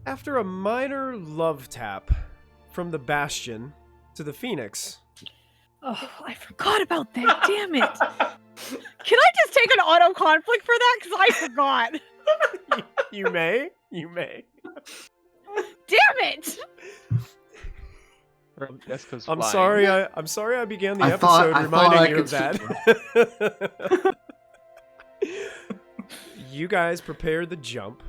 After a minor love tap from the Bastion to the Phoenix. Oh, I forgot about that. Damn it. Can I just take an auto conflict for that? Because I forgot. You may. Damn it! I'm sorry I began the episode reminding you of that. You guys prepare the jump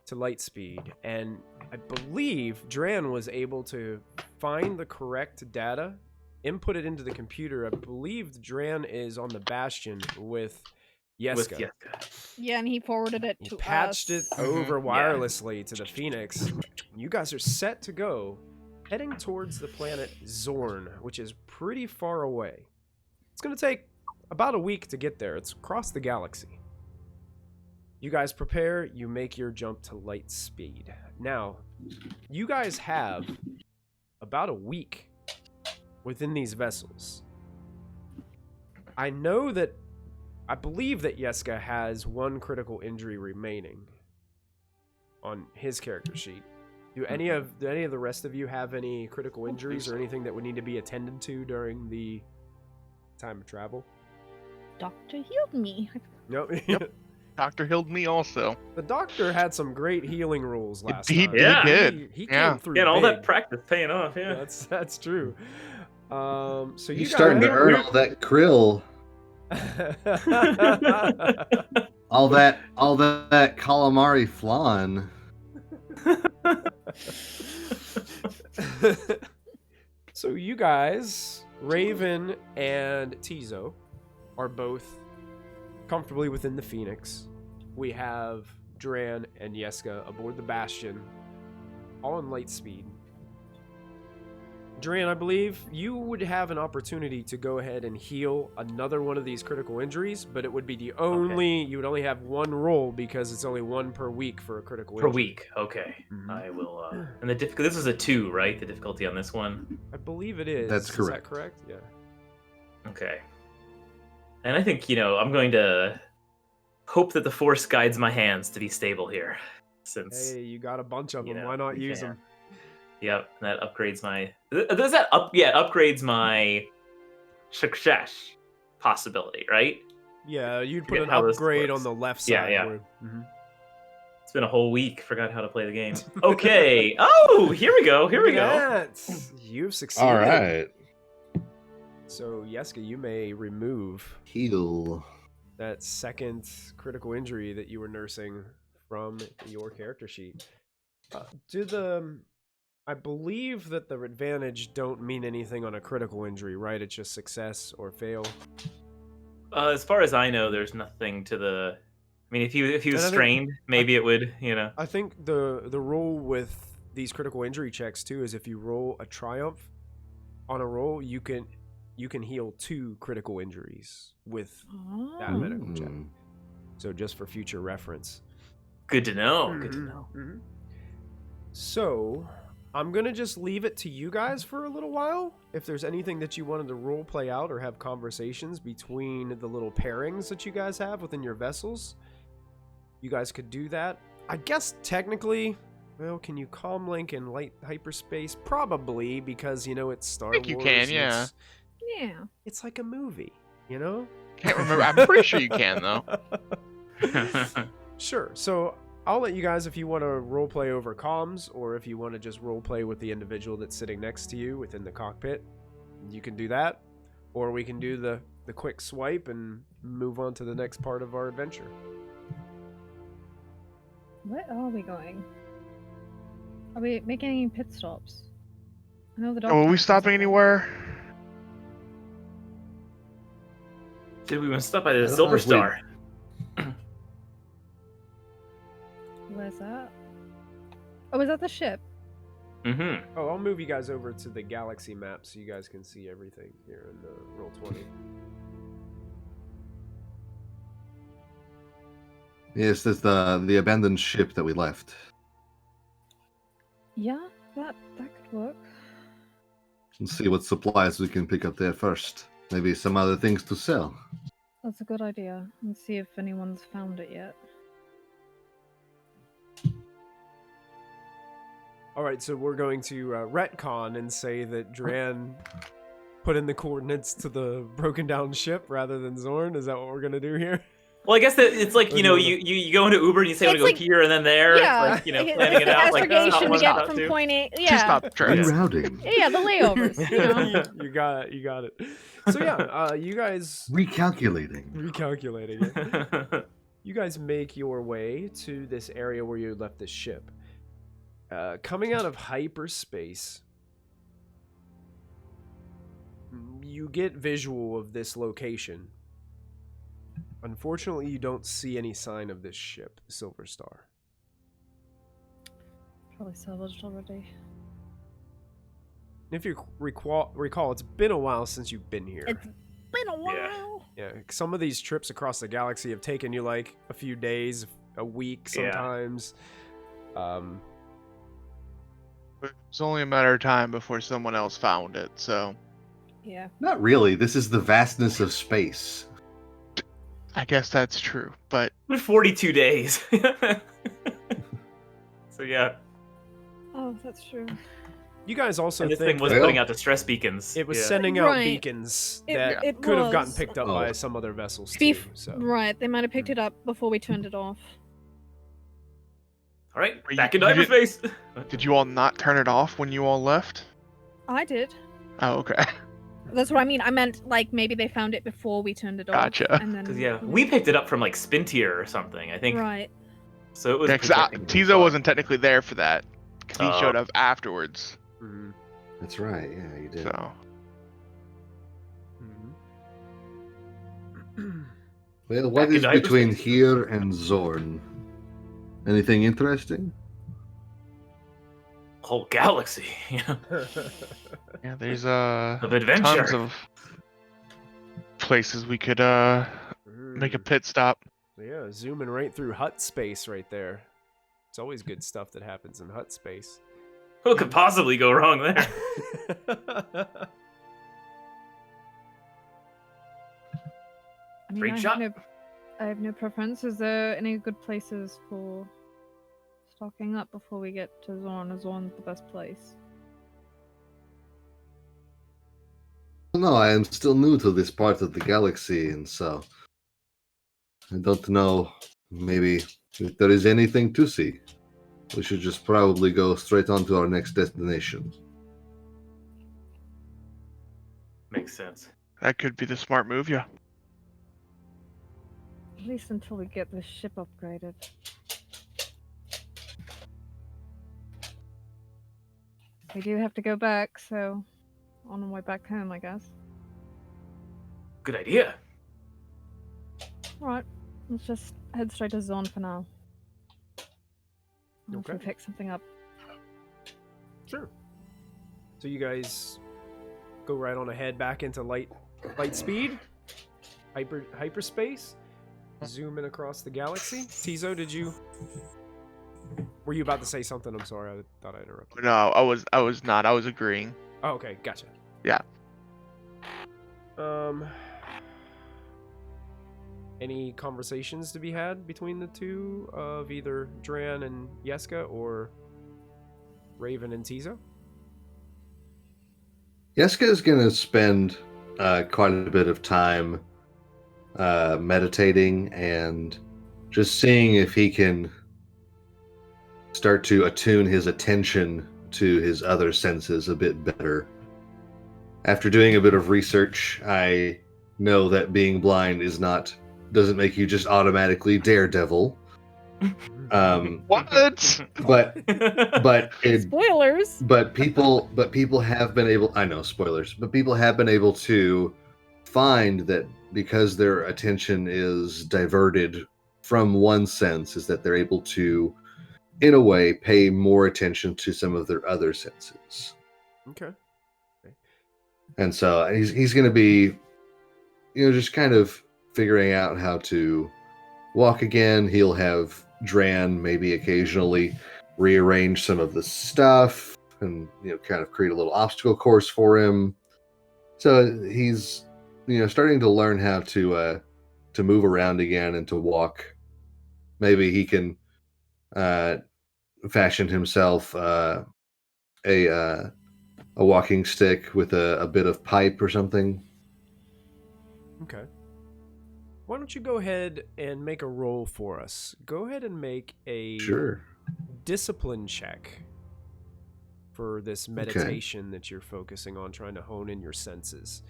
to light speed, and I believe Dran was able to find the correct data, input it into the computer. I believe Dran is on the Bastion with Yeska. Yeah, and he forwarded it to us. He patched it over wirelessly to the Phoenix. You guys are set to go, heading towards the planet Xorrn, which is pretty far away. It's going to take about a week to get there. It's across the galaxy. You guys prepare, you make your jump to light speed. Now, you guys have about a week within these vessels. I believe that Yeska has one critical injury remaining on his character sheet. Do any of the rest of you have any critical injuries or anything that would need to be attended to during the time of travel? Doctor healed me. Nope. Yep. Doctor healed me also. The doctor had some great healing rules last He time. did. He came through. Yeah, and all big. that practice paying off. Yeah, that's true. So you're starting to earn all that krill. all that calamari flan. So you guys, Raven and Tizo, are both comfortably within the Phoenix. We have Dran and Yeska aboard the Bastion, all in light speed. Dran, I believe you would have an opportunity to go ahead and heal another one of these critical injuries, but it would be you would only have one roll because it's only one per week for a critical injury. Per week, okay. Mm-hmm. I will, and the difficulty, this is a 2, right? The difficulty on this one? I believe it is. That's correct. Is that correct? Yeah. Okay. And I think, I'm going to hope that the Force guides my hands to be stable here. Since hey, you got a bunch of them. Why not use them? Yep, that upgrades my... Does that upgrades my success possibility, right? Yeah, you'd put an upgrade on the left side. Yeah. Mm-hmm. It's been a whole week. Forgot how to play the game. Okay. Oh, here we go. You've succeeded. All right. So, Yeska, you may remove heal that second critical injury that you were nursing from your character sheet. I believe that the advantage don't mean anything on a critical injury, right? It's just success or fail. As far as I know, there's nothing to the... I mean, if he was strained, maybe it would, I think the rule with these critical injury checks, too, is if you roll a triumph on a roll, you can heal 2 critical injuries with that medical check. So just for future reference. Good to know. Good to know. Mm-hmm. So... I'm going to just leave it to you guys for a little while. If there's anything that you wanted to role play out or have conversations between the little pairings that you guys have within your vessels, you guys could do that. I guess technically, well, can you comlink in light hyperspace? Probably, because, it's Star Wars. I think you can, yeah. It's like a movie, Can't remember. I'm pretty sure you can, though. Sure. So... I'll let you guys, if you want to roleplay over comms, or if you want to just roleplay with the individual that's sitting next to you within the cockpit, you can do that. Or we can do the quick swipe and move on to the next part of our adventure. Where are we going? Are we making any pit stops? I know the doctor. Are we stopping anywhere? Did we want to stop by the Silver Star? Where's that? Oh, is that the ship? Mm-hmm. Oh, I'll move you guys over to the galaxy map so you guys can see everything here in the Roll20. Yes, there's the abandoned ship that we left. Yeah, that could work. Let's see what supplies we can pick up there first. Maybe some other things to sell. That's a good idea. Let's see if anyone's found it yet. All right, so we're going to retcon and say that Dran put in the coordinates to the broken down ship rather than Xorrn. Is that what we're gonna do here? Well, I guess that it's like, Or you do know, you you go into Uber and you say, I It's want to go like- here and then there. Yeah, It's like, you know, it's planning it the out. Like, astrogation to one, get not from two. point A. Two Yeah, stop trains. Rerouting. yeah, the layovers. You know. you got it. You got it. So yeah, you guys Recalculating. recalculating it. You guys make your way to this area where you left the ship. Coming out of hyperspace, you get visual of this location. Unfortunately, you don't see any sign of this ship, Silver Star. Probably salvaged already. If you recall, it's been a while since you've been here. It's been a while. Yeah, some of these trips across the galaxy have taken you like a few days, a week Yeah. sometimes. It's only a matter of time before someone else found it, so Yeah. Not really. This is the vastness of space. I guess that's true. But 42 days. So yeah, Oh, that's true. You guys also and this think thing was that putting out distress beacons. it was Yeah. sending out Right. beacons It- that it could have gotten was. picked up Oh. by some other vessels too. Beef. So Right, they might have picked it up before we turned it off. All right, Were back you- into you did- hyperspace. did you all not turn it off when you all left? I did. Oh, okay. That's what I mean. I meant like maybe they found it before we turned it off. Gotcha. And then Because yeah, we picked it up from like Spintier or something. I think. Right. So it was. Yeah, 'cause projecting too Tizo far. wasn't technically there for that. 'Cause he Oh. showed up afterwards. Mhm, That's right. Yeah, you did. So mhm. Well, what Back is into between hyperspace. here and Xorn? Anything interesting? Whole galaxy, you know, yeah, there's of adventure. tons of places we could make a Mm. pit stop. Yeah, zooming right through hut space right there. It's always good stuff that happens in hut space. What could possibly go wrong there? I mean, Great shot. I have no preference. Is there any good places for stocking up before we get to Xorn? Is Xorn the best place? No, I am still new to this part of the galaxy, and so I don't know. Maybe if there is anything to see, we should just probably go straight on to our next destination. Makes sense. That could be the smart move, yeah. At least until we get this ship upgraded. We do have to go back, so on the way back home, I guess. Good idea. Alright, let's just head straight to Xorn for now. Unless we Okay. pick something up. Sure. So you guys go right on ahead back into light speed, hyperspace, zooming across the galaxy. Tizo, were you about to say something? I'm sorry, I thought I interrupted. No, I was not. I was agreeing. Oh, okay, gotcha. Yeah. Any conversations to be had between the two of either Dran and Yeska or Raven and Tizo? Yeska is going to spend quite a bit of time meditating and just seeing if he can start to attune his attention to his other senses a bit better. After doing a bit of research, I know that being blind doesn't make you just automatically daredevil. What? But Spoilers! people have been able, I know spoilers, but people have been able to find that because their attention is diverted from one sense, is that they're able to, in a way, pay more attention to some of their other senses. Okay. And so he's going to be, just kind of figuring out how to walk again. He'll have Dran maybe occasionally rearrange some of the stuff and, kind of create a little obstacle course for him. So he's, starting to learn how to move around again and to walk. Maybe he can fashion himself a walking stick with a bit of pipe or something. Okay. Why don't you go ahead and make a roll for us? Go ahead and make a Sure. discipline check for this meditation that you're focusing on, trying to hone in your senses.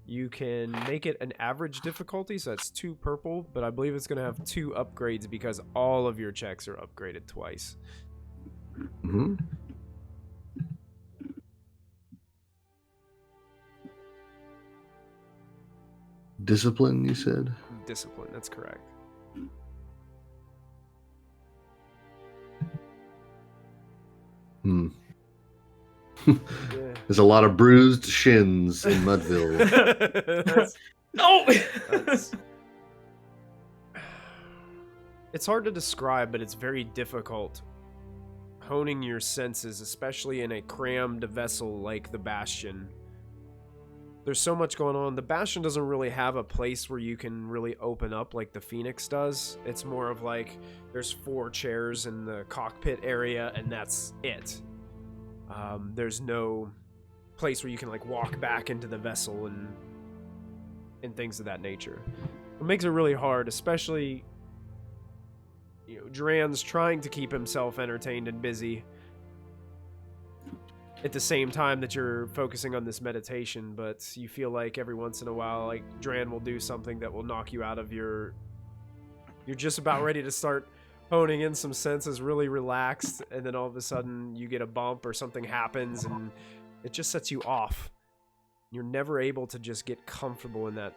You can make it an average difficulty, so that's 2 purple, but I believe it's going to have 2 upgrades because all of your checks are upgraded twice. Mm-hmm. Discipline, you said? Discipline, that's correct. Hmm. Yeah. There's a lot of bruised shins in Mudville. No! It's hard to describe, but it's very difficult honing your senses, especially in a crammed vessel like the Bastion. There's so much going on. The Bastion doesn't really have a place where you can really open up like the Phoenix does. It's more of like there's 4 chairs in the cockpit area, and that's it. There's no place where you can like walk back into the vessel and things of that nature. It makes it really hard, especially, you know, Dran's trying to keep himself entertained and busy at the same time that you're focusing on this meditation, but you feel like every once in a while, like, Dran will do something that will knock you out of you're just about ready to start honing in some senses, really relaxed, and then all of a sudden you get a bump or something happens and it just sets you off. You're never able to just get comfortable in that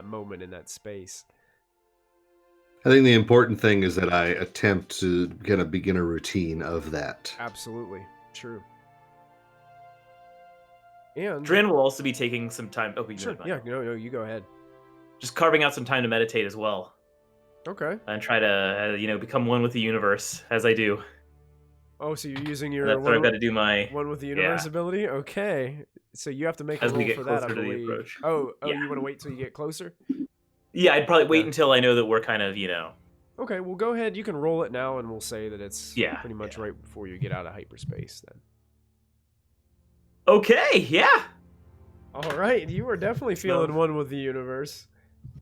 moment, in that space. I think the important thing is that I attempt to kind of begin a routine of that. Absolutely. True. And Dran will also be taking some time. Oh, sure, yeah, no, you go ahead. Just carving out some time to meditate as well. Okay. And try to, become one with the universe, as I do. Oh, so you're using your That's what I've got to do my... one with the universe ability? Okay. So you have to make a As we roll get for that, I closer to the believe. approach. Oh, Yeah. You want to wait till you get closer? Yeah, I'd probably wait Okay. until I know that we're kind of, Okay, well, go ahead. You can roll it now, and we'll say that it's Yeah, pretty much right before you get out of hyperspace, then. Okay, yeah. All right, you are definitely feeling one with the universe.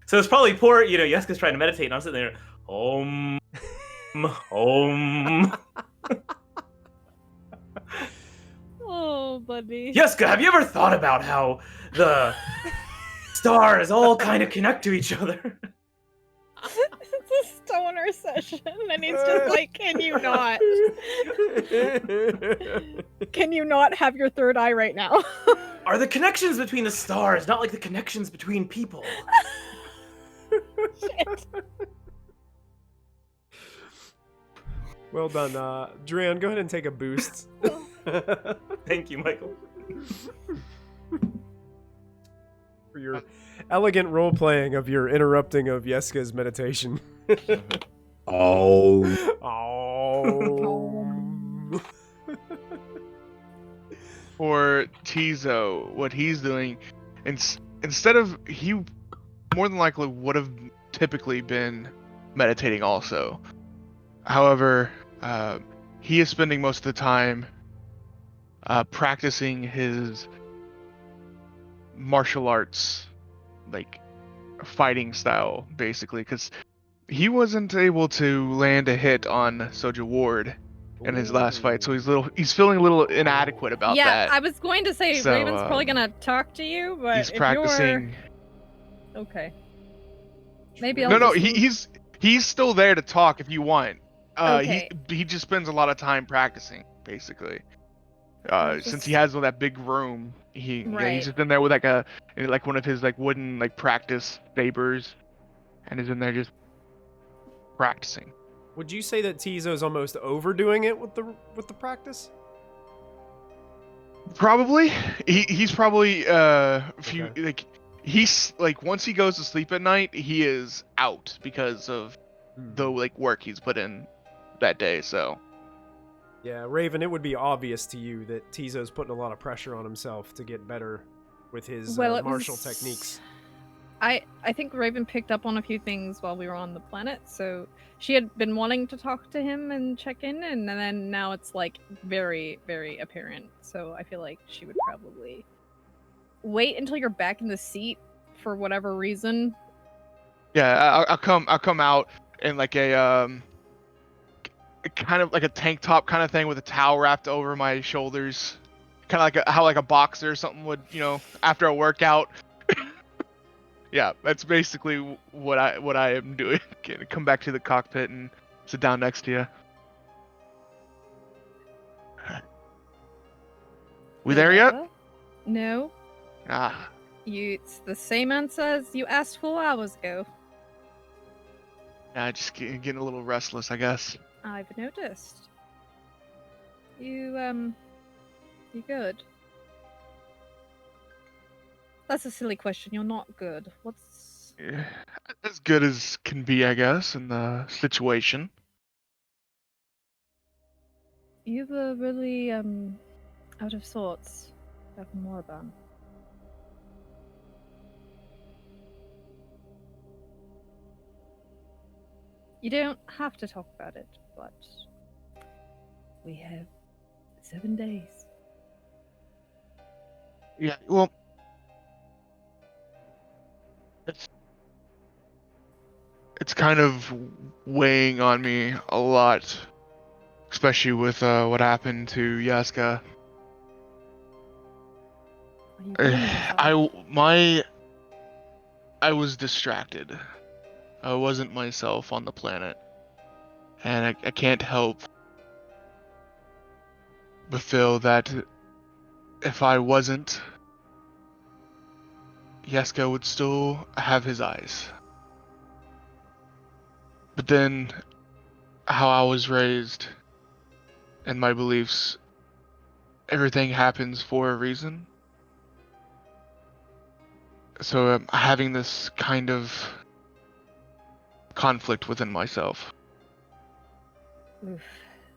So it's probably poor, Yeska's trying to meditate, and I'm sitting there, Om. Oh, buddy. Yeska, have you ever thought about how the stars all kind of connect to each other? It's a stoner session, and he's just like, can you not? Can you not have your third eye right now? Are the connections between the stars not like the connections between people? Shit. Well done, Dran. Go ahead and take a boost. Thank you, Michael. For your elegant role playing of your interrupting of Yeska's meditation. Oh. Oh. For Tizo, what he's doing, instead of, he more than likely would have typically been meditating also. However, he is spending most of the time practicing his martial arts, like fighting style, basically, because he wasn't able to land a hit on Soja Ward in his last fight, so he's feeling a little inadequate about yeah, that. I was going to say So, Raven's probably gonna talk to you, but He's if practicing. you're... Okay. Maybe I'll No, just... he's still there to talk if you want. Okay. He just spends a lot of time practicing, basically. Since he has that big room, he's just in there with like one of his like wooden like practice sabers, and is in there just practicing. Would you say that Tizo's almost overdoing it with the practice? Probably. He's probably Okay. like he's like once he goes to sleep at night, he is out because of the like work he's put in that day. So Yeah, Raven, it would be obvious to you that Tizo's putting a lot of pressure on himself to get better with his martial techniques. I think Raven picked up on a few things while we were on the planet, so she had been wanting to talk to him and check in, and then now it's like very, very apparent. So I feel like she would probably wait until you're back in the seat for whatever reason. Yeah, I'll come out in like a kind of like a tank top kind of thing with a towel wrapped over my shoulders, kind of like how like a boxer or something would, after a workout. Yeah, that's basically what I am doing. Come back to the cockpit and sit down next to you. We there yet? No. Ah, It's the same answer as you asked 4 hours ago. yeah, just getting a little restless, I guess. I've noticed. You good? That's a silly question. You're not good. What's... Yeah, as good as can be, I guess, in the situation. You were really, out of sorts. Have more about. You don't have to talk about it, but we have 7 days. Yeah, well, it's kind of weighing on me a lot, especially with what happened to Yaska. Are you killing yourself? I was distracted. I wasn't myself on the planet, and I can't help but feel that if I wasn't, Yaska would still have his eyes. But then, how I was raised and my beliefs, everything happens for a reason. So I'm having this kind of conflict within myself. Oof,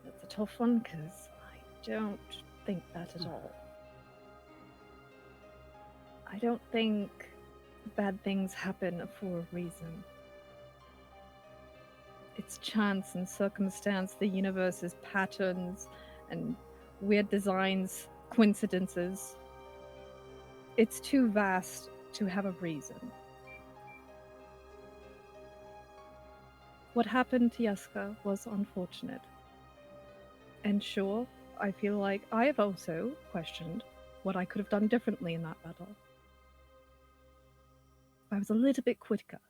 that's a tough one, because I don't think that at all. I don't think bad things happen for a reason. It's chance and circumstance, the universe's patterns and weird designs, coincidences. It's too vast to have a reason. What happened to Yaska was unfortunate. And sure, I feel like I have also questioned what I could have done differently in that battle. If I was a little bit quicker.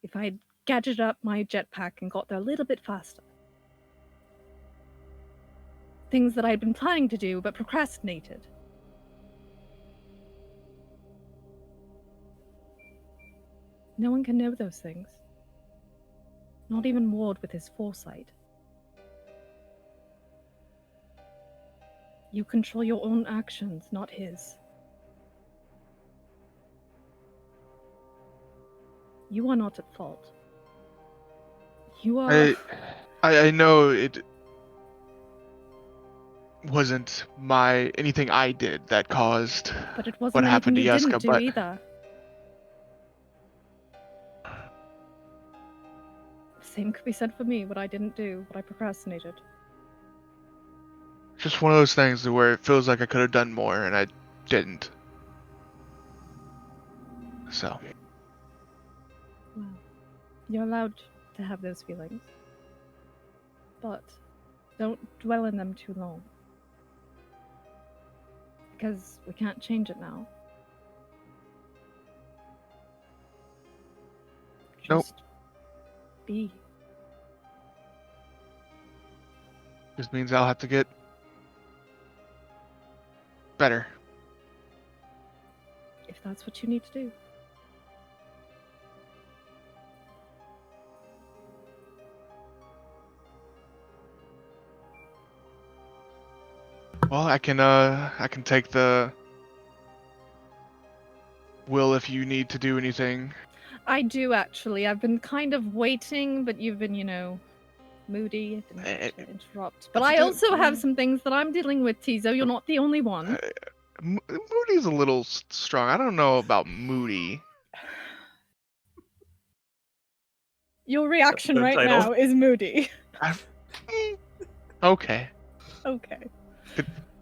If I had gadgeted up my jetpack and got there a little bit faster. Things that I had been planning to do but procrastinated. No one can know those things. Not even Ward with his foresight. You control your own actions, not his. You are not at fault. You are... I know it wasn't anything I did that caused But it wasn't what anything happened to you Yaska, didn't do but either. Same could be said for me, what I didn't do, what I procrastinated. just one of those things where it feels like I could have done more and I didn't. So. Well, you're allowed to have those feelings. But don't dwell in them too long. Because we can't change it now. Nope. Just be. Just means I'll have to get better. If that's what you need to do. Well, I can take the will if you need to do anything. I do, actually. I've been kind of waiting, but you've been, moody. I didn't want to interrupt. But I also have some things that I'm dealing with, Tizo. You're not the only one. Moody's a little strong. I don't know about Moody. Your reaction The right title. now is moody. Okay. Okay.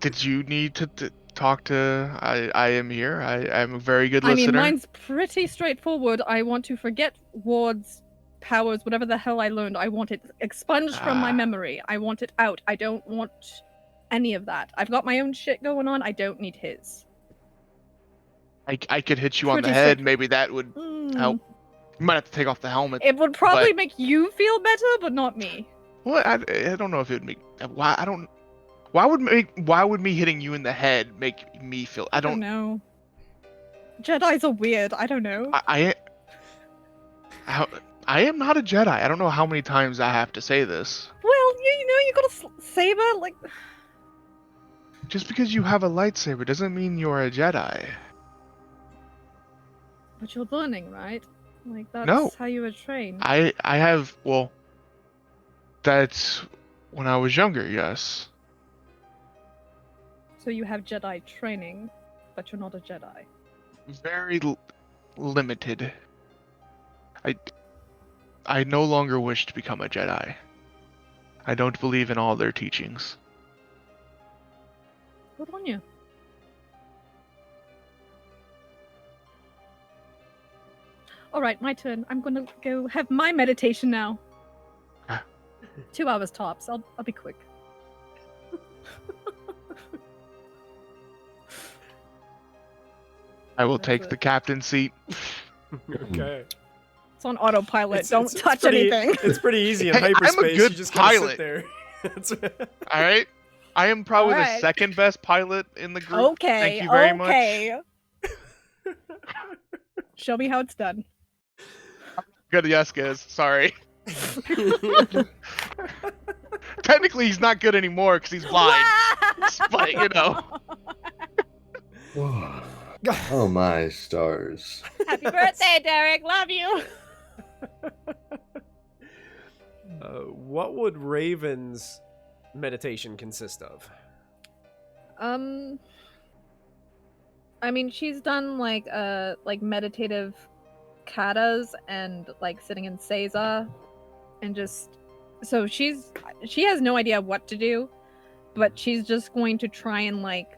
Did you need to talk to? I am here. I'm a very good I mean, listener. mine's pretty straightforward. I want to forget Ward's powers, whatever the hell I learned. I want it expunged from my Ah. memory. I want it out. I don't want any of that. I've got my own shit going on. I don't need his. I could hit you on the Pretty head. straight- Maybe that would help. You might have to take off the helmet. It would probably make you feel better, but not me. Well, I don't know if it would make. Why I don't. Why would me hitting you in the head make me feel? I don't know. Jedis are weird. I don't know. I am not a Jedi. I don't know how many times I have to say this. Well, you got a saber, like. Just because you have a lightsaber doesn't mean you're a Jedi. But you're learning, right? Like that's No. how you were trained. I have, well, that's when I was younger, yes. So you have Jedi training, but you're not a Jedi. Very limited. I no longer wish to become a Jedi. I don't believe in all their teachings. Good on you. Alright, my turn. I'm gonna go have my meditation now. Ah. 2 hours tops. I'll be quick. I will That's take it. the captain's seat. Okay. It's on autopilot. It's- Don't it's touch pretty- anything. It's pretty easy in Hey, I'm a hyperspace. good You just gotta pilot. sit there. That's- All right. I am probably the Alright. second best pilot in the group. Okay. Thank you very much. Okay. Show me how it's done. Good, yes, guys. Sorry. Technically, he's not good anymore because he's blind. But, you know. Oh my stars. Happy birthday, Derek. Love you. What would Raven's meditation consist of? I mean, she's done like meditative katas and like sitting in seiza, and just so she has no idea what to do, but she's just going to try and like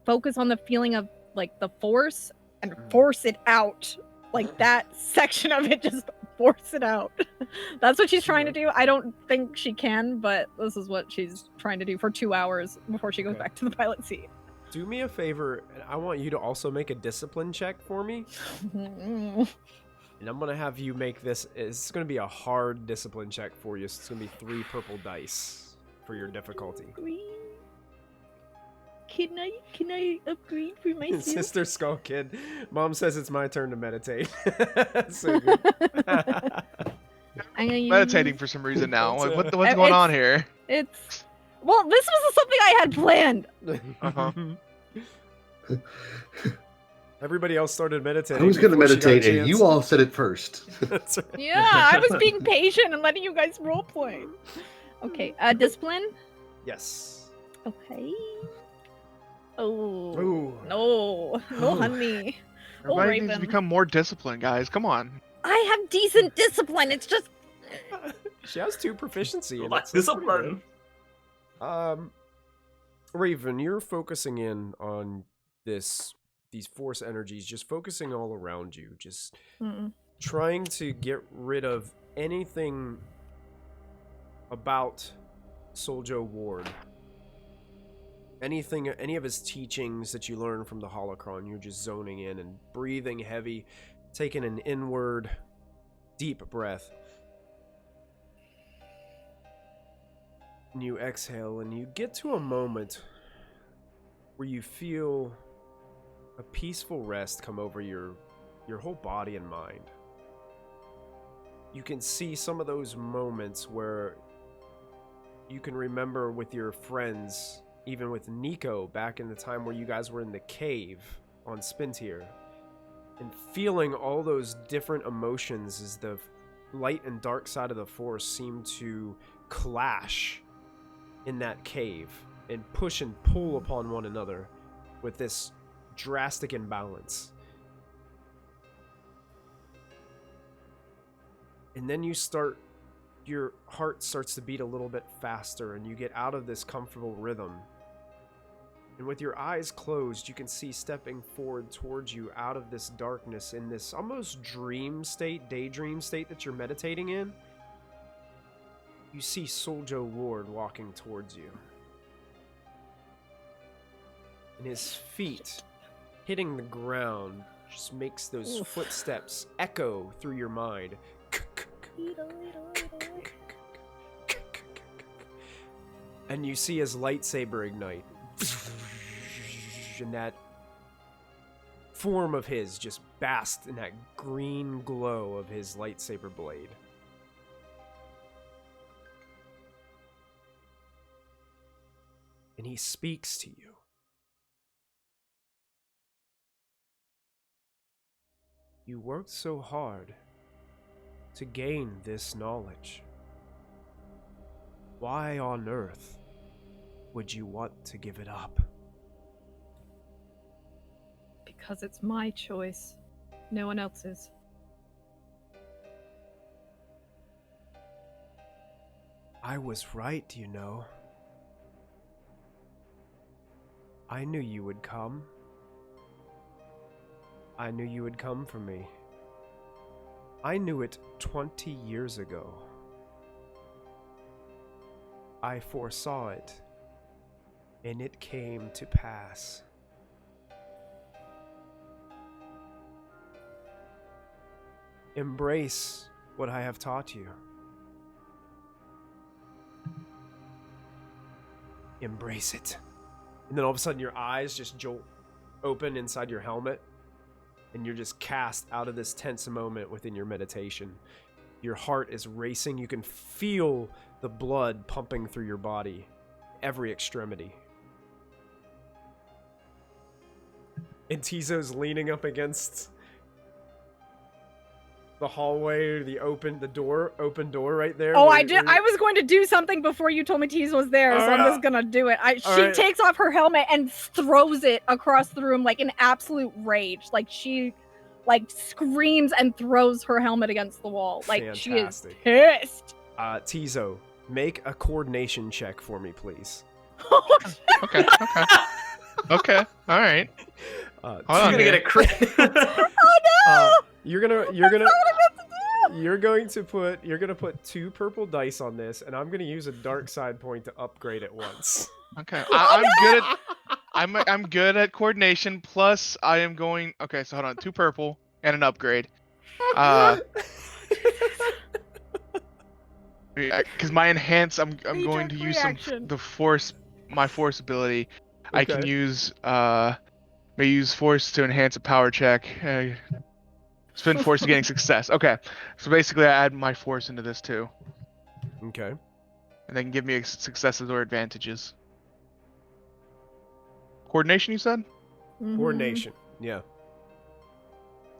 focus on the feeling of like the force and force it out, like that section of it, just force it out. That's what she's trying to do. I don't think she can, but this is what she's trying to do for 2 hours before she goes Okay. back to the pilot seat. Do me a favor, and I want you to also make a discipline check for me. And I'm gonna have you make this. It's gonna be a hard discipline check for you. So it's gonna be 3 purple dice for your difficulty. Can I upgrade for myself? Sister Skull Kid, Mom says it's my turn to meditate. So good. I'm gonna use... Meditating for some reason now. That's, What's going on here? It's well, this was something I had planned. Uh-huh. Everybody else started meditating. I was going to before she got a meditate, and chance. you all said it first. That's right. Yeah, I was being patient and letting you guys roleplay. Okay, discipline. Yes. Okay. Oh Ooh. no, no, honey. Oh, Everybody needs to Raven. become more disciplined, guys. Come on. I have decent discipline. It's just She has 2 proficiency. and Like that's pretty good. discipline. Raven, you're focusing in on these force energies, just focusing all around you, just trying to get rid of anything about Soljo Ward. Any of his teachings that you learn from the holocron, you're just zoning in and breathing heavy, taking an inward, deep breath. And you exhale, and you get to a moment where you feel a peaceful rest come over your whole body and mind. You can see some of those moments where you can remember with your friends, even with Nico back in the time where you guys were in the cave on Spintier, and feeling all those different emotions as the light and dark side of the Force seem to clash in that cave and push and pull upon one another. with this drastic imbalance. And then your heart starts to beat a little bit faster, and you get out of this comfortable rhythm. And with your eyes closed, you can see stepping forward towards you out of this darkness in this almost daydream state that you're meditating in. You see Soljo Ward walking towards you. And his feet hitting the ground just makes those footsteps echo through your mind. And you see his lightsaber ignite. And that form of his just basked in that green glow of his lightsaber blade. And he speaks to you. You worked so hard to gain this knowledge. Why on earth would you want to give it up? Because it's my choice. No one else's. I was right, you know. I knew you would come. I knew you would come for me. I knew it 20 years ago. I foresaw it, and it came to pass. Embrace what I have taught you. Embrace it. And then all of a sudden your eyes just jolt open inside your helmet, and you're just cast out of this tense moment within your meditation. Your heart is racing. You can feel the blood pumping through your body, every extremity. And Tizo's leaning up against the hallway, the open door right there. Oh, I was going to do something before you told me Tease was there, so I'm just gonna do it. She takes off her helmet and throws it across the room like in absolute rage. Like she screams and throws her helmet against the wall. Like Fantastic. She is pissed. Tizo, make a coordination check for me, please. Okay. Okay. All right. I'm gonna get a crit. Oh no! You're gonna put 2 purple dice on this, and I'm gonna use a dark side point to upgrade it once. Okay. I'm good at coordination. Plus, I am going. Okay, so hold on. 2 purple and an upgrade. Because my enhance, I'm going to use my force ability. Okay. I can use may use force to enhance a power check. Spend force to gaining success. Okay, so basically I add my force into this too. Okay. And they can give me successes or advantages. Coordination, you said? Mm-hmm. Coordination. Yeah.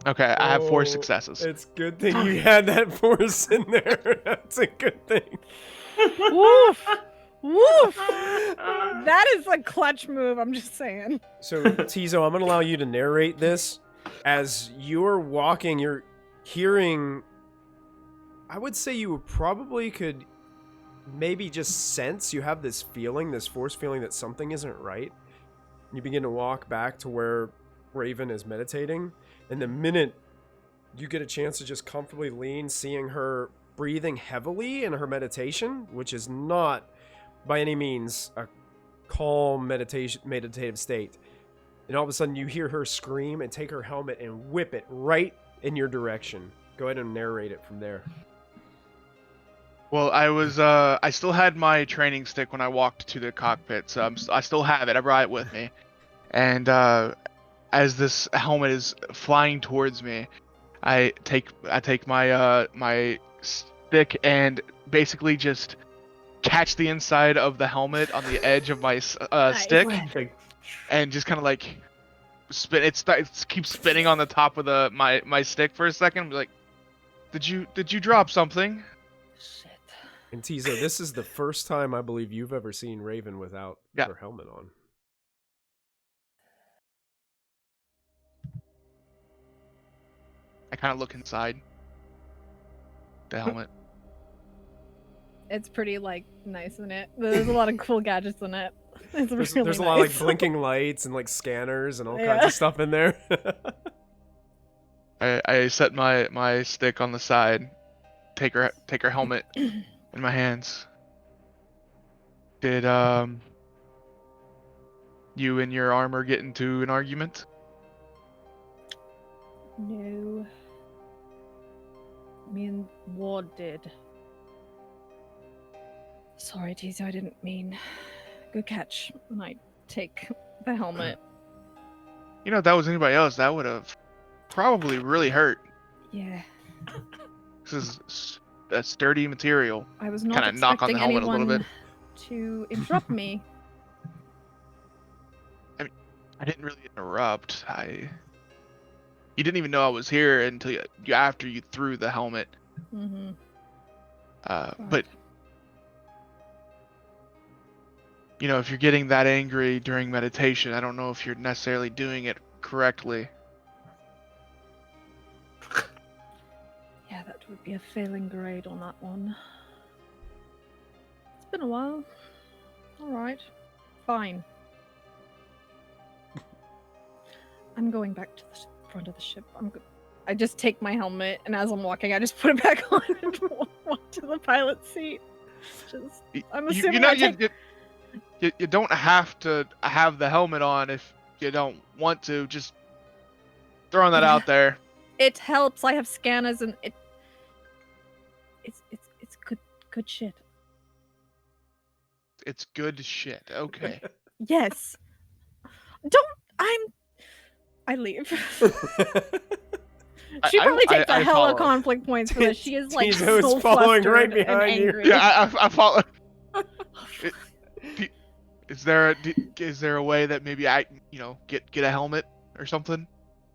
Okay, I have 4 successes. It's good thing you had that force in there. That's a good thing. Woof! Woof! That is a clutch move, I'm just saying. So, Tizo, I'm going to allow you to narrate this. As you're walking, you're hearing... I would say you probably could maybe just sense, you have this feeling, this force feeling that something isn't right. You begin to walk back to where Raven is meditating. And the minute you get a chance to just comfortably lean, seeing her breathing heavily in her meditation, which is not by any means a calm meditative state. And all of a sudden you hear her scream and take her helmet and whip it right in your direction. Go ahead and narrate it from there. Well, I still had my training stick when I walked to the cockpit, so I still have it. I brought it with me. And as this helmet is flying towards me, I take my my stick and basically just catch the inside of the helmet on the edge of my stick, and just kind of like spin. It keeps spinning on the top of my stick for a second. I'm like, did you drop something? Shit. And Tizo, this is the first time I believe you've ever seen Raven without her helmet on. I kind of look inside the helmet. It's pretty like nice in it. There's a lot of cool gadgets in it. It's really There's a nice. lot of like blinking lights and like scanners and all kinds of stuff in there. I set my stick on the side, take her helmet in my hands. Did you and your armor get into an argument? No. Me and Ward did. Sorry, Tizo, I didn't mean. Good catch. And I take the helmet. You know, if that was anybody else, that would have probably really hurt. Yeah. This is a sturdy material. I was not Kinda knock on the expecting helmet a little anyone bit. to interrupt me. I didn't really interrupt. You didn't even know I was here until after you threw the helmet. Mm-hmm. But you know, if you're getting that angry during meditation, I don't know if you're necessarily doing it correctly. Yeah, that would be a failing grade on that one. It's been a while. Alright. Fine. I'm going back to the front of the ship. I just take my helmet, and as I'm walking, I just put it back on and walk to the pilot's seat. I'm assuming you don't have to have the helmet on if you don't want to. Just throwing that out there. It helps. I have scanners, and it's good shit. It's good shit. Okay. Yes. I leave. She probably takes a hella follow. Conflict points for this. She is like Tizo is so following flustered right and behind you. angry. Yeah, I follow. Is there a way that maybe I get a helmet or something?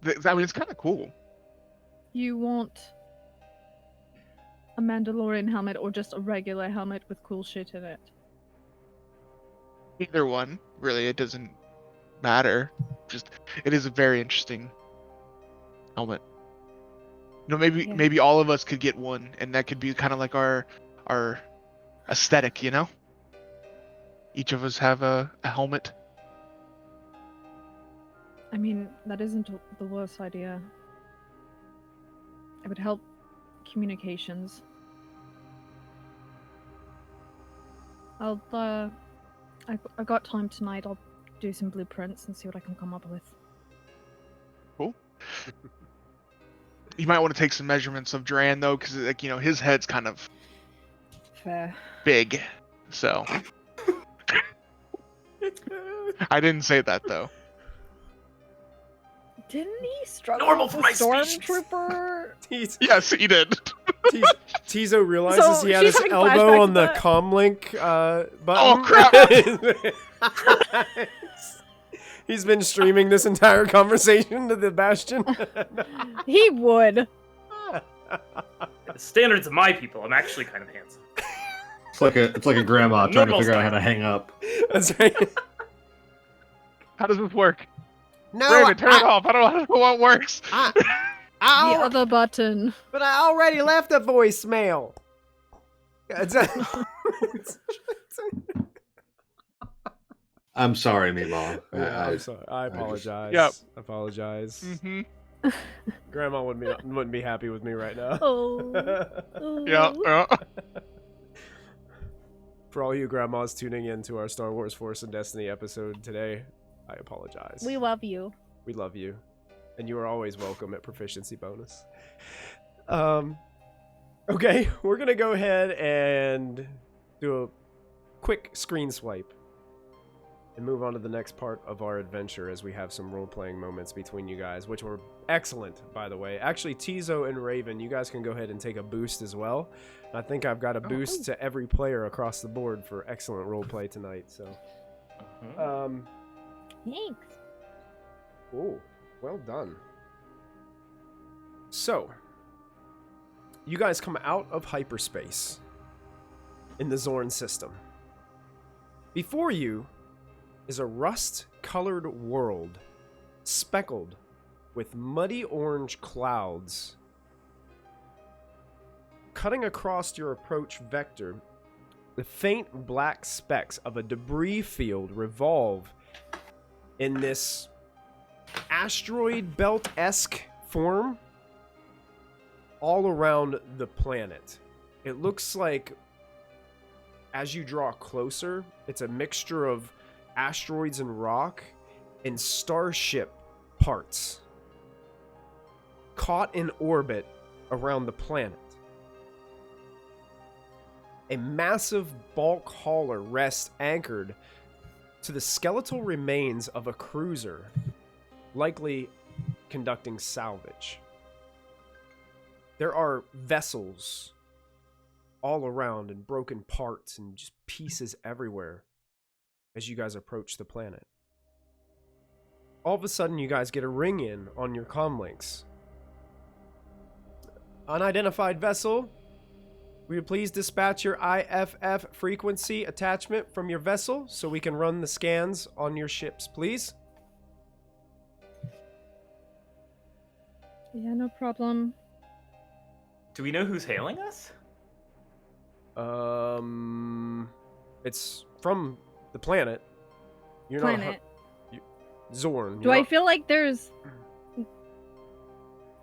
I mean, it's kind of cool. You want a Mandalorian helmet or just a regular helmet with cool shit in it? Either one, really, it doesn't matter. Just it is a very interesting helmet. Maybe all of us could get one, and that could be kind of like our aesthetic, you know? Each of us have a helmet. I mean, that isn't the worst idea. It would help communications. I got time tonight. I'll do some blueprints and see what I can come up with. Cool. You might want to take some measurements of Dran though, because his head's kind of Fair. big. So I didn't say that though. Didn't he struggle Normal with for a my species. stormtrooper? Yes, he did. Tizo realizes he had she's his having elbow flashbacks on of the that. comlink button. Oh, crap! He's been streaming this entire conversation to the Bastion. He would. The standards of my people, I'm actually kind of handsome. It's like a grandma trying to Normal figure out stuff. how to hang up. That's right. How does this work? No, Raven, turn it off. I don't know how it works. The other button. But I already left a voicemail. I'm sorry, Meemaw. I'm sorry. I apologize. Yep. Apologize. Mm-hmm. Grandma wouldn't be happy with me right now. Oh. Yeah. For all you grandmas tuning in to our Star Wars Force and Destiny episode today, I apologize. We love you. We love you. And you are always welcome at Proficiency Bonus. Okay, we're going to go ahead and do a quick screen swipe and move on to the next part of our adventure as we have some role-playing moments between you guys, which were excellent, by the way. Actually, Tizo and Raven, you guys can go ahead and take a boost as well. I think I've got a boost to every player across the board for excellent roleplay tonight, so... Thanks. Oh, well done. So, you guys come out of hyperspace in the Xorrn system. Before you is a rust-colored world speckled with muddy orange clouds cutting across your approach vector, the faint black specks of a debris field revolve in this asteroid belt-esque form all around the planet. It looks like, as you draw closer, it's a mixture of asteroids and rock and starship parts caught in orbit around the planet. A massive bulk hauler rests anchored to the skeletal remains of a cruiser, likely conducting salvage. There are vessels all around and broken parts and just pieces everywhere as you guys approach the planet. All of a sudden, you guys get a ring in on your comlinks. Unidentified vessel, will you please dispatch your IFF frequency attachment from your vessel so we can run the scans on your ships, please? Yeah, no problem. Do we know who's hailing us? It's from the planet. You're Planet. not Xorrn. Do I feel like there's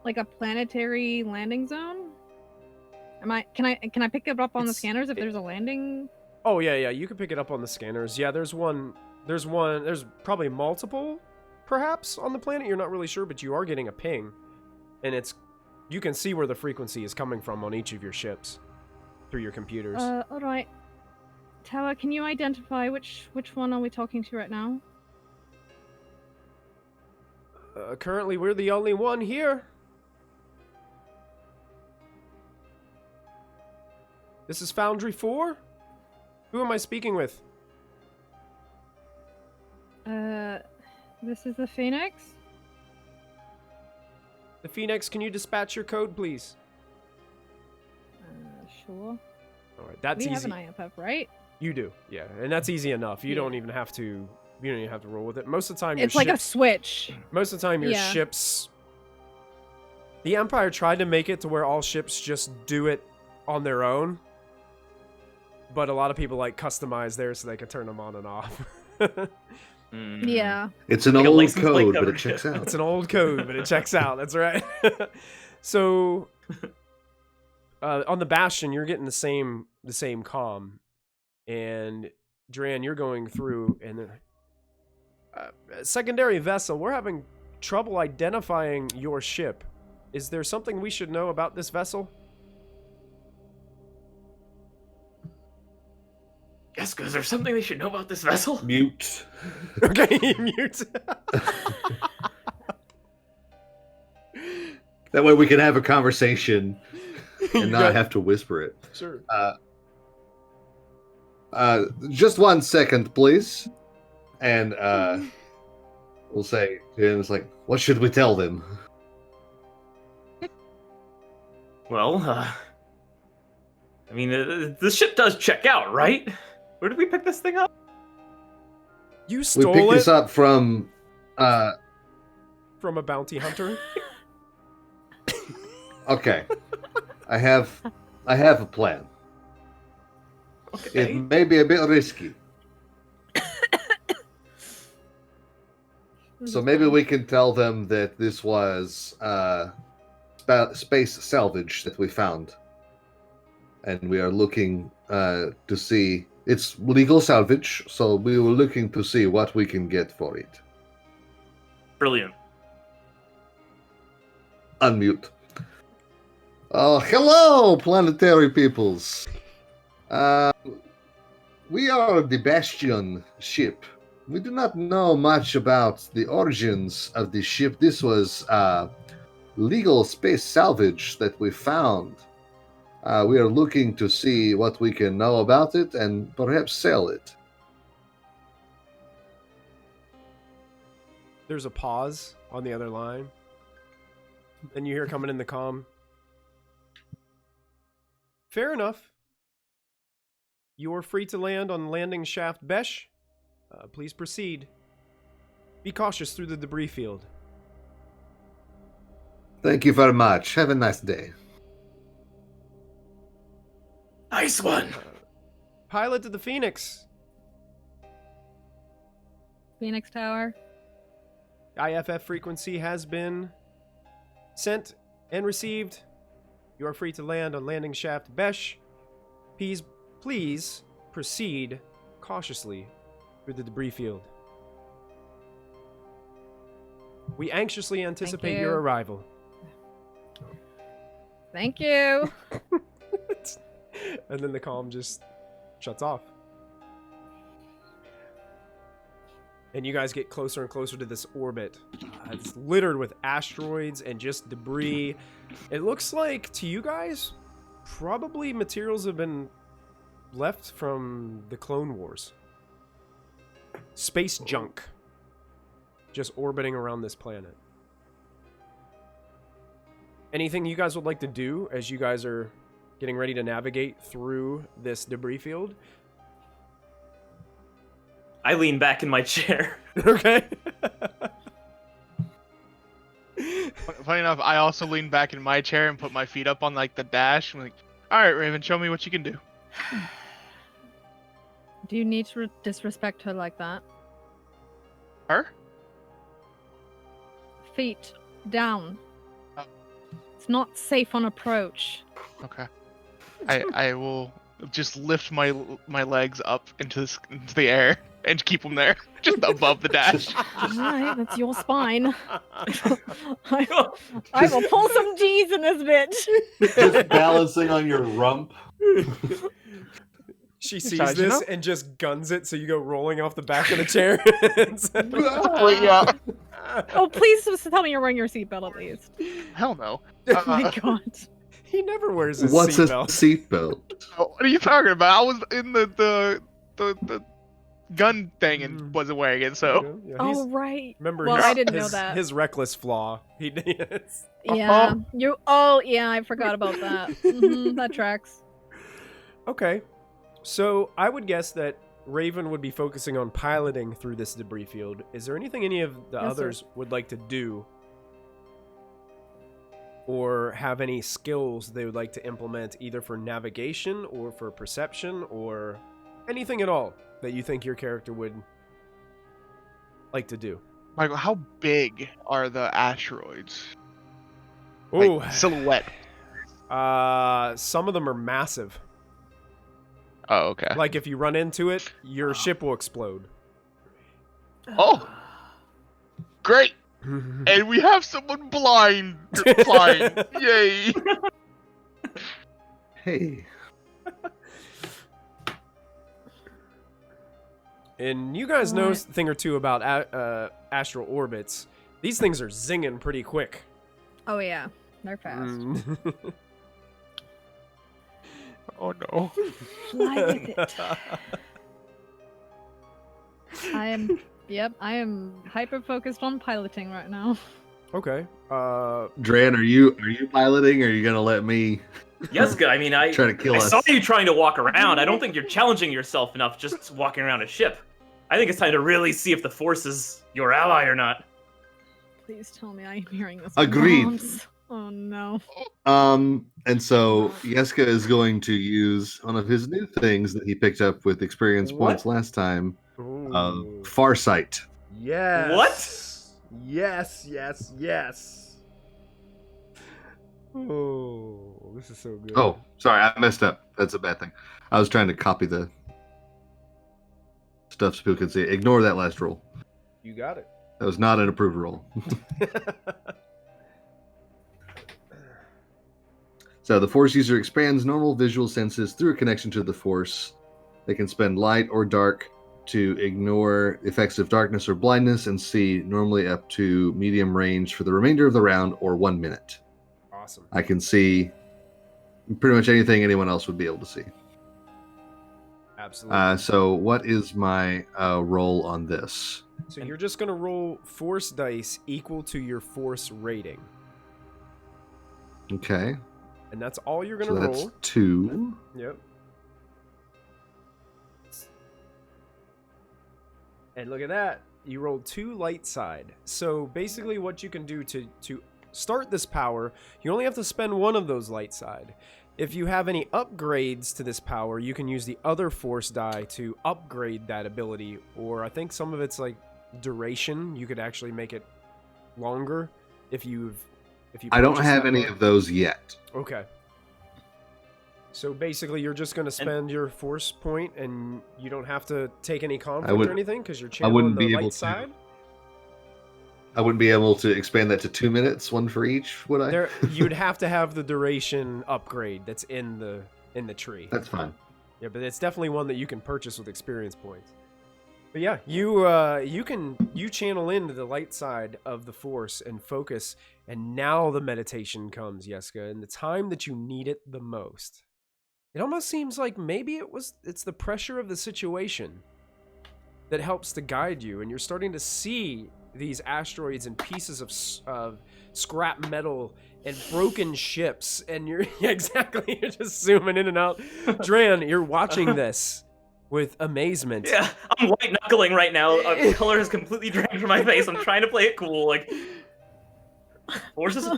like a planetary landing zone? Can I pick it up on the scanners if there's a landing? Oh yeah, you can pick it up on the scanners. Yeah, there's probably multiple perhaps on the planet. You're not really sure, but you are getting a ping. And you can see where the frequency is coming from on each of your ships through your computers. All right. Tower, can you identify which one are we talking to right now? Currently, we're the only one here. This is Foundry 4? Who am I speaking with? This is the Phoenix? The Phoenix, can you dispatch your code, please? Sure. All right, that's we easy. We have an IFF, right? You do, yeah, and that's easy enough. You don't even have to. You don't even have to roll with it. Most of the time, it's like a switch. Most of the time, your ships. The Empire tried to make it to where all ships just do it on their own, but a lot of people like customize theirs so they can turn them on and off. Yeah. It's an old code, but it checks out. It's an old code, but it checks out. That's right. So, on the Bastion, you're getting the same comm, and Dran, you're going through, and secondary vessel. We're having trouble identifying your ship. Is there something we should know about this vessel? Yes, because there's something they should know about this vessel. Mute. Okay, mute. That way we can have a conversation and not have to whisper it. Sure. Just 1 second, please. And we'll say, and it's like, what should we tell them? Well, I mean, the ship does check out, right? Where did we pick this thing up? You stole we picked it this up from a bounty hunter. Okay. I have a plan. Okay. It may be a bit risky. So maybe we can tell them that this was space salvage that we found. And we are looking to see... It's legal salvage, so we were looking to see what we can get for it. Brilliant. Unmute. Hello, planetary peoples. We are the Bastion ship. We do not know much about the origins of the ship. This was legal space salvage that we found. We are looking to see what we can know about it and perhaps sell it. There's a pause on the other line. And you hear coming in the comm. Fair enough. You are free to land on landing shaft Besh. Please proceed. Be cautious through the debris field. Thank you very much. Have a nice day. Nice one. Pilot to the Phoenix. Phoenix Tower. IFF frequency has been sent and received. You are free to land on landing shaft Besh. Please proceed cautiously through the debris field. We anxiously anticipate your you. arrival. Thank you. And then the comm just shuts off. And you guys get closer and closer to this orbit. It's littered with asteroids and just debris. It looks like, to you guys, probably materials have been left from the Clone Wars. Space junk. Just orbiting around this planet. Anything you guys would like to do as you guys are getting ready to navigate through this debris field? I lean back in my chair. Okay. Funny enough, I also lean back in my chair and put my feet up on like the dash. I'm like, all right, Raven, show me what you can do. Do you need to disrespect her like that? Her? Feet down. Oh. It's not safe on approach. Okay. I will just lift my legs up into the air and keep them there, just above the dash. Alright, that's your spine. I will pull some G's in this bitch. Just balancing on your rump. She sees Besides, this you know? and just guns it, so you go rolling off the back of the chair. Yeah. Oh, please just tell me you're wearing your seatbelt at least. Hell no. Oh my god. He never wears his What's a seatbelt. seatbelt? What are you talking about? I was in the gun thing and wasn't wearing it, so. Yeah, Oh, right. remember, Well, his, I didn't know his- that. His reckless flaw. Yeah. Oh, yeah, I forgot about that. That tracks. Okay, so I would guess that Raven would be focusing on piloting through this debris field. Is there anything any of the Yes, others sir. would like to do? Or have any skills they would like to implement either for navigation or for perception or anything at all that you think your character would like to do? Michael, how big are the asteroids? Oh, Like, silhouette. some of them are massive. Oh, okay. Like if you run into it, your ship will explode. Oh, great! And we have someone blind flying. Yay! Hey. And you guys know a Right. thing or two about astral orbits. These things are zinging pretty quick. Oh, yeah. They're fast. Oh no. Fly with it. I am hyper focused on piloting right now. Okay. Dran, are you piloting, or are you gonna let me Yes, I mean, I try to kill us? saw you trying to walk around. I don't think you're challenging yourself enough just walking around a ship. I think it's time to really see if the Force is your ally or not. Please tell me I'm hearing this. Agreed. once. Oh no. And so Yeska is going to use one of his new things that he picked up with experience points last time. Ooh. Farsight. Yes. What? Yes. Oh, this is so good. Oh, sorry, I messed up. That's a bad thing. I was trying to copy the stuff so people could see it. Ignore that last roll. You got it. That was not an approved roll. So the Force user expands normal visual senses through a connection to the Force. They can spend light or dark to ignore effects of darkness or blindness and see normally up to medium range for the remainder of the round or 1 minute. Awesome. I can see pretty much anything anyone else would be able to see. Absolutely. So what is my roll on this? So you're just going to roll force dice equal to your force rating. Okay. And that's all you're going So to that's roll. 2. Yep. And look at that. You rolled 2 light side. So basically what you can do to start this power, you only have to spend 1 of those light side. If you have any upgrades to this power, you can use the other force die to upgrade that ability, or I think some of it's like duration. You could actually make it longer if you. I don't purchase have that any book. of those yet. Okay. So basically, you're just going to spend your force point, and you don't have to take any conflict or anything because you're channeling wouldn't the be able light to. side. I wouldn't be able to expand that to 2 minutes, one for each, would I? You'd have to have the duration upgrade that's in the tree. That's fine. Yeah, but it's definitely one that you can purchase with experience points. But yeah, you channel into the light side of the force and focus, and now the meditation comes, Yeska, in the time that you need it the most. It almost seems like maybe it's the pressure of the situation that helps to guide you, and you're starting to see these asteroids and pieces of scrap metal and broken ships, and you're exactly you're just zooming in and out. Dran, you're watching this with amazement. Yeah, I'm white knuckling right now. Color has completely drained from my face. I'm trying to play it cool, like forces.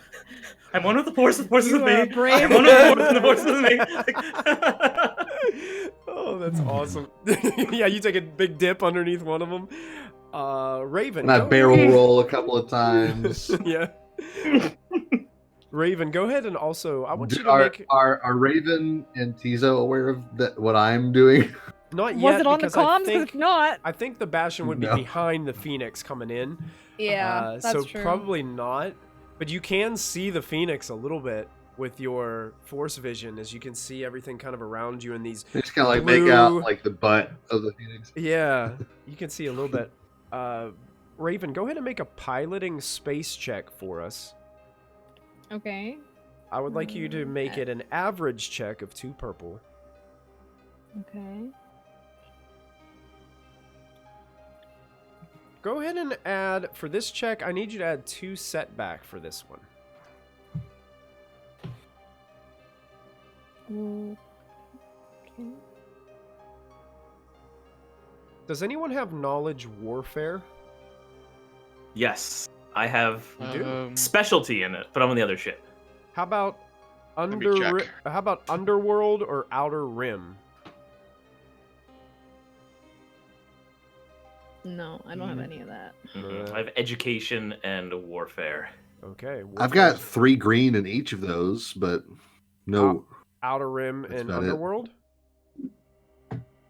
I'm one with the force. The force is with me. I'm one with the force, and the force is with me. Oh, that's awesome. Yeah, you take a big dip underneath one of them. Raven. And I barrel roll a couple of times. Yeah. Raven, go ahead and also I want you to make. Are Raven and Tizo aware of that? What I'm doing? Not yet. Was it on the because comms? 'Cause if not, I think the Bastion would be No. behind the Phoenix coming in. yeah, that's so true. probably not. But you can see the Phoenix a little bit with your force vision, as you can see everything kind of around you in these. Just kind of like Blue. make out like the butt of the Phoenix. Yeah, you can see a little bit. Raven, go ahead and make a piloting space check for us. Okay. I would like you to make it an average check of 2 purple. Okay. Go ahead and add, for this check, I need you to add 2 setback for this one. Okay. Does anyone have knowledge warfare? Yes, I have do? specialty in it, but I'm on the other ship. How about me check. How about Underworld or Outer Rim? No, I don't have any of that. I have education and warfare. Okay. I've got warfare's 3 green in each of those, but no. Outer Rim That's and about it. Underworld.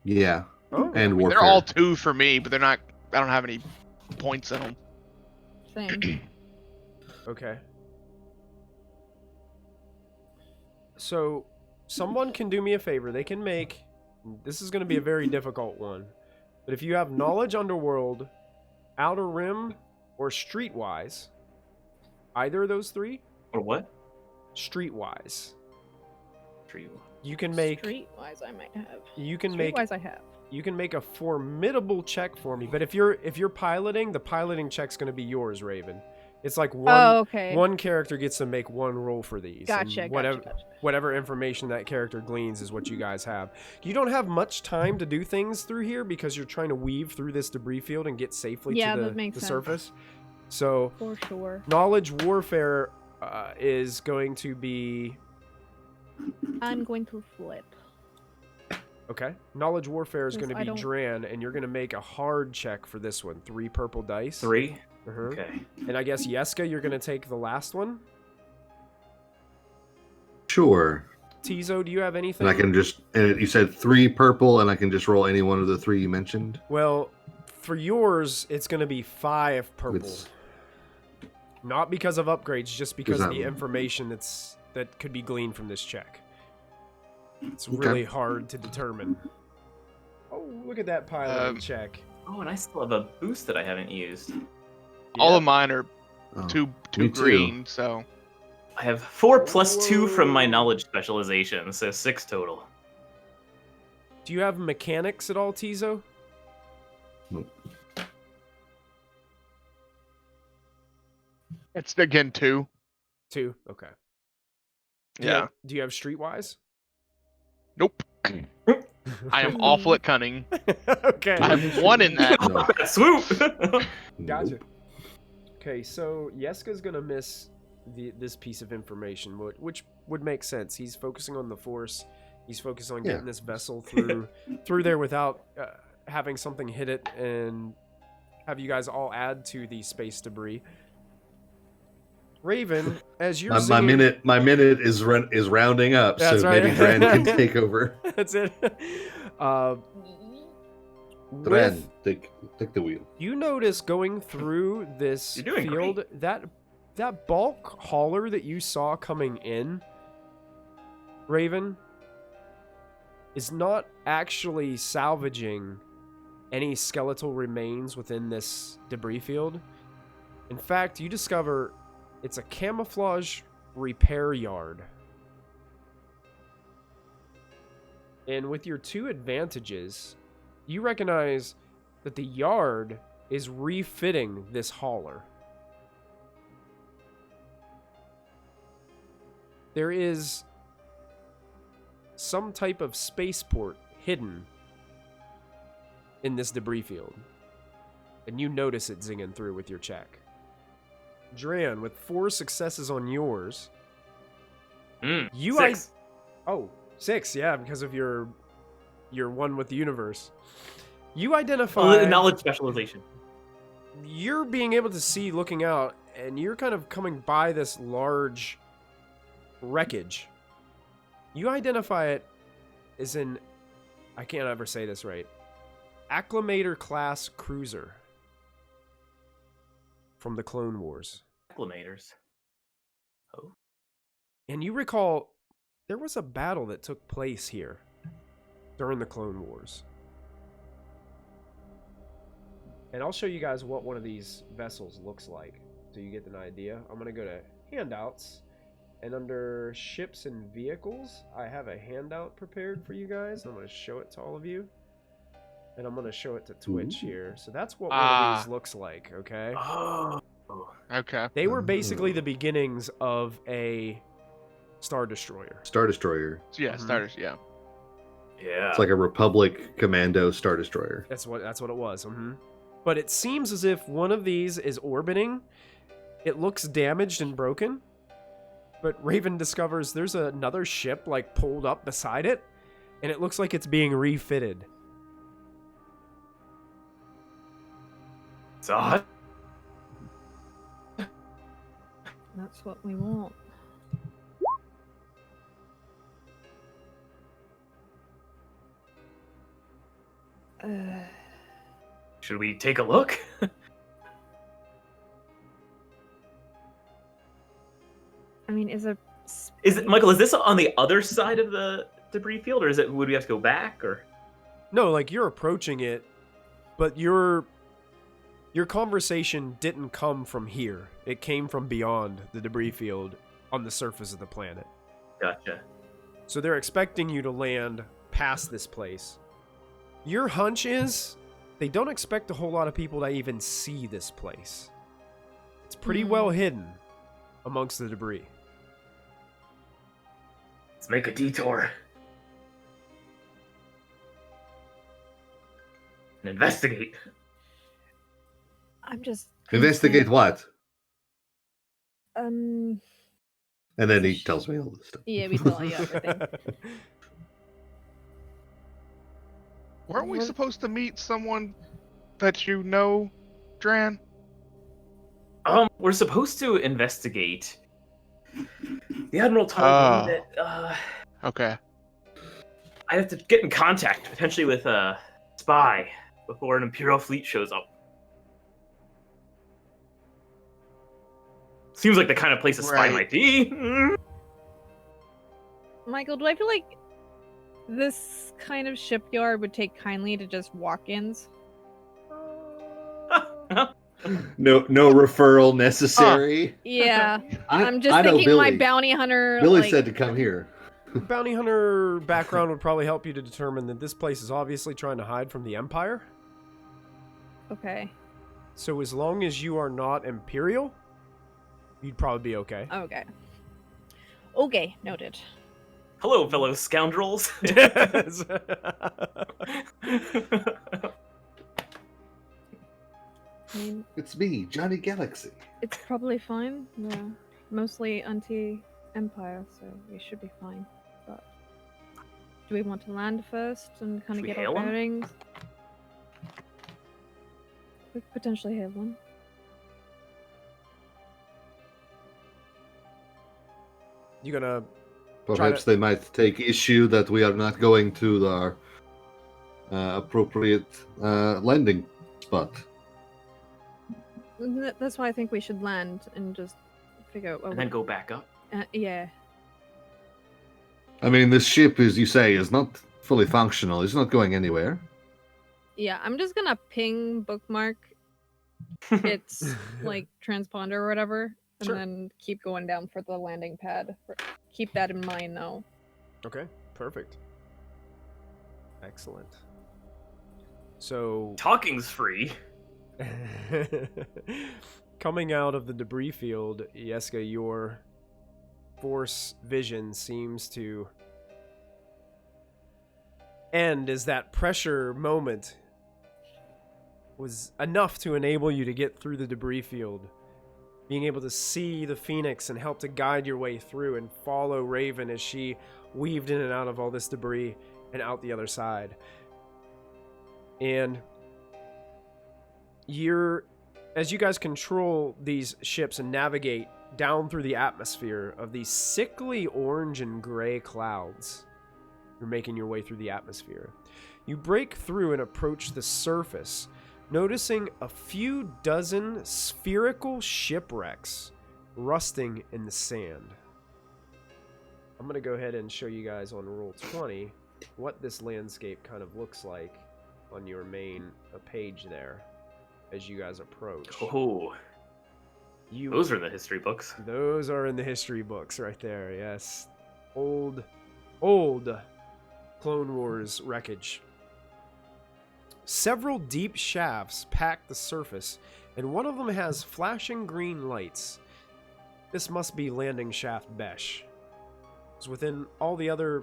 Yeah, Oh, and warfare. They're all 2 for me, but they're not. I don't have any points in them. Same. okay. So, someone can do me a favor. They can make. This is going to be a very difficult one. But if you have knowledge Underworld, Outer Rim, or Streetwise, either of those 3, Or what? Streetwise, Tree. you can make. Streetwise, I might have. You can make. Streetwise, I have. You can make a formidable check for me. But if you're piloting, the piloting check's going to be yours, Raven. It's like one character gets to make 1 roll for these. Gotcha. and Gotcha. whatever information that character gleans is what you guys have. You don't have much time to do things through here because you're trying to weave through this debris field and get safely to that makes the sense. surface. So For sure. knowledge warfare is going to be I'm going to flip. okay. Knowledge warfare is going to Because I be don't- Dran, and you're going to make a hard check for this one. 3 purple dice. 3? Uh-huh. Okay. And I guess Yeska, you're going to take the last one. Sure. Tizo, do you have anything? And I can just. And you said 3 purple, and I can just roll any one of the 3 you mentioned. Well, for yours, it's going to be 5 purple. It's- Not because of upgrades, just because of that- the information that could be gleaned from this check. It's Okay. really hard to determine. Oh, look at that pilot check. Oh, and I still have a boost that I haven't used. All Yeah. of mine are Oh, two me too. green, so I have 4 plus 2 from my knowledge specialization, so 6 total. Do you have mechanics at all, Tizo? it's again 2. 2. Okay. Yeah. Do you have Streetwise? Nope. I am awful at cunning. Okay. I have 1 in that. Swoop! Gotcha. Okay, so Yeska's gonna miss this piece of information, which would make sense. He's focusing on the Force. He's focused on getting this vessel through there without having something hit it and have you guys all add to the space debris. Raven, as you're my minute is rounding up, That's so right. maybe Dran can take over. That's it. Dran, take the wheel. You notice going through this field that bulk hauler that you saw coming in, Raven, is not actually salvaging any skeletal remains within this debris field. In fact, you discover it's a camouflage repair yard. And with your 2 advantages, you recognize that the yard is refitting this hauler. There is some type of spaceport hidden in this debris field. And you notice it zinging through with your check. Dran, with 4 successes on yours, you 6. Oh, 6, yeah, because of your one with the universe. You identify knowledge specialization. You're being able to see looking out, and you're kind of coming by this large wreckage. You identify it as an, I can't ever say this right, Acclamator class cruiser from the Clone Wars. Acclamators. Oh. And you recall there was a battle that took place here during the Clone Wars. And I'll show you guys what one of these vessels looks like so you get an idea. I'm going to go to handouts, and under ships and vehicles, I have a handout prepared for you guys. I'm going to show it to all of you. And I'm going to show it to Twitch here. So that's what one of these looks like, okay? Oh. Okay. They were basically the beginnings of a Star Destroyer. Star Destroyer. Yeah, starters. Yeah. Yeah. It's like a Republic Commando Star Destroyer. That's what it was. But it seems as if one of these is orbiting. It looks damaged and broken. But Raven discovers there's another ship like pulled up beside it, and it looks like it's being refitted. It's odd. That's what we want. Should we take a look? I mean, is it Michael? Is this on the other side of the debris field, or would we have to go back, or? No, like you're approaching it, but your conversation didn't come from here. It came from beyond the debris field on the surface of the planet. Gotcha. So they're expecting you to land past this place. Your hunch is they don't expect a whole lot of people to even see this place. It's pretty well hidden amongst the debris. Let's make a detour. And investigate. I'm just Investigate what? Um. And then he tells me all this stuff. Yeah, we tell you everything. Weren't we supposed to meet someone that you know, Dran? We're supposed to investigate. The Admiral told me that, Okay. I have to get in contact, potentially with a spy, before an Imperial fleet shows up. Seems like the kind of place a spy might be. Michael, do I feel like this kind of shipyard would take kindly to just walk-ins? No referral necessary. Yeah. I I'm just know thinking Billy. my bounty hunter. Billy said to come here. Bounty hunter background would probably help you to determine that this place is obviously trying to hide from the Empire. Okay. So as long as you are not Imperial, you'd probably be okay. Okay. Okay, noted. Hello, fellow scoundrels. I mean, It's me, Johnny Galaxy. it's probably fine. Yeah. mostly anti-Empire, so we should be fine. But do we want to land first and kind Should of we get hail our 'em? bearings? We could potentially hail one. You gonna Perhaps to- they might take issue that we are not going to our appropriate landing spot. That's why I think we should land and just figure out. And then go back up. Yeah. I mean, this ship, as you say, is not fully functional. It's not going anywhere. Yeah, I'm just gonna ping bookmark its like transponder or whatever, and Sure. then keep going down for the landing pad. Keep that in mind, though. Okay, perfect. Excellent. So, Talking's free. coming out of the debris field, Yeska, your force vision seems to end as that pressure moment was enough to enable you to get through the debris field. Being able to see the Phoenix and help to guide your way through and follow Raven as she weaved in and out of all this debris and out the other side. And as you guys control these ships and navigate down through the atmosphere of these sickly orange and gray clouds, you're making your way through the atmosphere. You break through and approach the surface, noticing a few dozen spherical shipwrecks rusting in the sand. I'm going to go ahead and show you guys on Roll 20 what this landscape kind of looks like on your main page there as you guys approach. Oh, those are in the history books. Those are in the history books right there, yes. Old Clone Wars wreckage. Several deep shafts pack the surface, and one of them has flashing green lights. This must be landing shaft Besh. So within all the other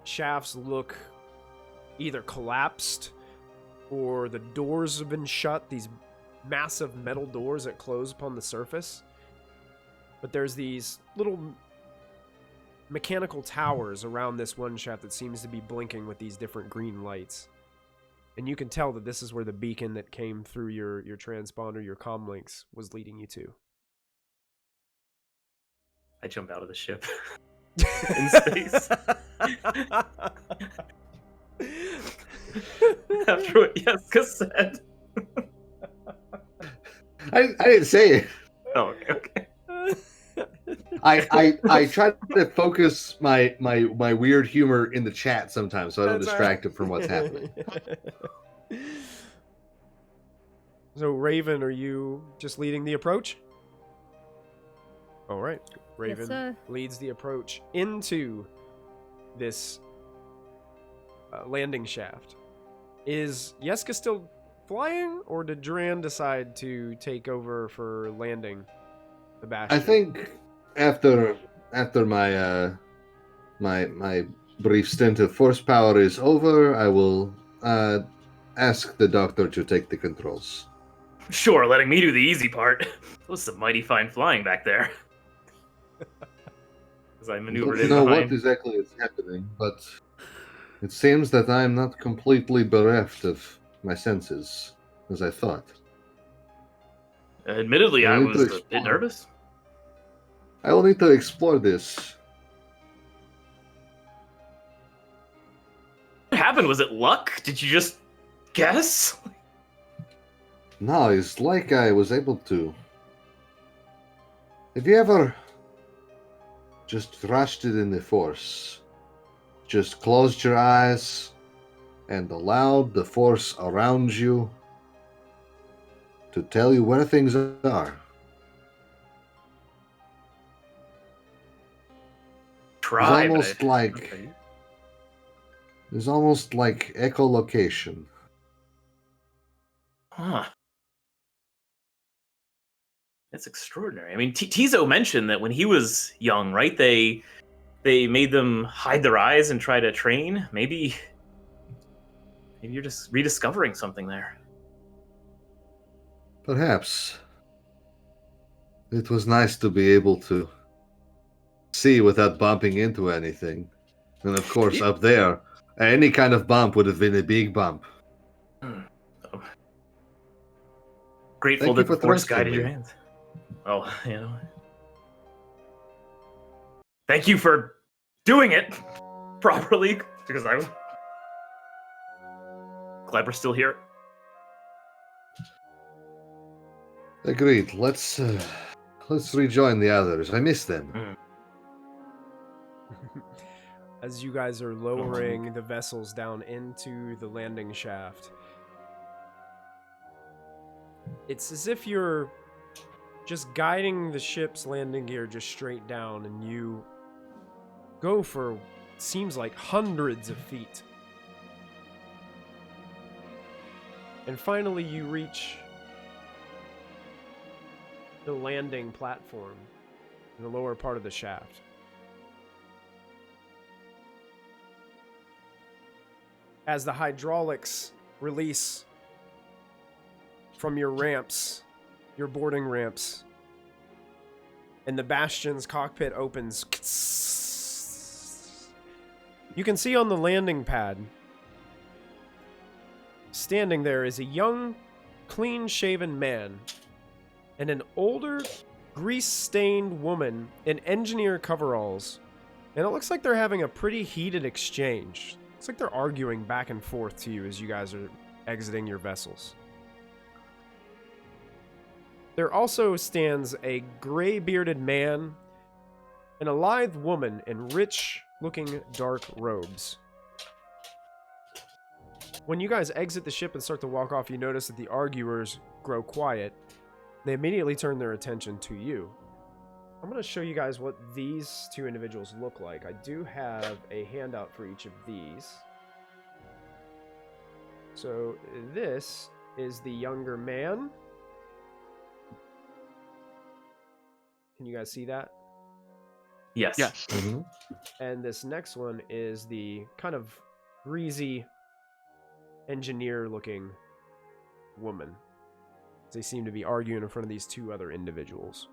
shafts look either collapsed or the doors have been shut, these massive metal doors that close upon the surface. But there's these little mechanical towers around this one shaft that seems to be blinking with these different green lights. And you can tell that this is where the beacon that came through your transponder, your comm links, was leading you to. I jump out of the ship in space. After what Yeska said. I didn't say it. Oh, okay. I try to focus my weird humor in the chat sometimes, so I don't That's distract all it from what's happening. So, Raven, are you just leading the approach? All right. Raven sir. leads the approach into this landing shaft. Is Yeska still flying, or did Dran decide to take over for landing the Bastion? I think after my my brief stint of force power is over, I will ask the doctor to take the controls. Sure, letting me do the easy part. That was some mighty fine flying back there. As I maneuvered I in don't know behind. what exactly is happening, but it seems that I am not completely bereft of my senses, as I thought. Admittedly, I I need was to a bit explore. nervous. I will need to explore this. What happened? Was it luck? Did you just guess? No, it's like I was able to. Have you ever just trusted in the Force? Just closed your eyes and allowed the Force around you to tell you where things are. Try, but almost like- okay. It's almost like echolocation. Huh. That's extraordinary. I mean, Tizo mentioned that when he was young, right? They made them hide their eyes and try to train. Maybe you're just rediscovering something there. Perhaps. It was nice to be able to see without bumping into anything. And of course, up there, any kind of bump would have been a big bump. Grateful Thank you that the for force trusting guided me. your hands. Oh, you know. Thank you for doing it properly, because I'm glad we're still here. Agreed. Let's rejoin the others. I miss them. As you guys are lowering the vessels down into the landing shaft, it's as if you're just guiding the ship's landing gear just straight down, and you go for seems like hundreds of feet. And finally you reach the landing platform in the lower part of the shaft. As the hydraulics release from your ramps, your boarding ramps, and the Bastion's cockpit opens, you can see on the landing pad, standing there is a young, clean-shaven man and an older, grease-stained woman in engineer coveralls. And it looks like they're having a pretty heated exchange. It's like they're arguing back and forth to you as you guys are exiting your vessels. There also stands a gray-bearded man and a lithe woman in rich-looking dark robes. When you guys exit the ship and start to walk off, you notice that the arguers grow quiet. They immediately turn their attention to you. I'm going to show you guys what these two individuals look like. I do have a handout for each of these. So this is the younger man. Can you guys see that? Yes. Yes. Mm-hmm. And this next one is the kind of greasy engineer-looking woman. They seem to be arguing in front of these two other individuals.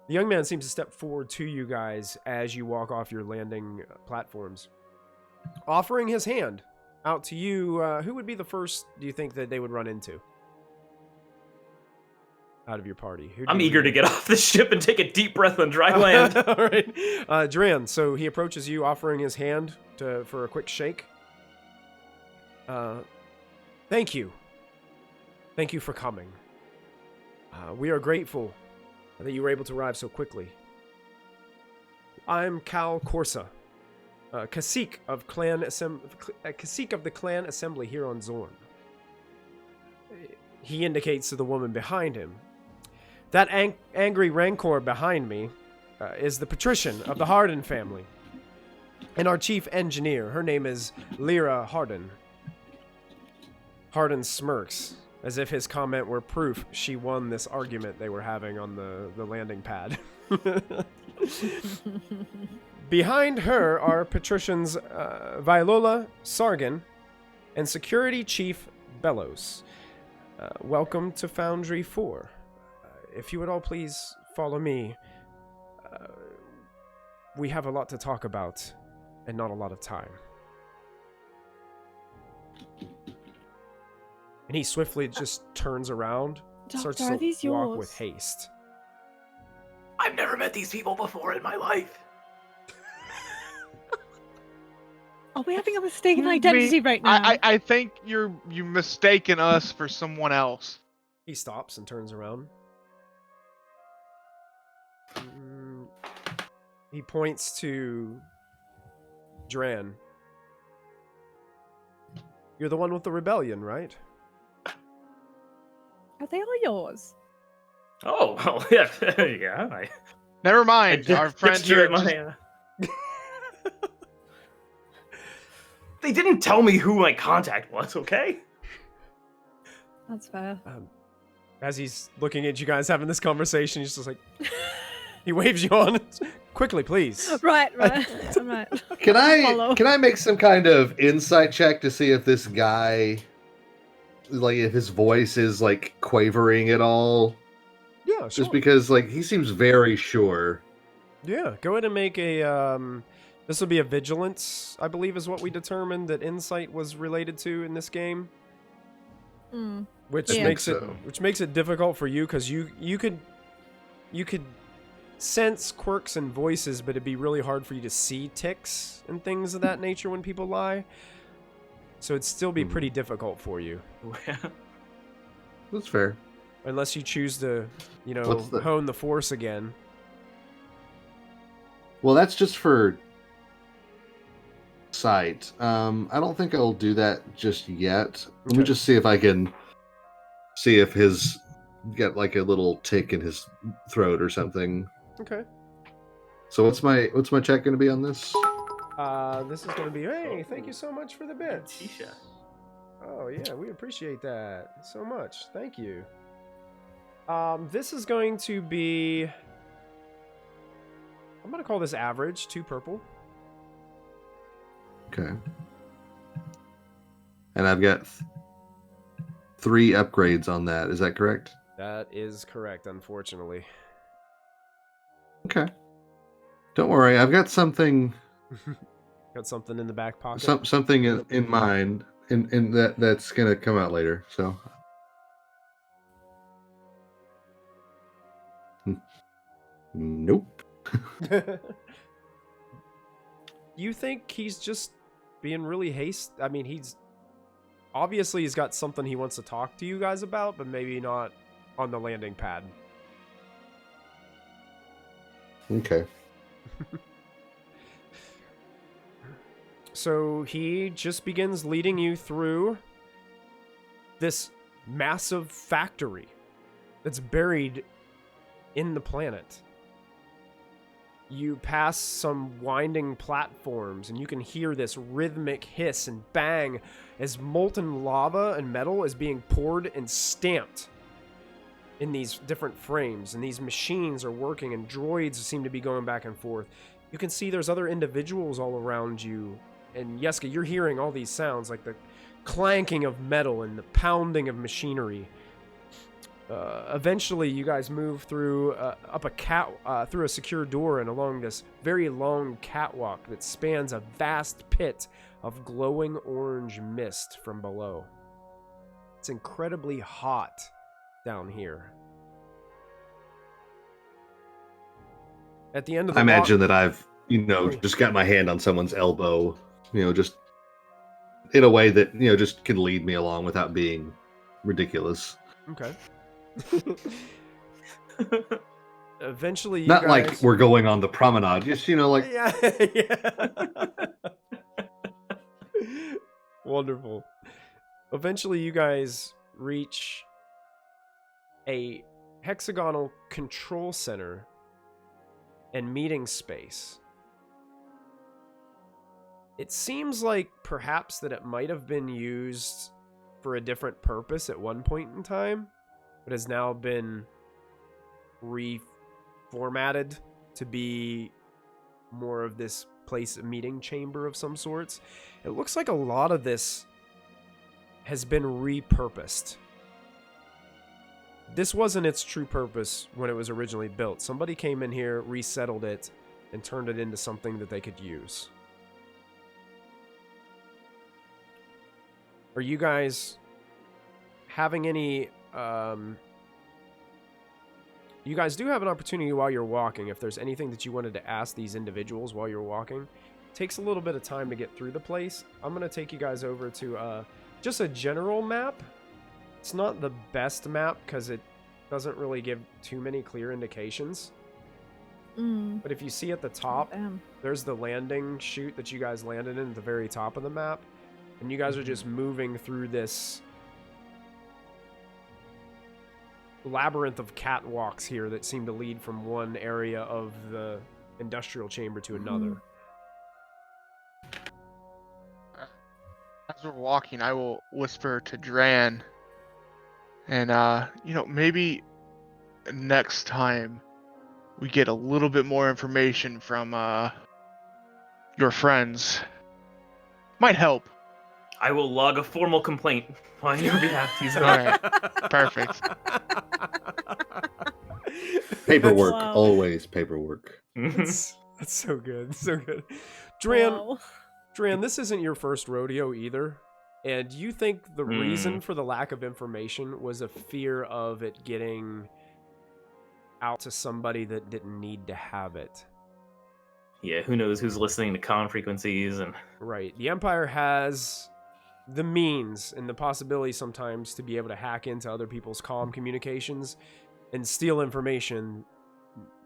The young man seems to step forward to you guys as you walk off your landing platforms, offering his hand out to you. Who would be the first, do you think, that they would run into out of your party? I'm eager to get off the ship and take a deep breath on dry land. All right. Dran, so he approaches you, offering his hand for a quick shake. Thank you. Thank you for coming. We are grateful that you were able to arrive so quickly. I'm Cal Corsa, cacique of the clan assembly here on Xorrn. He indicates to the woman behind him. That angry rancor behind me is the patrician of the Harden family, and our chief engineer. Her name is Lyra Harden. Harden smirks, as if his comment were proof she won this argument they were having on the landing pad. Behind her are patricians Viola Sargon and security chief Bellows. Welcome to Foundry 4. If you would all please follow me. We have a lot to talk about and not a lot of time. And he swiftly just turns around, starts Doctor, are to these walk yours? with haste. I've never met these people before in my life. Are we having a mistaken identity right now? I think you mistaken us for someone else. He stops and turns around. He points to Dran. You're the one with the rebellion, right? Are they all yours? Oh, well, yeah. Yeah. Never mind. Our friend here. They didn't tell me who my contact was, okay? That's fair. As he's looking at you guys having this conversation, he's just like, he waves you on. Quickly, please. Right. Right. Can Follow. I make some kind of insight check to see if this guy, like, if his voice is like quavering at all? Yeah, Yeah, sure. Just because, like, he seems very sure. Yeah, go ahead and make a, this will be a vigilance, I believe is what we determined that insight was related to in this game. Mm. Which Yeah. makes it So. difficult for you, because you could sense quirks and voices, but it'd be really hard for you to see tics and things of that nature when people lie. So it'd still be pretty difficult for you. That's fair. Unless you choose to, you know, What's the- hone the force again. Well, that's just for sight. I don't think I'll do that just yet. Let me Okay. just see if I can see if his got like a little tick in his throat or something. Okay. So what's my check going to be on this? This is going to be, hey, thank you so much for the bits. Tisha. Oh, yeah, we appreciate that so much. Thank you. This is going to be, I'm going to call this average, 2 purple. Okay. And I've got 3 upgrades on that. Is that correct? That is correct, unfortunately. Okay. Don't worry. I've got something Got something in the back pocket? something in mind in that's going to come out later. So nope. You think he's just being really I mean, he's got something he wants to talk to you guys about, but maybe not on the landing pad. Okay. So he just begins leading you through this massive factory that's buried in the planet. You pass some winding platforms, and you can hear this rhythmic hiss and bang as molten lava and metal is being poured and stamped in these different frames. And these machines are working, and droids seem to be going back and forth. You can see there's other individuals all around you. And Yeska, you're hearing all these sounds, like the clanking of metal and the pounding of machinery. Eventually, you guys move through through a secure door and along this very long catwalk that spans a vast pit of glowing orange mist from below. It's incredibly hot down here. At the end of the I imagine that I've, just got my hand on someone's elbow, just in a way that, just can lead me along without being ridiculous. Okay. Eventually, you Not guys... like we're going on the promenade, just, like... Yeah. Wonderful. Eventually, you guys reach a hexagonal control center and meeting space. It seems like perhaps that it might have been used for a different purpose at one point in time, but has now been reformatted to be more of this place, a meeting chamber of some sorts. It looks like a lot of this has been repurposed. This wasn't its true purpose when it was originally built. Somebody came in here, resettled it, and turned it into something that they could use. Are you guys having any... You guys do have an opportunity while you're walking. If there's anything that you wanted to ask these individuals while you're walking, it takes a little bit of time to get through the place. I'm going to take you guys over to just a general map. It's not the best map because it doesn't really give too many clear indications. But if you see at the top, there's the landing chute that you guys landed in at the very top of the map. And you guys are just moving through this labyrinth of catwalks here that seem to lead from one area of the industrial chamber to another. As we're walking, I will whisper to Dran, and maybe next time we get a little bit more information from your friends. Might help. I will log a formal complaint on your behalf, Tizo. All right, perfect. Paperwork, Wow. always paperwork. That's so good. So good. Dran, Wow. Dran, this isn't your first rodeo either. And you think the reason for the lack of information was a fear of it getting out to somebody that didn't need to have it. Yeah, who knows who's listening to comm frequencies and Right. The Empire has the means and the possibility sometimes to be able to hack into other people's comm communications and steal information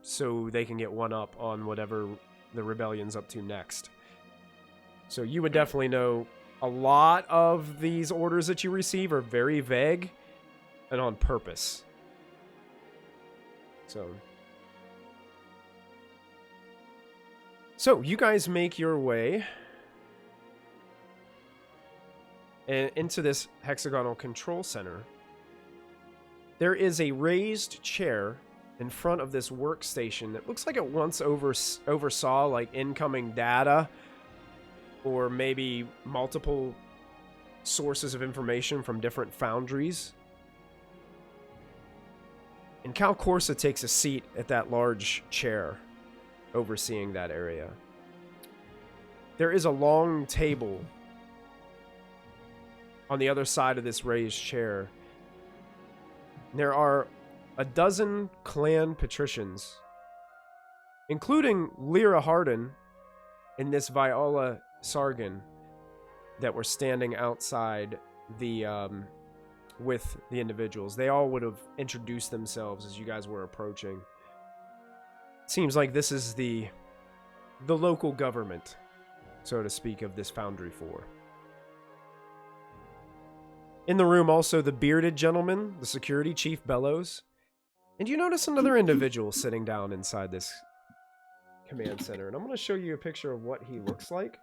so they can get one up on whatever the rebellion's up to next. So you would definitely know a lot of these orders that you receive are very vague and on purpose. So you guys make your way into this hexagonal control center. There is a raised chair in front of this workstation that looks like it once oversaw like incoming data or maybe multiple sources of information from different foundries. And Cal Corsa takes a seat at that large chair overseeing that area. There is a long table on the other side of this raised chair. There are a dozen clan patricians, including Lyra Hardin and this Viola Sargon, that were standing outside the with the individuals. They all would have introduced themselves as you guys were approaching. Seems like this is the local government, so to speak, of this Foundry 4. In the room also the bearded gentleman, the security chief Bellows, and you notice another individual sitting down inside this command center. And I'm going to show you a picture of what he looks like.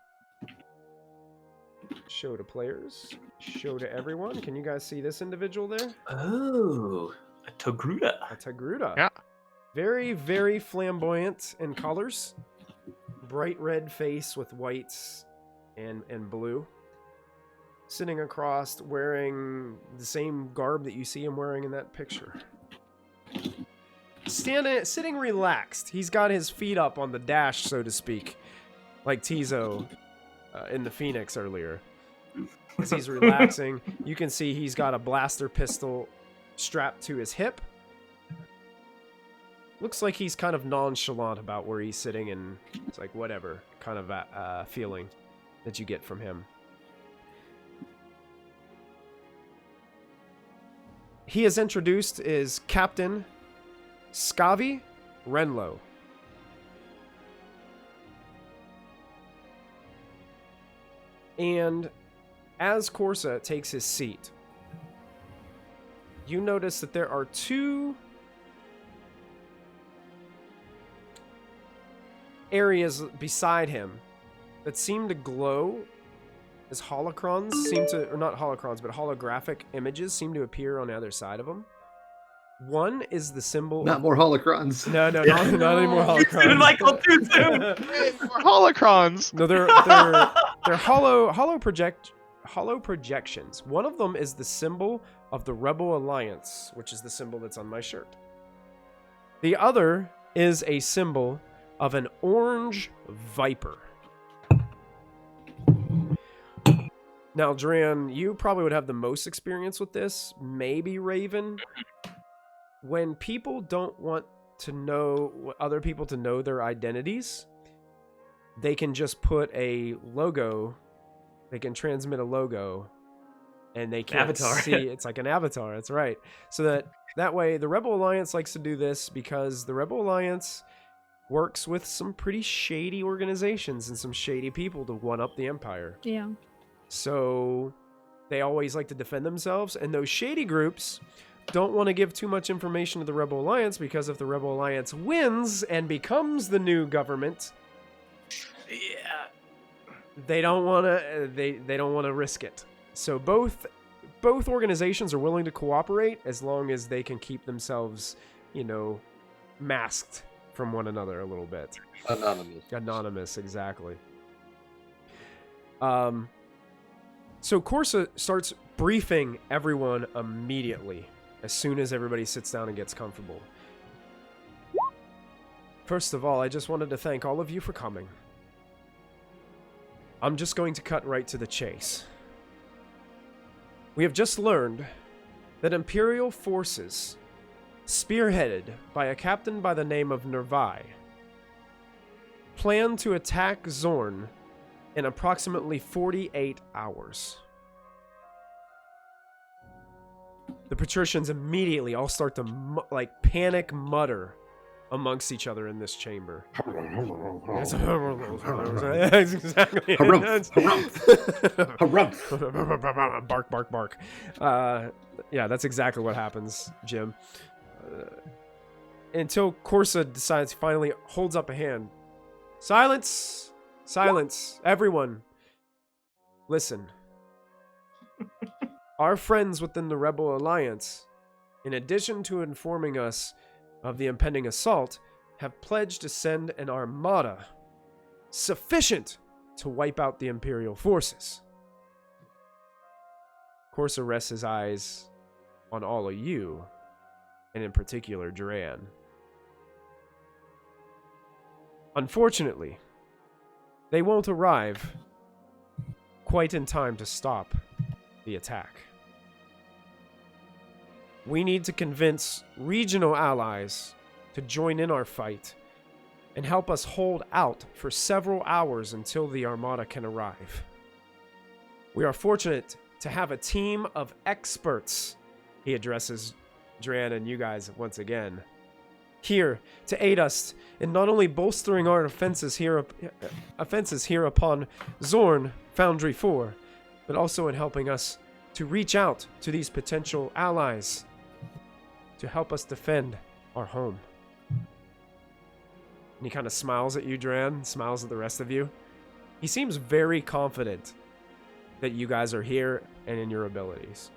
Show to players, show to everyone. Can you guys see this individual there? oh, a Togruta. A Togruta. Yeah. Very, very flamboyant in colors. Bright red face with whites and blue. Sitting across, wearing the same garb that you see him wearing in that picture. Sitting relaxed. He's got his feet up on the dash, so to speak. Like Tizo in the Phoenix earlier. As he's relaxing, you can see he's got a blaster pistol strapped to his hip. Looks like he's kind of nonchalant about where he's sitting, and it's like whatever kind of feeling that you get from him. He is introduced as Captain Skavi Renlo. And as Corsa takes his seat, you notice that there are two areas beside him that seem to glow as holocrons or not holocrons, but holographic images seem to appear on the other side of them. One is the symbol. Not more holocrons. No, not any more holocrons. Soon, Michael, too soon. More holocrons. No, they're hollow projections. One of them is the symbol of the Rebel Alliance, which is the symbol that's on my shirt. The other is a symbol of an orange viper. Now, Dran, you probably would have the most experience with this. Maybe Raven. When people don't want to know other people to know their identities, they can just put a logo. They can transmit a logo, and they can't Avatar. see. It's like an avatar. That's right. So that way, the Rebel Alliance likes to do this because the Rebel Alliance works with some pretty shady organizations and some shady people to one-up the Empire. Yeah. So they always like to defend themselves, and those shady groups don't want to give too much information to the Rebel Alliance, because if the Rebel Alliance wins and becomes the new government, Yeah. they don't want to they don't want to risk it. So both organizations are willing to cooperate as long as they can keep themselves, masked from one another a little bit. Anonymous, exactly. So Corsa starts briefing everyone immediately as soon as everybody sits down and gets comfortable. First of all, I just wanted to thank all of you for coming. I'm just going to cut right to the chase. We have just learned that Imperial forces, spearheaded by a captain by the name of Nervai, plan to attack Xorrn in approximately 48 hours. The patricians immediately all start to panic mutter amongst each other in this chamber. That's exactly. Bark, bark, bark. Yeah, that's exactly what happens, Jim. Until Corsa decides, finally holds up a hand. Silence! Silence! Everyone! Listen. Our friends within the Rebel Alliance, in addition to informing us of the impending assault, have pledged to send an armada sufficient to wipe out the Imperial forces. Corsa rests his eyes on all of you, and in particular, Duran. Unfortunately, they won't arrive quite in time to stop the attack. We need to convince regional allies to join in our fight and help us hold out for several hours until the Armada can arrive. We are fortunate to have a team of experts, he addresses Dran and you guys once again, here to aid us in not only bolstering our offenses here upon Xorrn Foundry 4, but also in helping us to reach out to these potential allies to help us defend our home. And he kind of smiles at you, Dran, smiles at the rest of you. He seems very confident that you guys are here and in your abilities.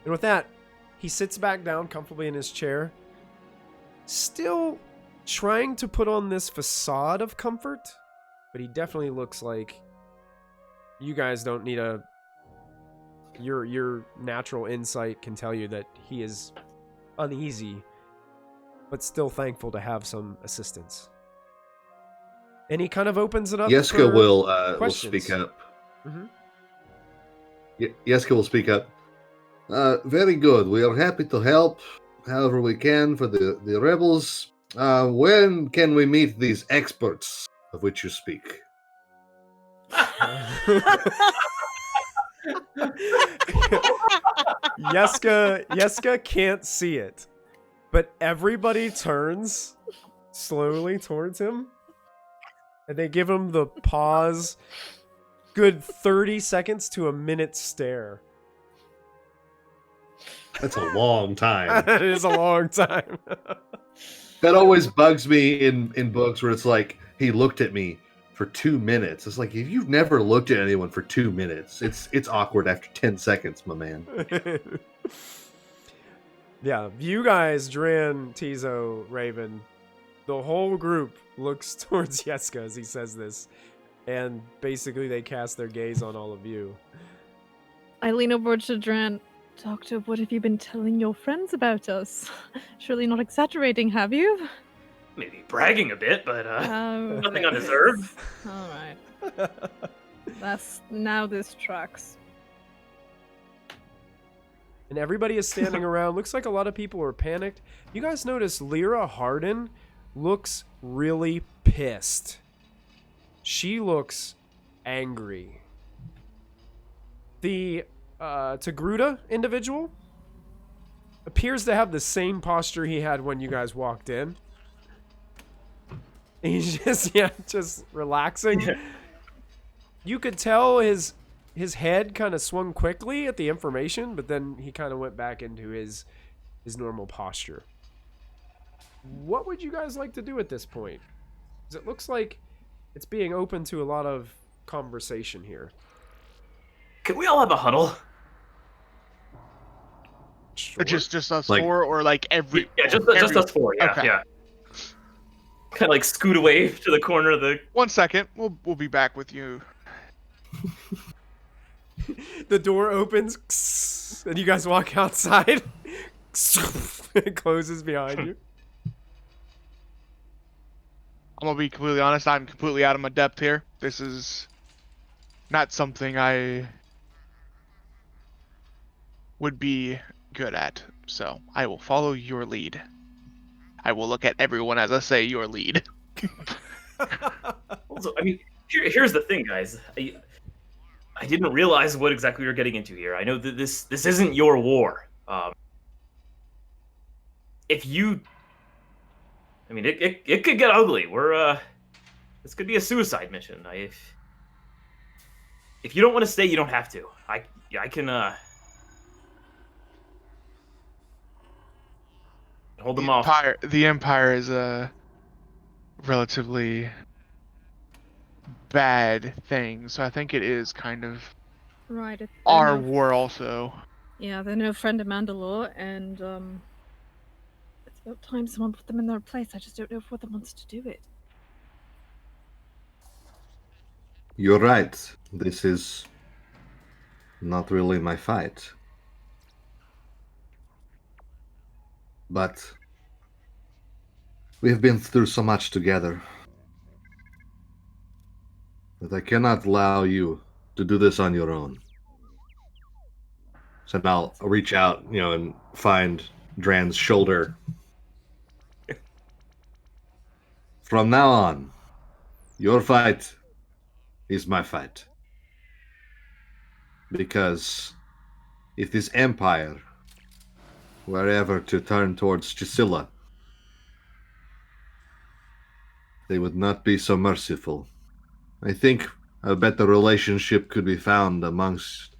And with that, he sits back down comfortably in his chair, still trying to put on this facade of comfort, but he definitely looks like you guys don't need a... Your natural insight can tell you that he is uneasy, but still thankful to have some assistance. And he kind of opens it up. Yeska will speak up. Mm-hmm. Yeska will speak up. Very good. We are happy to help however we can for the rebels. When can we meet these experts of which you speak? Yeska can't see it, but everybody turns slowly towards him, and they give him the pause, good 30 seconds to a minute stare. That's a long time. It is a long time. That always bugs me in books where it's like, he looked at me for 2 minutes. It's like, if you've never looked at anyone for 2 minutes, it's awkward after 10 seconds, my man. Yeah, you guys, Dran, Tizo, Raven, the whole group looks towards Yeska as he says this, and basically they cast their gaze on all of you. I lean over to Dran. Doctor, what have you been telling your friends about us? Surely not exaggerating, have you? Maybe bragging a bit, but nothing undeserved. All right. Now this tracks. And everybody is standing around. Looks like a lot of people are panicked. You guys notice Lyra Hardin looks really pissed. She looks angry. The Togruta individual appears to have the same posture he had when you guys walked in. He's just relaxing. Yeah. You could tell his head kind of swung quickly at the information, but then he kind of went back into his normal posture. What would you guys like to do at this point? Because it looks like it's being open to a lot of conversation here. Can we all have a huddle? Sure. Just us Like- four, or like every? Yeah, just us four. Yeah, Okay. yeah. Kind of like scoot away to the corner of the. 1 second. We'll be back with you. The door opens, and you guys walk outside. It closes behind you. I'm gonna be completely honest. I'm completely out of my depth here. This is not something I would be good at. So I will follow your lead. I will look at everyone as I say your lead. Also, I mean, here's the thing, guys. I didn't realize what exactly we were getting into here. I know that this isn't your war. If you, I mean, it could get ugly. This could be a suicide mission. If you don't want to stay, you don't have to. I can hold them off. The Empire is a relatively bad thing, so I think it is kind of Right. They're our no- war also. Yeah, they're no friend of Mandalore, and it's about time someone put them in their place. I just don't know if one of them wants to do it. You're right. This is not really my fight. But we have been through so much together that I cannot allow you to do this on your own. So now I'll reach out, and find Dran's shoulder. From now on, your fight is my fight. Because if this empire were ever to turn towards Gisilla, they would not be so merciful. I think a better relationship could be found amongst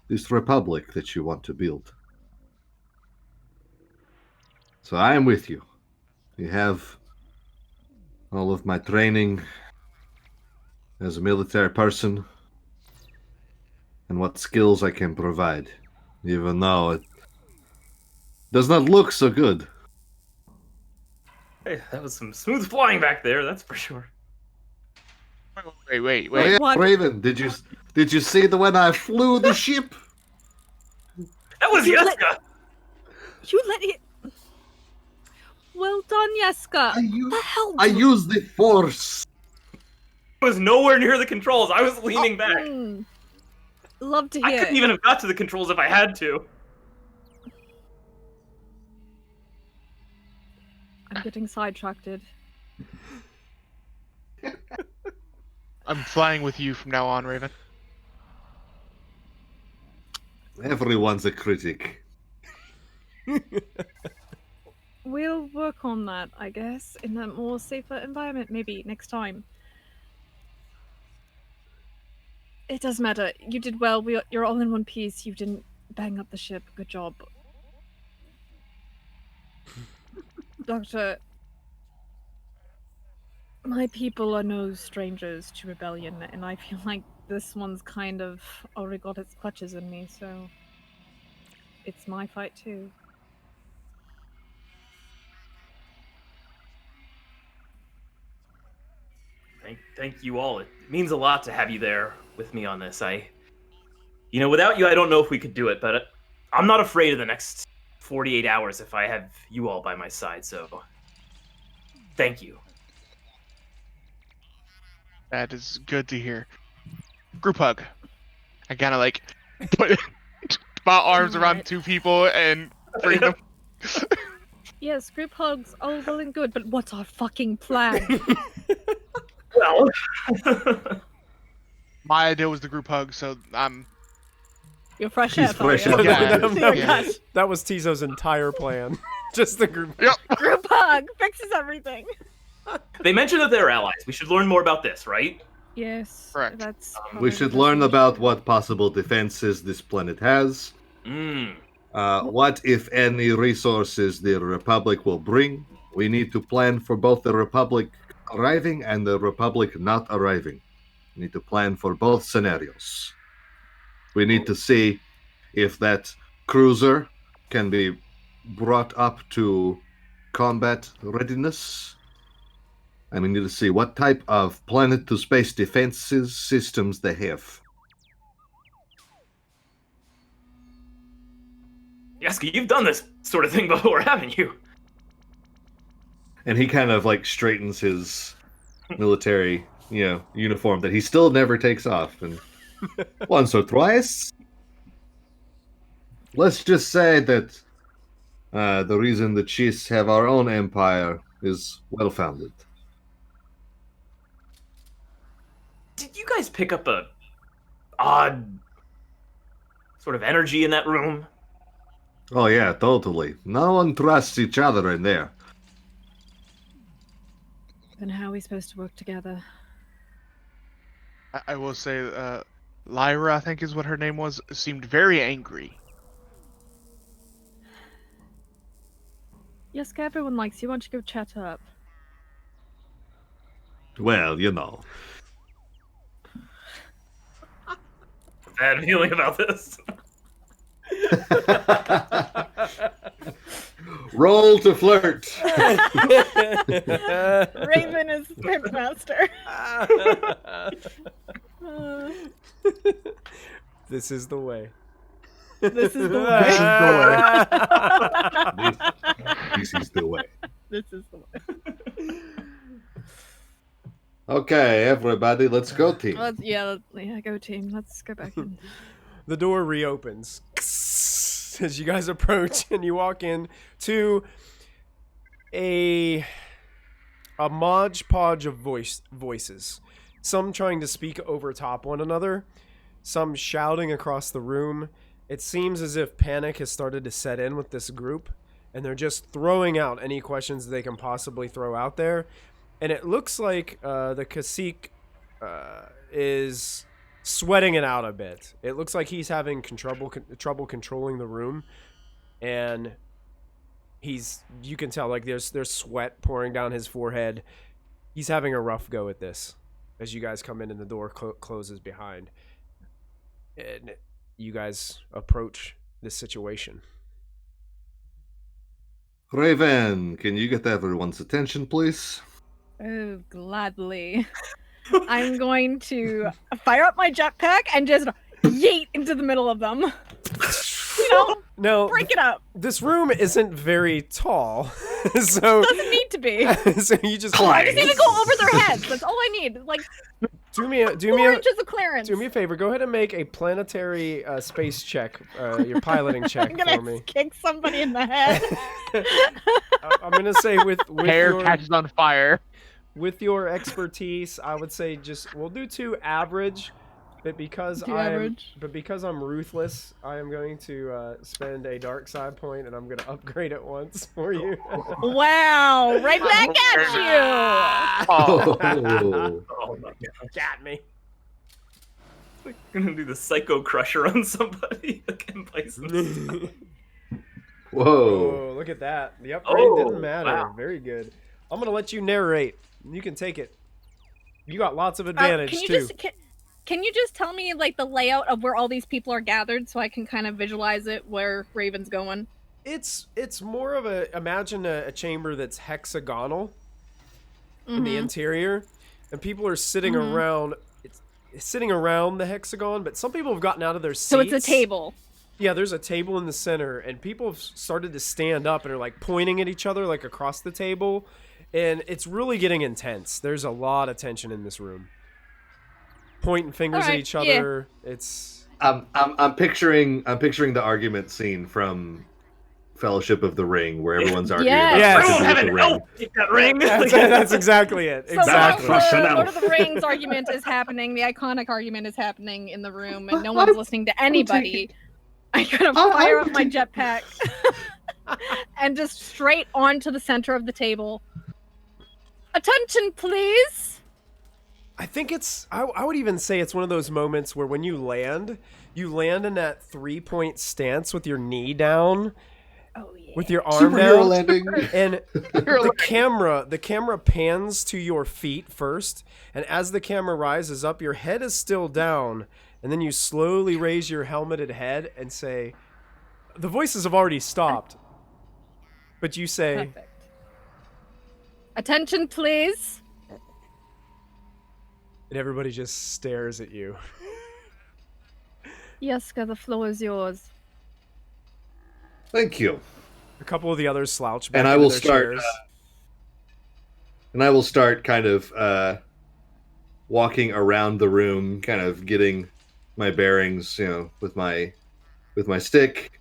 this republic that you want to build. So I am with you. You have all of my training as a military person and what skills I can provide, even though it does not look so good. Hey, that was some smooth flying back there, that's for sure. Wait. Oh, yeah, What? Raven, did you see the when I flew the ship? That was You Yeska! You let it. Well done, Yeska. What the hell? I used the force. I was nowhere near the controls. I was leaning back. Love to I hear. couldn't even have got to the controls if I had to. I'm getting sidetracked. I'm flying with you from now on, Raven. Everyone's a critic. We'll work on that, I guess, in a more safer environment, maybe next time. It doesn't matter. You did well. You're all in one piece. You didn't bang up the ship. Good job. Doctor, my people are no strangers to rebellion, and I feel like this one's kind of already got its clutches in me, so it's my fight too. Thank you all. It means a lot to have you there with me on this. Without you, I don't know if we could do it, but I'm not afraid of the next 48 hours if I have you all by my side, so thank you. That is good to hear. Group hug. I kind of put my arms around two people and bring them. Yes, group hugs, all well and good, but what's our fucking plan? Well, My idea was the group hug, so I'm. You're fresh He's air, fresh Fario. air. Oh my gosh. That was Tizo's entire plan. Just the group. Yep. Group hug fixes everything. they mentioned that they're allies. We should learn more about this, right? Yes, Correct. that's. We probably should the learn best about solution. what possible defenses this planet has. Mm. What, if any, resources the Republic will bring. We need to plan for both the Republic arriving and the Republic not arriving. We need to plan for both scenarios. We need to see if that cruiser can be brought up to combat readiness. And we need to see what type of planet-to-space defenses systems they have. Yeska, you've done this sort of thing before, haven't you? And he kind of straightens his military, uniform that he still never takes off. And once or twice, let's just say that the reason the Chiefs have our own empire is well-founded. Did you guys pick up a odd sort of energy in that room? Oh yeah, totally. No one trusts each other in there. Then how are we supposed to work together? I will say, Lyra, I think is what her name was, seemed very angry. Yes, everyone likes you. Why don't you go chat up? Well, Bad feeling about this. Roll to flirt. Raven is Pimp-master. This is the way. This is the way. This is the way. This is the way. Okay, everybody, let's go, team. Yeah, go team. Let's go back in. The door reopens as you guys approach, and you walk in to a modge podge of voices. Some trying to speak over top one another, some shouting across the room. It seems as if panic has started to set in with this group, and they're just throwing out any questions they can possibly throw out there. And it looks like the cacique is sweating it out a bit. It looks like he's having trouble controlling the room, and you can tell like there's sweat pouring down his forehead. He's having a rough go at this as you guys come in and the door closes behind, and you guys approach this situation. Raven, can you get everyone's attention, please? Oh, gladly. I'm going to fire up my jetpack and just yeet into the middle of them. No, break it up. This room isn't very tall, so Doesn't need to be. so you just I just need to go over their heads. That's all I need. Like do me 4 inches of clearance. Do me a favor. Go ahead and make a planetary space check, your piloting check I'm gonna for me. kick somebody in the head. I'm gonna say with Hair catches on fire. With your expertise, I would say we'll do 2 average, but because I'm ruthless, I am going to spend a dark side point, and I'm gonna upgrade it once for you. Wow! Right back at you. Oh. Oh my god. Got me. I'm gonna do the Psycho Crusher on somebody. Again, Bison. Whoa. Oh, look at that. The upgrade didn't matter. Wow. Very good. I'm gonna let you narrate. You can take it. You got lots of advantage too. Can you just tell me like the layout of where all these people are gathered so I can kind of visualize it where Raven's going? It's more of imagine a chamber that's hexagonal in the interior, and people are sitting around. It's sitting around the hexagon, but some people have gotten out of their seats. So it's a table. Yeah, there's a table in the center, and people have started to stand up and are like pointing at each other like across the table, and it's really getting intense. There's a lot of tension in this room. Pointing fingers at each other. Yeah. It's I'm picturing the argument scene from Fellowship of the Ring where everyone's arguing about the ring. Take that ring. That's exactly it. So exactly. Lord of the Rings argument is happening. The iconic argument is happening in the room, and no one's listening to anybody. I'm gonna fire up my jetpack and just straight onto the center of the table. Attention, please. I think I would even say it's one of those moments where when you land in that 3-point stance with your knee down, with your arm down, landing. And the camera pans to your feet first, and as the camera rises up, your head is still down, and then you slowly raise your helmeted head and say, the voices have already stopped, but you say, perfect. Attention, please. And everybody just stares at you. Yeska, the floor is yours. Thank you. A couple of the others slouch back and I into will their start. chairs. And I will start kind of walking around the room, kind of getting my bearings, with my stick.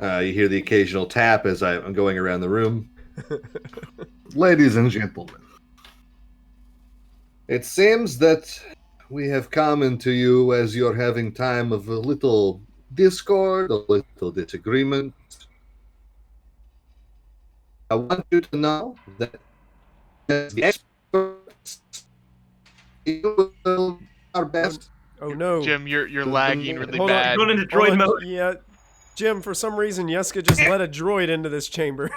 You hear the occasional tap as I'm going around the room. Ladies and gentlemen, it seems that we have come into you as you're having time of a little discord, a little disagreement. I want you to know that as the experts, we will do our best. Oh no. Jim, you're lagging really Hold on. bad. Going into Hold droid on, mode. Yeah, Jim, for some reason, Yeska just let a droid into this chamber.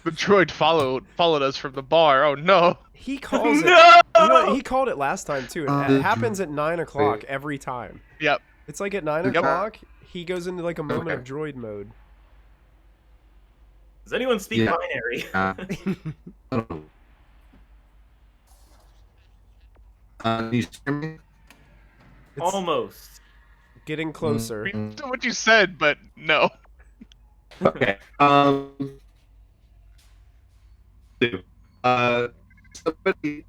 The droid followed us from the bar. Oh no. He calls it. No! You know, he called it last time too. It happens at 9 o'clock every time. Yep. It's like at 9 Yep. o'clock, he goes into like a moment of droid mode. Does anyone speak Yeah. binary? You hear me? It's Almost. getting closer. We know what you said, but no. Okay. Somebody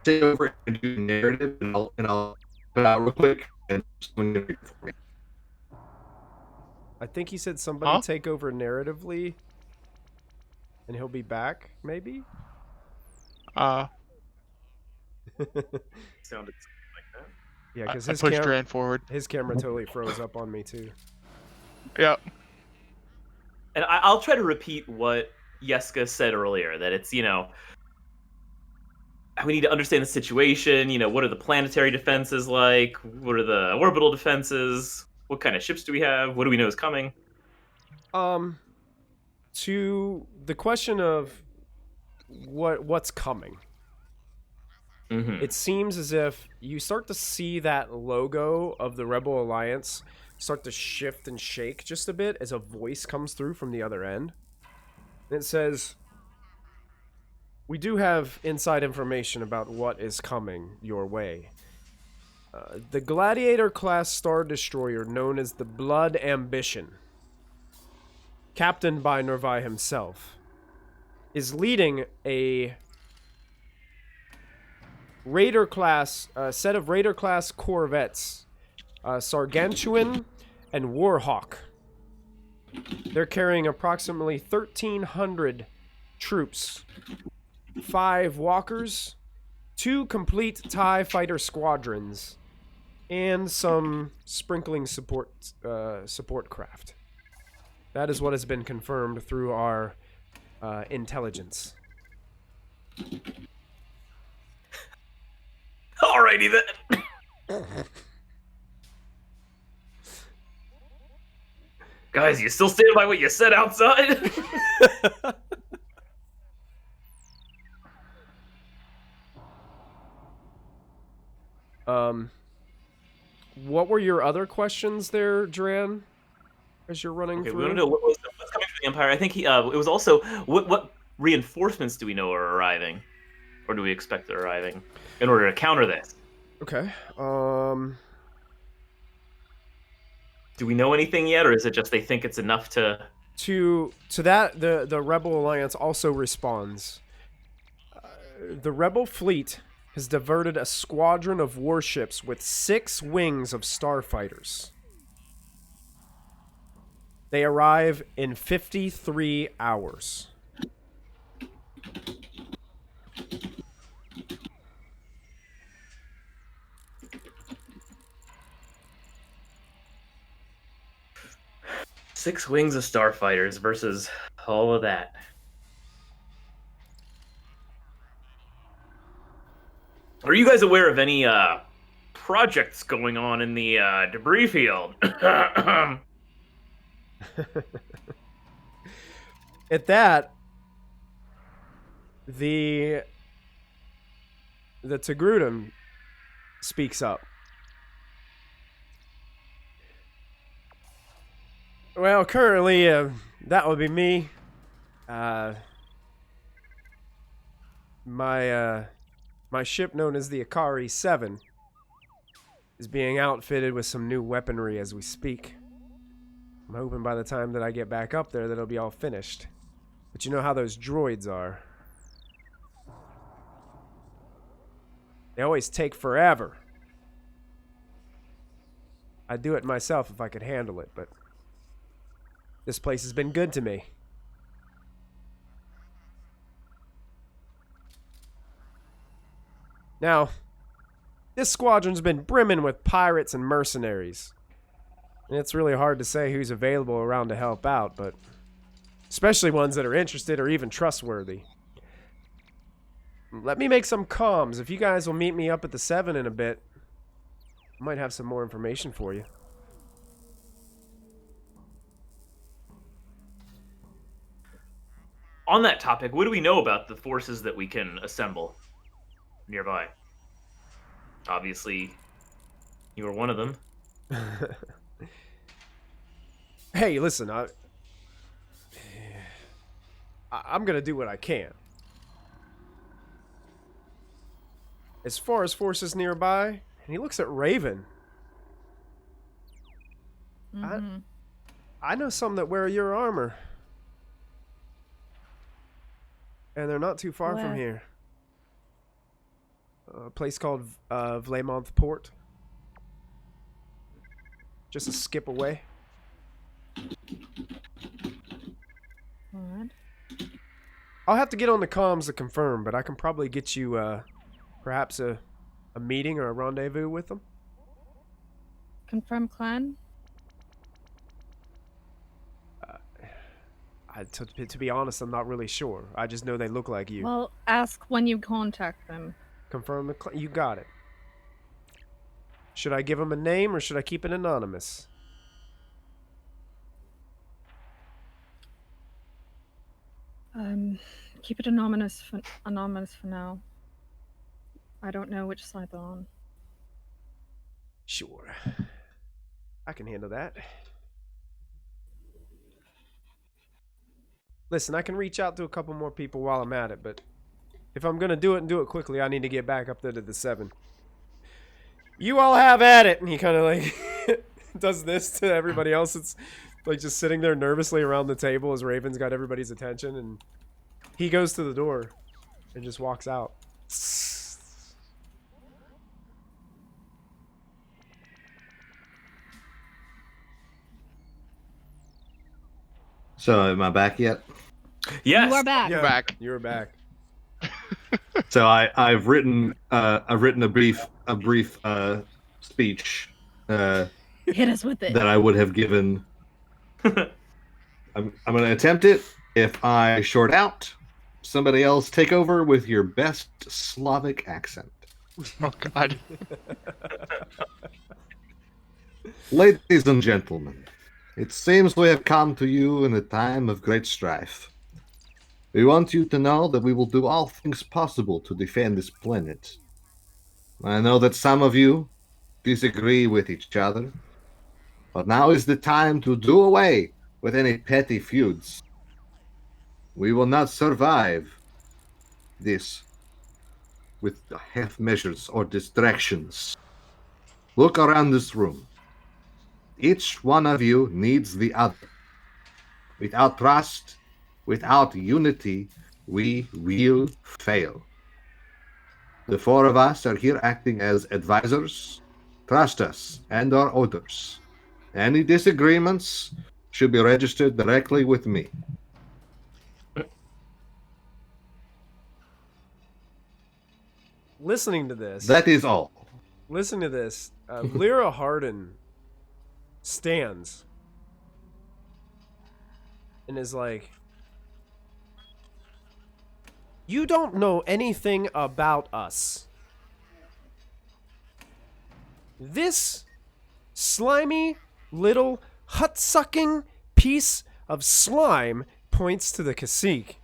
take over and do narrative, and I'll put out real quick, and someone can read it for me. I think he said somebody Huh? take over narratively, and he'll be back, maybe? I Sounded something like that. Yeah, because pushed Dran forward. his camera totally froze up on me too. Yep. And I'll try to repeat what Yeska said earlier, that it's, we need to understand the situation, what are the planetary defenses like? What are the orbital defenses? What kind of ships do we have? What do we know is coming? To the question of what's coming. Mm-hmm. It seems as if you start to see that logo of the Rebel Alliance start to shift and shake just a bit as a voice comes through from the other end. And it says, "We do have inside information about what is coming your way. The Gladiator-class Star Destroyer known as the Blood Ambition, captained by Nervi himself, is leading a set of Raider-class corvettes, Sargantuan and Warhawk. They're carrying approximately 1,300 troops, 5 walkers, 2 complete TIE fighter squadrons, and some sprinkling support craft. That is what has been confirmed through our intelligence." Alrighty then. Guys, you still stand by what you said outside? What were your other questions there, Dran? As you're running Okay, through. we want to know what's coming from the Empire. I think it was also what reinforcements do we know are arriving, or do we expect they're arriving in order to counter this? Okay. Do we know anything yet, or is it just they think it's enough to? To that, the Rebel Alliance also responds. The Rebel fleet has diverted a squadron of warships with 6 wings of starfighters. They arrive in 53 hours. Six wings of starfighters versus all of that. Are you guys aware of any projects going on in the debris field? At that, the Togrutan speaks up. Well, currently, that would be me. My ship, known as the Akari 7, is being outfitted with some new weaponry as we speak. I'm hoping by the time that I get back up there that it'll be all finished. But you know how those droids are. They always take forever. I'd do it myself if I could handle it, but this place has been good to me. Now, this squadron's been brimming with pirates and mercenaries. And it's really hard to say who's available around to help out, but especially ones that are interested or even trustworthy. Let me make some comms. If you guys will meet me up at the 7 in a bit, I might have some more information for you. On that topic, what do we know about the forces that we can assemble nearby? Obviously, you were one of them. Hey, listen, I'm gonna do what I can. As far as forces nearby, and he looks at Raven. I know some that wear your armor. And they're not too far from here. A place called Vlamont Port. Just a skip away. Alright. I'll have to get on the comms to confirm, but I can probably get you perhaps a meeting or a rendezvous with them. Confirm clan? To be honest, I'm not really sure. I just know they look like you. Well, ask when you contact them. Confirm the you got it. Should I give them a name or should I keep it anonymous? Keep it anonymous for now. I don't know which side they're on. Sure. I can handle that. Listen, I can reach out to a couple more people while I'm at it, but if I'm gonna do it and do it quickly, I need to get back up there to the 7. You all have at it! And he kind of like does this to everybody else. It's like just sitting there nervously around the table as Raven's got everybody's attention, and he goes to the door and just walks out. So, am I back yet? Yes. You are back. Yeah, Back. You're back. So I've written a brief speech Hit us with it. that I would have given. I'm going to attempt it. If I short out, somebody else take over with your best Slavic accent. Oh God. Ladies and gentlemen, it seems we have come to you in a time of great strife. We want you to know that we will do all things possible to defend this planet. I know that some of you disagree with each other, but now is the time to do away with any petty feuds. We will not survive this with half measures or distractions. Look around this room. Each one of you needs the other. Without trust, without unity, we will fail. The 4 of us are here acting as advisors. Trust us and our orders. Any disagreements should be registered directly with me. Listening to this. That is all. Listen to this. Lyra Hardin stands and is like, you don't know anything about us. This slimy little hut-sucking piece of slime points to the cacique.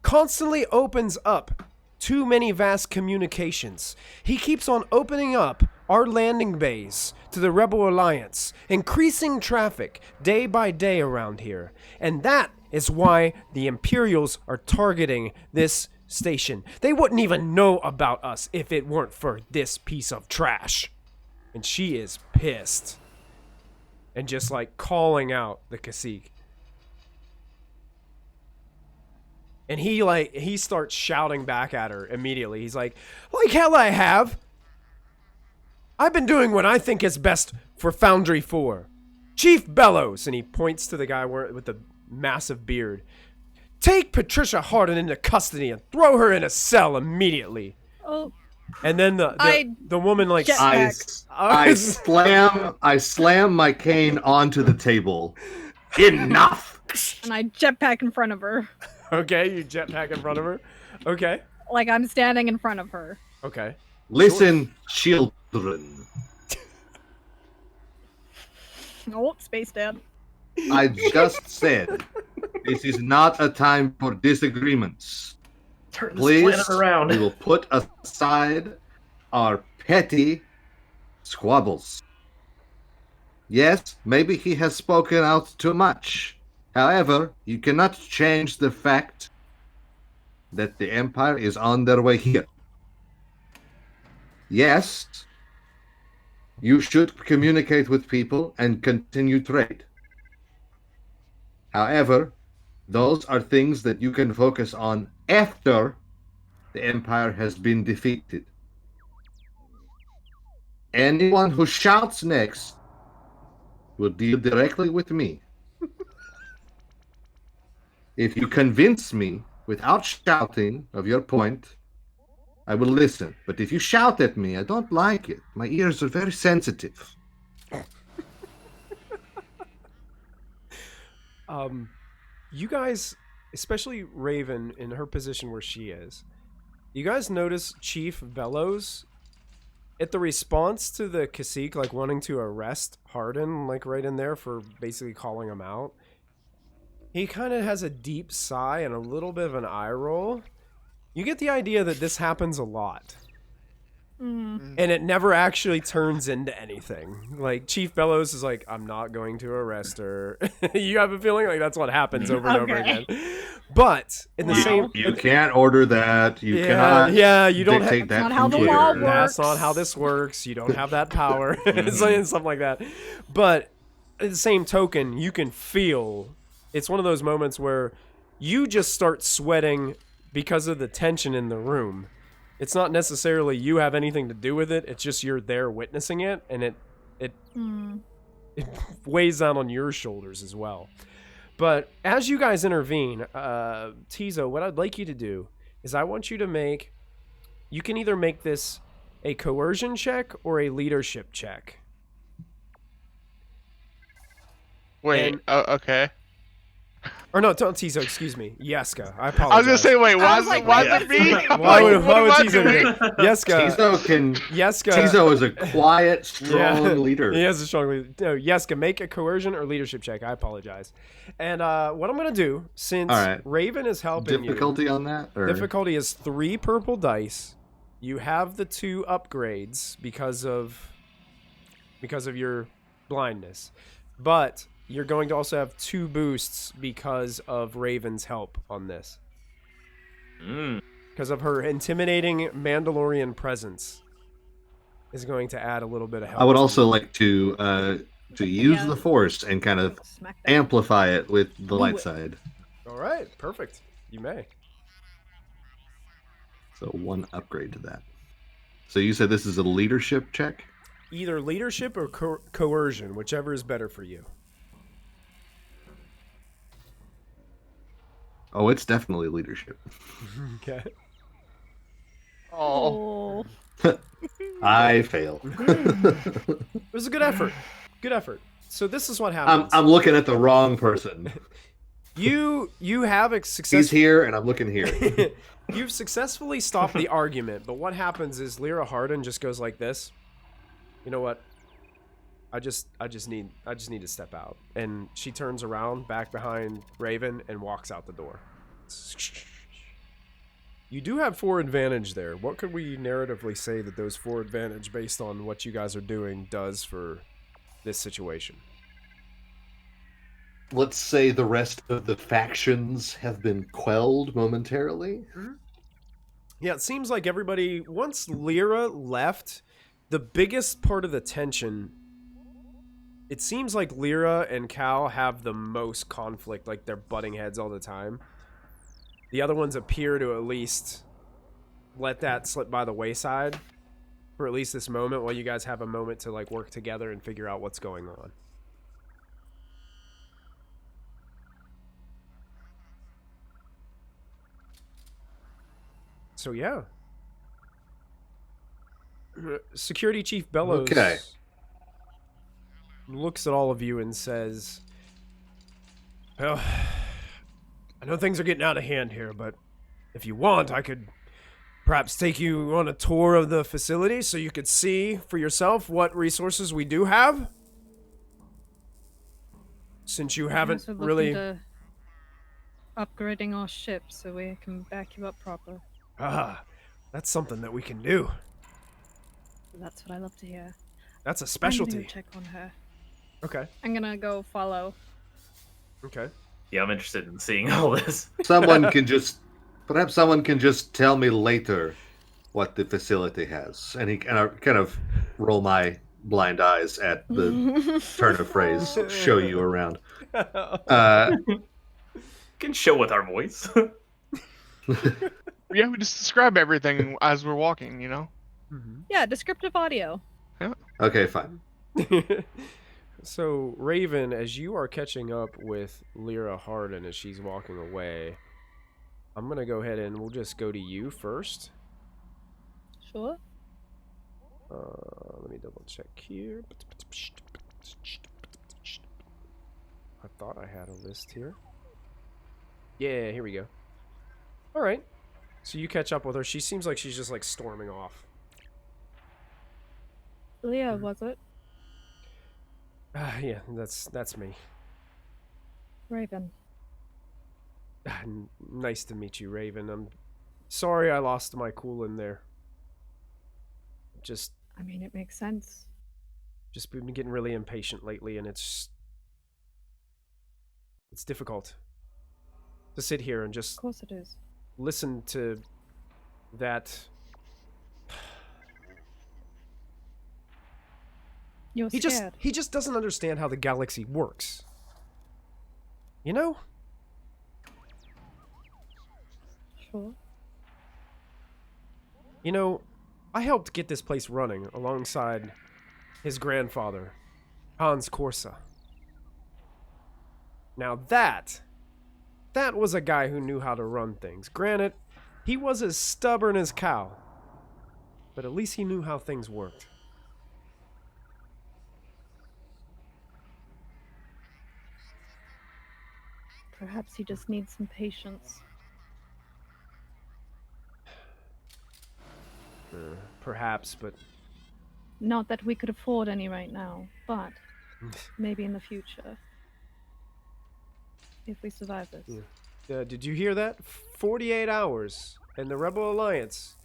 Constantly opens up too many vast communications. He keeps on opening up our landing bays to the Rebel Alliance, increasing traffic day by day around here. And that is why the Imperials are targeting this station. They wouldn't even know about us if it weren't for this piece of trash. And she is pissed. And just like calling out the cacique. And he starts shouting back at her immediately. He's like hell I have. I've been doing what I think is best for Foundry 4. Chief Bellows, and he points to the guy with the massive beard. Take Patricia Harden into custody and throw her in a cell immediately. Oh. And then the woman like I slam my cane onto the table. Enough. And I jetpack in front of her. Okay, you jetpack in front of her. Okay. Like I'm standing in front of her. Okay. Listen, children. Oh, Space Dad. I just said this is not a time for disagreements. Turn this Please, planet around. we will put aside our petty squabbles. Yes, maybe he has spoken out too much. However, you cannot change the fact that the Empire is on their way here. Yes, you should communicate with people and continue trade. However, those are things that you can focus on after the Empire has been defeated. Anyone who shouts next will deal directly with me. If you convince me without shouting of your point, I will listen. But if you shout at me, I don't like it. My ears are very sensitive. You guys, especially Raven in her position where she is, you guys notice Chief Bellows at the response to the cacique, like wanting to arrest Harden, like right in there for basically calling him out. He kind of has a deep sigh and a little bit of an eye roll. You get the idea that this happens a lot. And it never actually turns into anything. Like, Chief Bellows is like, I'm not going to arrest her. You have a feeling like that's what happens over and over again. But in the same... You can't order that. You cannot you don't dictate that. That's not how the Twitter. law works. That's not how this works. You don't have that power. And stuff like that. But at the same token, you can feel... It's one of those moments where you just start sweating because of the tension in the room. It's not necessarily you have anything to do with it. It's just you're there witnessing it, and it weighs down on your shoulders as well. But as you guys intervene, Tizo, what I'd like you to do is I want you to make... You can either make this a coercion check or a leadership check. Wait, okay. Or no, don't Tizo, excuse me. Yeska, I apologize. I was gonna say, wait, why is like, it wait, me? Why would What am I Tizo doing? do it? Yeska. Tizo is a quiet, strong leader. He is a strong leader. No, Yeska, make a coercion or leadership check. I apologize. And what I'm going to do, since Raven is helping Difficulty on that? Or? Difficulty is 3 purple dice. You have the 2 upgrades because of your blindness. But you're going to also have 2 boosts because of Raven's help on this. Because of her intimidating Mandalorian presence is going to add a little bit of help. I would also like to use the Force and kind of amplify it with the light side. All right, perfect. You may. So 1 upgrade to that. So you said this is a leadership check? Either leadership or coercion, whichever is better for you. Oh, it's definitely leadership. Okay. Oh. I fail. It was a good effort. Good effort. So this is what happens. I'm looking at the wrong person. You have a success. He's here, and I'm looking here. You've successfully stopped the argument, but what happens is Lyra Harden just goes like this. You know what? I just need to step out. And she turns around back behind Raven and walks out the door. You do have 4 advantage there. What could we narratively say that those 4 advantage based on what you guys are doing does for this situation? Let's say the rest of the factions have been quelled momentarily. Yeah, it seems like everybody, once Lyra left, the biggest part of the tension, it seems like Lyra and Cal have the most conflict, like they're butting heads all the time. The other ones appear to at least let that slip by the wayside for at least this moment, while you guys have a moment to like work together and figure out what's going on. So yeah. Security Chief Bellows looks at all of you and says, well, I know things are getting out of hand here, but if you want, I could perhaps take you on a tour of the facility so you could see for yourself what resources we do have. Since you haven't Also really... into upgrading our ship so we can back you up proper. Ah, that's something that we can do. That's what I love to hear. That's a I'm specialty. gonna go check on her. Okay. I'm gonna go follow. Okay. Yeah, I'm interested in seeing all this. Perhaps someone can just tell me later what the facility has. And I kind of roll my blind eyes at the turn of phrase, show you around. Can show with our voice. Yeah, we just describe everything as we're walking, you know? Mm-hmm. Yeah, descriptive audio. Okay, fine. So, Raven, as you are catching up with Lyra Harden as she's walking away, I'm going to go ahead and we'll just go to you first. Sure. Let me double check here. I thought I had a list here. Yeah, here we go. All right. So you catch up with her. She seems like she's just like storming off. Leah, was it? Yeah, that's me. Raven. Nice to meet you, Raven. I'm sorry I lost my cool in there. I mean, it makes sense. Just been getting really impatient lately, and it's difficult to sit here and just Of course it is. listen to that. You're scared. He just doesn't understand how the galaxy works. You know? Sure. You know, I helped get this place running alongside his grandfather, Hans Corsa. Now that was a guy who knew how to run things. Granted, he was as stubborn as Cal, but at least he knew how things worked. Perhaps you just need some patience. Perhaps, but Not that we could afford any right now, but maybe in the future. If we survive this. Yeah. Did you hear that? 48 hours, and the Rebel Alliance,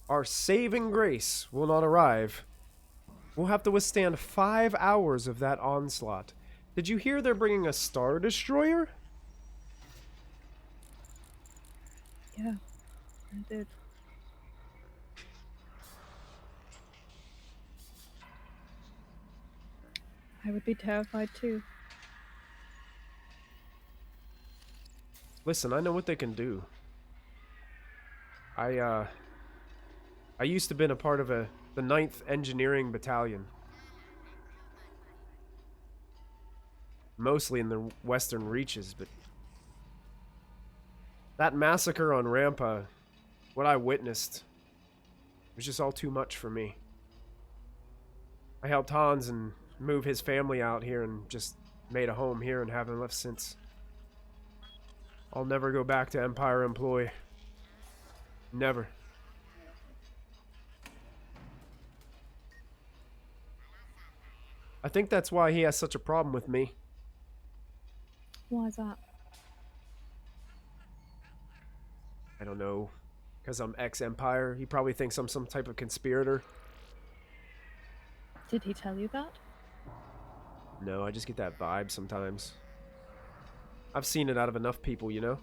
our saving grace, will not arrive. We'll have to withstand 5 hours of that onslaught. Did you hear they're bringing a Star Destroyer? Yeah, I did. I would be terrified too. Listen, I know what they can do. I used to been a part of the 9th Engineering Battalion. Mostly in the western reaches, but that massacre on Rampa, what I witnessed, was just all too much for me. I helped Hans and move his family out here and just made a home here and haven't left since. I'll never go back to Empire employ. Never. I think that's why he has such a problem with me. Why is that? I don't know. Because I'm ex-Empire. He probably thinks I'm some type of conspirator. Did he tell you that? No, I just get that vibe sometimes. I've seen it out of enough people, you know?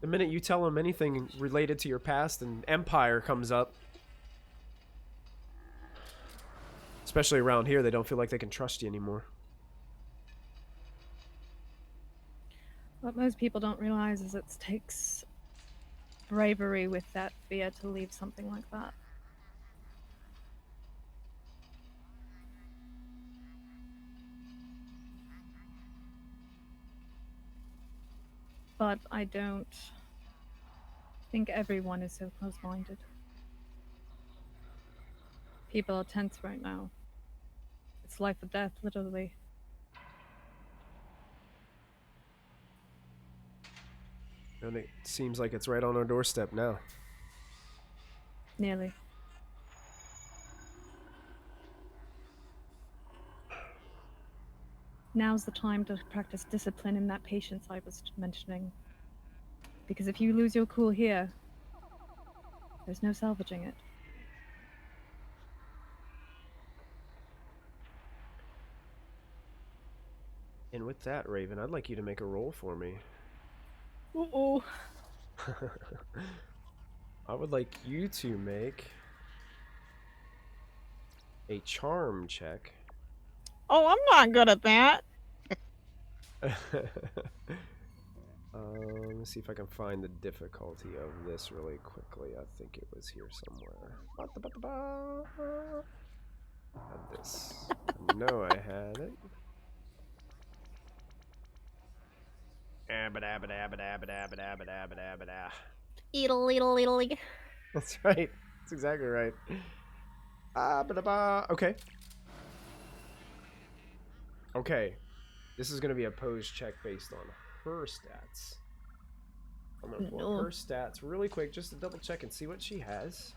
The minute you tell them anything related to your past and Empire comes up, especially around here, they don't feel like they can trust you anymore. What most people don't realize is it takes bravery with that fear to leave something like that. But I don't think everyone is so close-minded. People are tense right now. It's life or death, literally. And it seems like it's right on our doorstep now. Nearly. Now's the time to practice discipline and that patience I was mentioning. Because if you lose your cool here, there's no salvaging it. And with that, Raven, I'd like you to make a roll for me. Uh-oh. I would like you to make a charm check. Oh, I'm not good at that. Let's see if I can find the difficulty of this really quickly. I think it was here somewhere. Had this. I know I had it. That's right. That's exactly right. Okay. Okay. This is going to be a pose check based on her stats. I'm going to pull up her stats really quick just to double check and see what she has.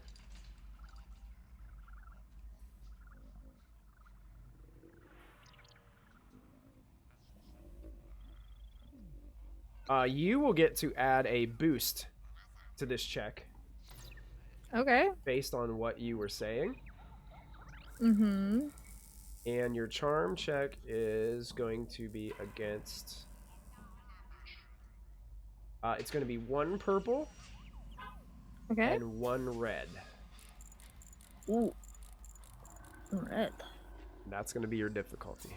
You will get to add a boost to this check. Okay. Based on what you were saying. Mm-hmm. And your charm check is going to be against... it's going to be 1 purple. Okay. And 1 red. Ooh. Red. That's going to be your difficulty.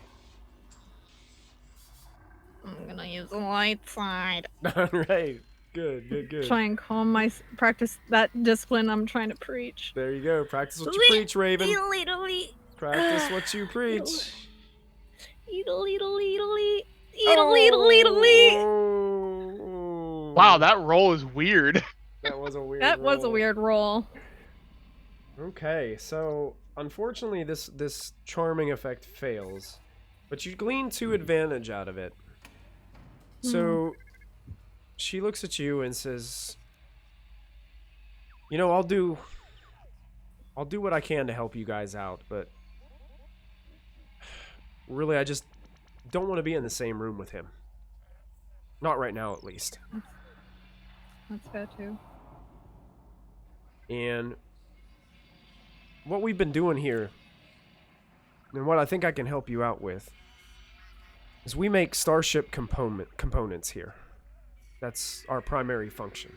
I'm gonna use the light side. Alright. Good. Try and calm practice that discipline I'm trying to preach. There you go. Practice what you preach, Raven. Practice what you preach. Wow, that roll is weird. That was a weird That roll. was a weird roll. Okay, so unfortunately this charming effect fails. But you glean 2 advantage out of it. So she looks at you and says, "You know, I'll do what I can to help you guys out, but really I just don't want to be in the same room with him. Not right now, at least." That's fair too. And what we've been doing here, and what I think I can help you out with, is we make starship components here. That's our primary function.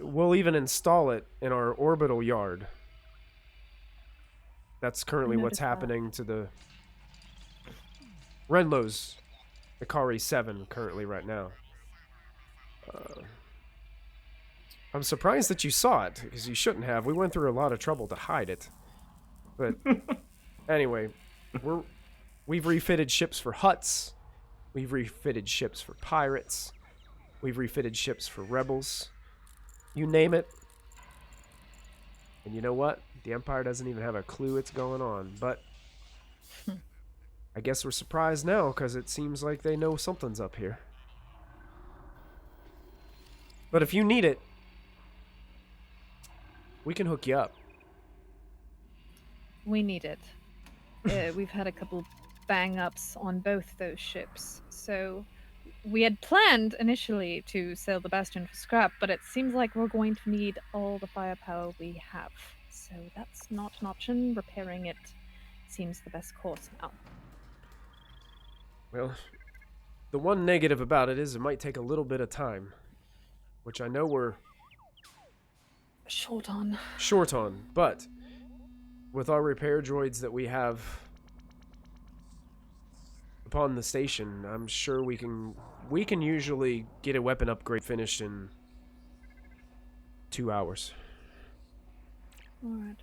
We'll even install it in our orbital yard. That's currently what's happening to the Renlo's Ikari 7 currently right now. I'm surprised that you saw it, because you shouldn't have. We went through a lot of trouble to hide it. But anyway, we've refitted ships for huts. We've refitted ships for pirates. We've refitted ships for rebels. You name it. And you know what? The Empire doesn't even have a clue what's going on. But I guess we're surprised now, because it seems like they know something's up here. But if you need it, we can hook you up. We need it. We've had a couple bang-ups on both those ships, so we had planned initially to sail the Bastion for scrap, but it seems like we're going to need all the firepower we have. So that's not an option. Repairing it seems the best course now. Well, the one negative about it is it might take a little bit of time, which I know we're short on, but with our repair droids that we have upon the station. I'm sure we can usually get a weapon upgrade finished in 2 hours. Alright.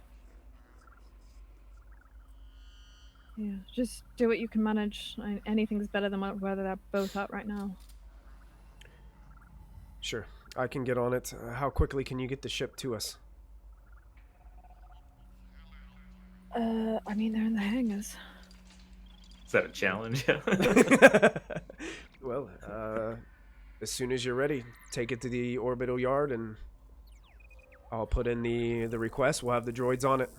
Yeah, just do what you can manage. Anything's better than where they're both at right now. Sure, I can get on it. How quickly can you get the ship to us? I mean, they're in the hangars. Is that a challenge? Well, as soon as you're ready, take it to the orbital yard and I'll put in the request. We'll have the droids on it.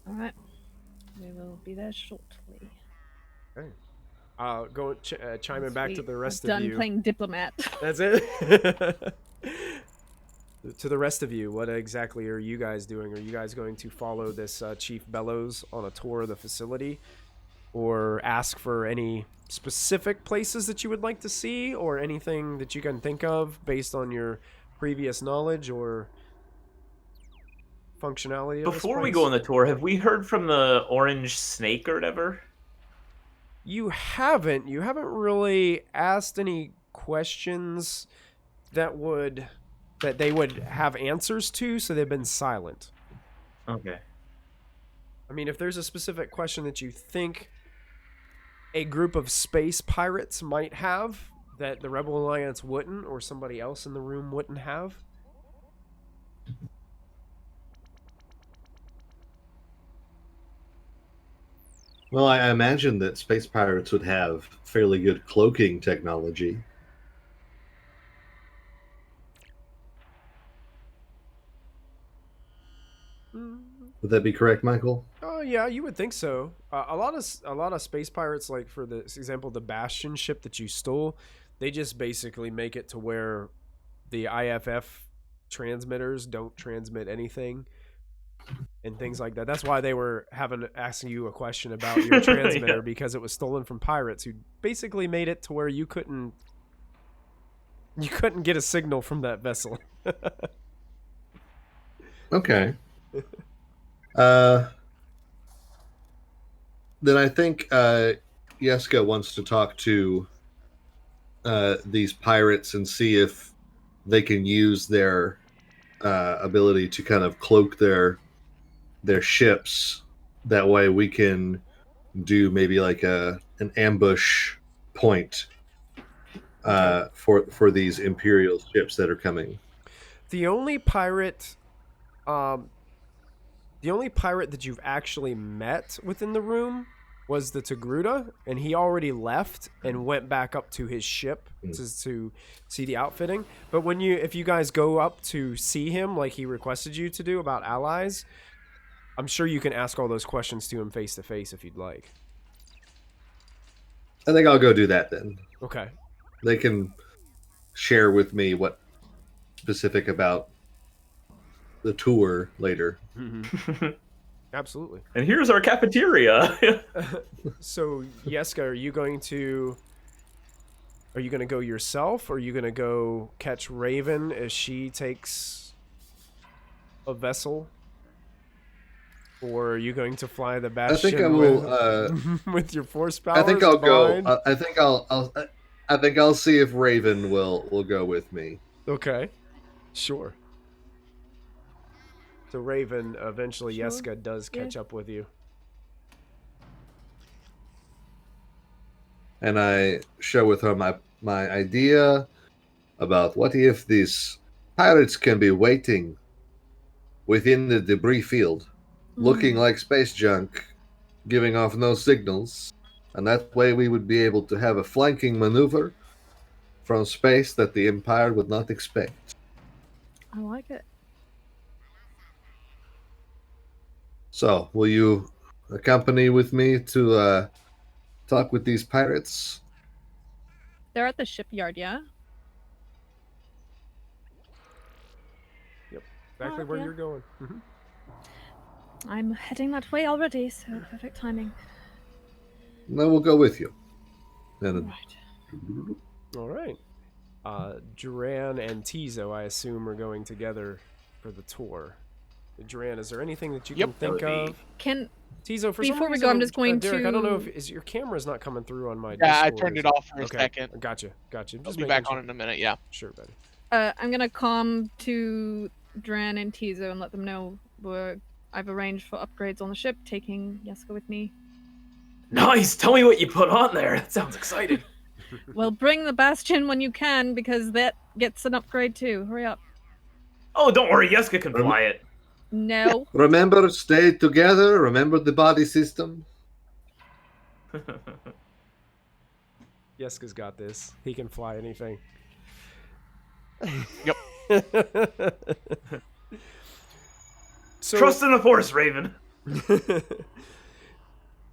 Alright. We will be there shortly. Okay. Go chime in back to the rest I've of you. done playing diplomat. That's it? To the rest of you, what exactly are you guys doing? Are you guys going to follow this Chief Bellows on a tour of the facility? Or ask for any specific places that you would like to see? Or anything that you can think of based on your previous knowledge or functionality of this Before we place? go on the tour, have we heard from the orange snake or whatever? You haven't really asked any questions that they would have answers to, so they've been silent. Okay. I mean, if there's a specific question that you think a group of space pirates might have that the Rebel Alliance wouldn't, or somebody else in the room wouldn't have. Well, I imagine that space pirates would have fairly good cloaking technology. Would that be correct, Michael? Oh yeah, you would think so. A lot of space pirates, like for the example, the Bastion ship that you stole, they just basically make it to where the IFF transmitters don't transmit anything and things like that. That's why they were asking you a question about your transmitter, Yeah. because it was stolen from pirates who basically made it to where you couldn't get a signal from that vessel. Okay. Then I think Yeska wants to talk to these pirates and see if they can use their ability to kind of cloak their ships. That way we can do maybe like an ambush point for these Imperial ships that are coming. The only pirate that you've actually met within the room was the Togruta, and he already left and went back up to his ship to see the outfitting. But if you guys go up to see him like he requested you to do about allies, I'm sure you can ask all those questions to him face to face if you'd like. I think I'll go do that then. Okay. They can share with me what specific about the tour later. Mm-hmm. Absolutely. And here's our cafeteria. So, Yeska, are you going to go yourself, or are you going to go catch Raven as she takes a vessel? Or are you going to fly the Bastion? I think I will. With your force powers? I think I'll go. combined? I think I'll see if Raven will go with me. Okay, sure. So Raven, eventually Sure. Yeska does catch up with you. And I share with her my idea about what if these pirates can be waiting within the debris field, looking like space junk, giving off no signals, and that way we would be able to have a flanking maneuver from space that the Empire would not expect. I like it. So, will you accompany with me to talk with these pirates? They're at the shipyard, yeah? Exactly where yeah. you're going. Mm-hmm. I'm heading that way already, so perfect timing. No, we'll go with you. And Right. All right. Duran and Tizo, I assume, are going together for the tour. Duran, is there anything that you Yep, can think that would of? Can Tizo, for Before some we reason, go, I'm just going Derek, I don't know to- if your camera's not coming through on my Yeah, I Discord. turned it off for a Okay, second. Gotcha. I'm I'll just be making back on in a minute. Yeah. Sure, buddy. I'm gonna calm to Dran and Tizo and let them know I've arranged for upgrades on the ship, taking Yeska with me. Nice. Tell me what you put on there. That sounds exciting. Well, bring the Bastion when you can, because that gets an upgrade too. Hurry up. Oh, don't worry. Yeska can fly it. No. Remember, stay together. Remember the body system. Yeska's got this. He can fly anything. Yep. So, Trust in the Force, Raven.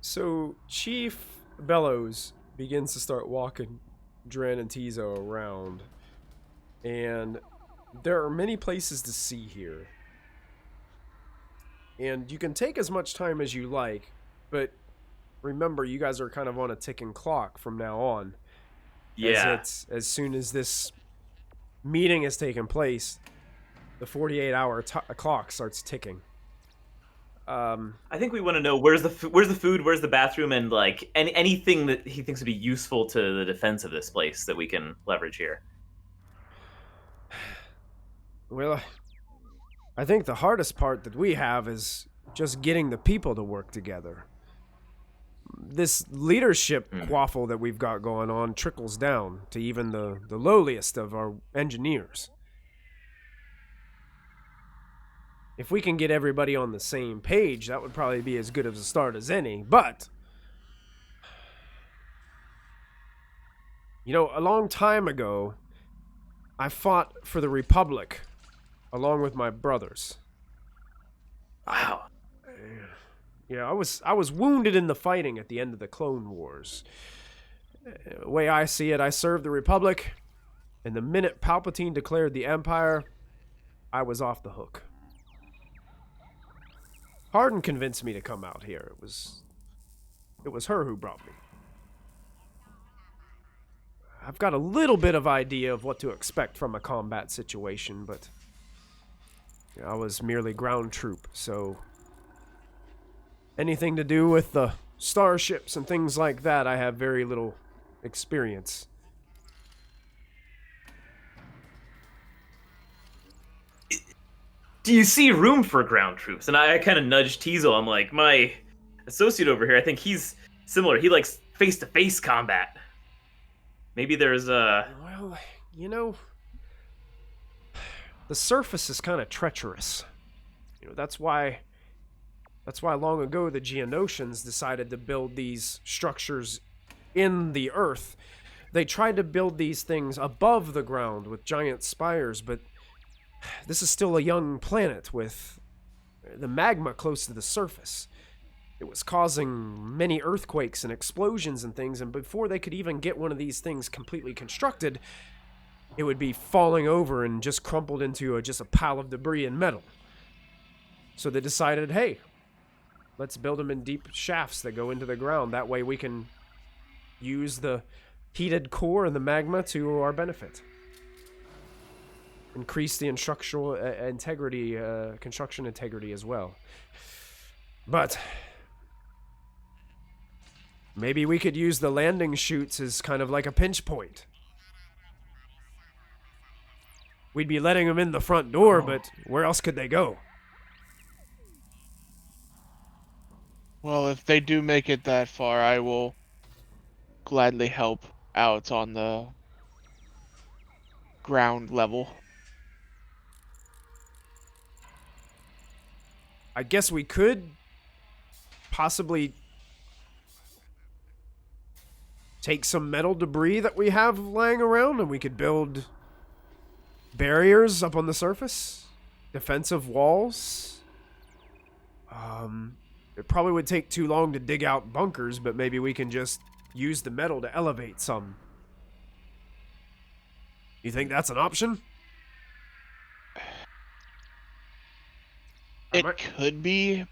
so Chief Bellows begins to start walking Dren and Tizo around, and there are many places to see here. And you can take as much time as you like, but remember, you guys are kind of on a ticking clock from now on. Yeah. As soon as this meeting has taken place, the 48-hour clock starts ticking. I think we want to know where's the food, where's the bathroom, and like anything that he thinks would be useful to the defense of this place that we can leverage here. Well, I think the hardest part that we have is just getting the people to work together. This leadership quaffle that we've got going on trickles down to even the lowliest of our engineers. If we can get everybody on the same page, that would probably be as good of a start as any. But, you know, a long time ago, I fought for the Republic along with my brothers. Wow. Yeah, I was wounded in the fighting at the end of the Clone Wars. The way I see it, I served the Republic, and the minute Palpatine declared the Empire, I was off the hook. Hardin convinced me to come out here. It was her who brought me. I've got a little bit of idea of what to expect from a combat situation, but I was merely ground troop, so anything to do with the starships and things like that, I have very little experience. Do you see room for ground troops? And I kind of nudged Tizo. I'm like, my associate over here, I think he's similar. He likes face-to-face combat. Maybe there's a... Well, you know, the surface is kind of treacherous. You know, that's why long ago the Geonosians decided to build these structures in the earth. They tried to build these things above the ground with giant spires, but this is still a young planet with the magma close to the surface. It was causing many earthquakes and explosions and things, and before they could even get one of these things completely constructed, it would be falling over and just crumpled into just a pile of debris and metal. So they decided, hey, let's build them in deep shafts that go into the ground. That way we can use the heated core and the magma to our benefit. Increase the instructional integrity, construction integrity as well. But maybe we could use the landing chutes as kind of like a pinch point. We'd be letting them in the front door, but where else could they go? Well, if they do make it that far, I will gladly help out on the ground level. I guess we could possibly take some metal debris that we have laying around and we could build barriers up on the surface, defensive walls. It probably would take too long to dig out bunkers, but maybe we can just use the metal to elevate some. You think that's an option? It could be.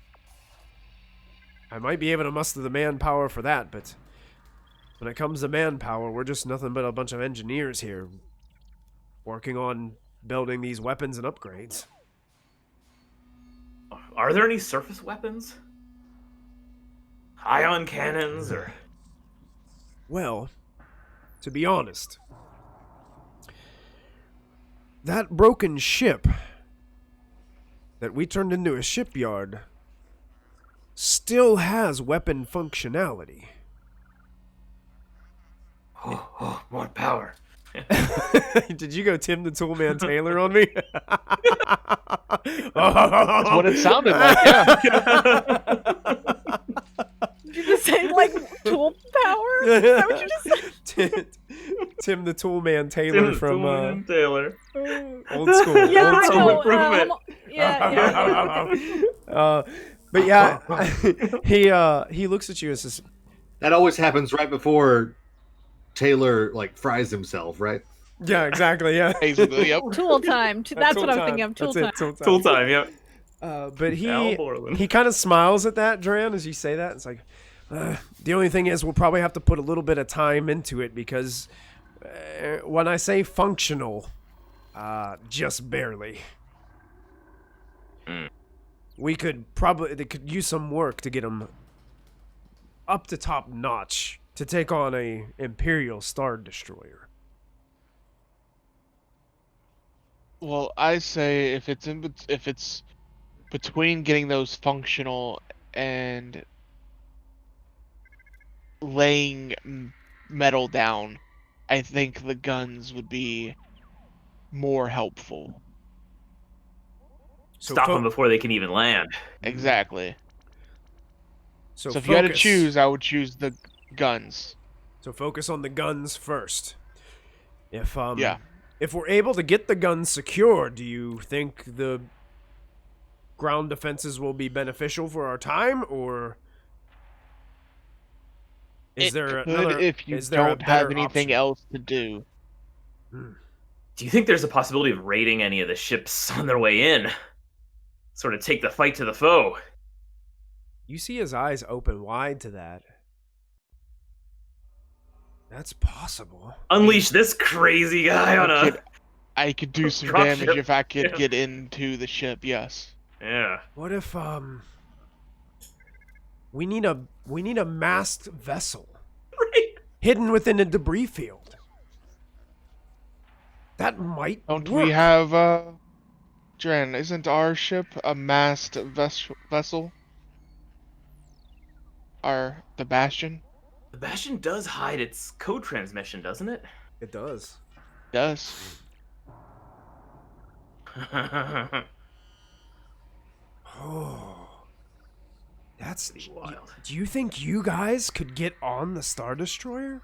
I might be able to muster the manpower for that, but when it comes to manpower, we're just nothing but a bunch of engineers here working on building these weapons and upgrades. Are there any surface weapons? ion cannons or? Well, to be honest, that broken ship that we turned into a shipyard still has weapon functionality. Oh, more power. Did you go Tim the Toolman Taylor on me? That's what it sounded like. Yeah. Did you just say like tool power? Is that what you just said? Tim the Toolman Taylor from Taylor. old school. Yeah, old I school. know. improvement. Yeah. But yeah, he looks at you and says, That always happens right before Taylor like fries himself, right? "Yeah, exactly, yeah." Basically, yep. Tool time. That's Tool what I'm time. thinking of. Tool That's time. it, Tool time, yep. But Al Borland. he kind of smiles at that, Dran, as you say that. It's like, the only thing is we'll probably have to put a little bit of time into it because when I say functional, just barely. They could use some work to get them up to top notch to take on a Imperial Star Destroyer. Well, I say if it's between getting those functional and laying metal down, I think the guns would be more helpful. So Stop them before they can even land. Exactly. So if you had to focus. choose, I would choose the guns. So focus on the guns first. If Yeah. if we're able to get the guns secured, do you think the ground defenses will be beneficial for our time, or is there another? If you is there a don't have better anything option? else to do. Do you think there's a possibility of raiding any of the ships on their way in? Sort of take the fight to the foe. You see his eyes open wide to that. That's possible. Unleash this crazy guy on a... I could do some Drop damage ship. if I could Yeah. get into the ship. Yes. Yeah. What if we need a masked vessel Right. hidden within a debris field? That might Don't work. we have Dren, isn't our ship a masked vessel? The Bastion? The Bastion does hide its code transmission, doesn't it? It does. Does. Oh, that's wild. Do you think you guys could get on the Star Destroyer?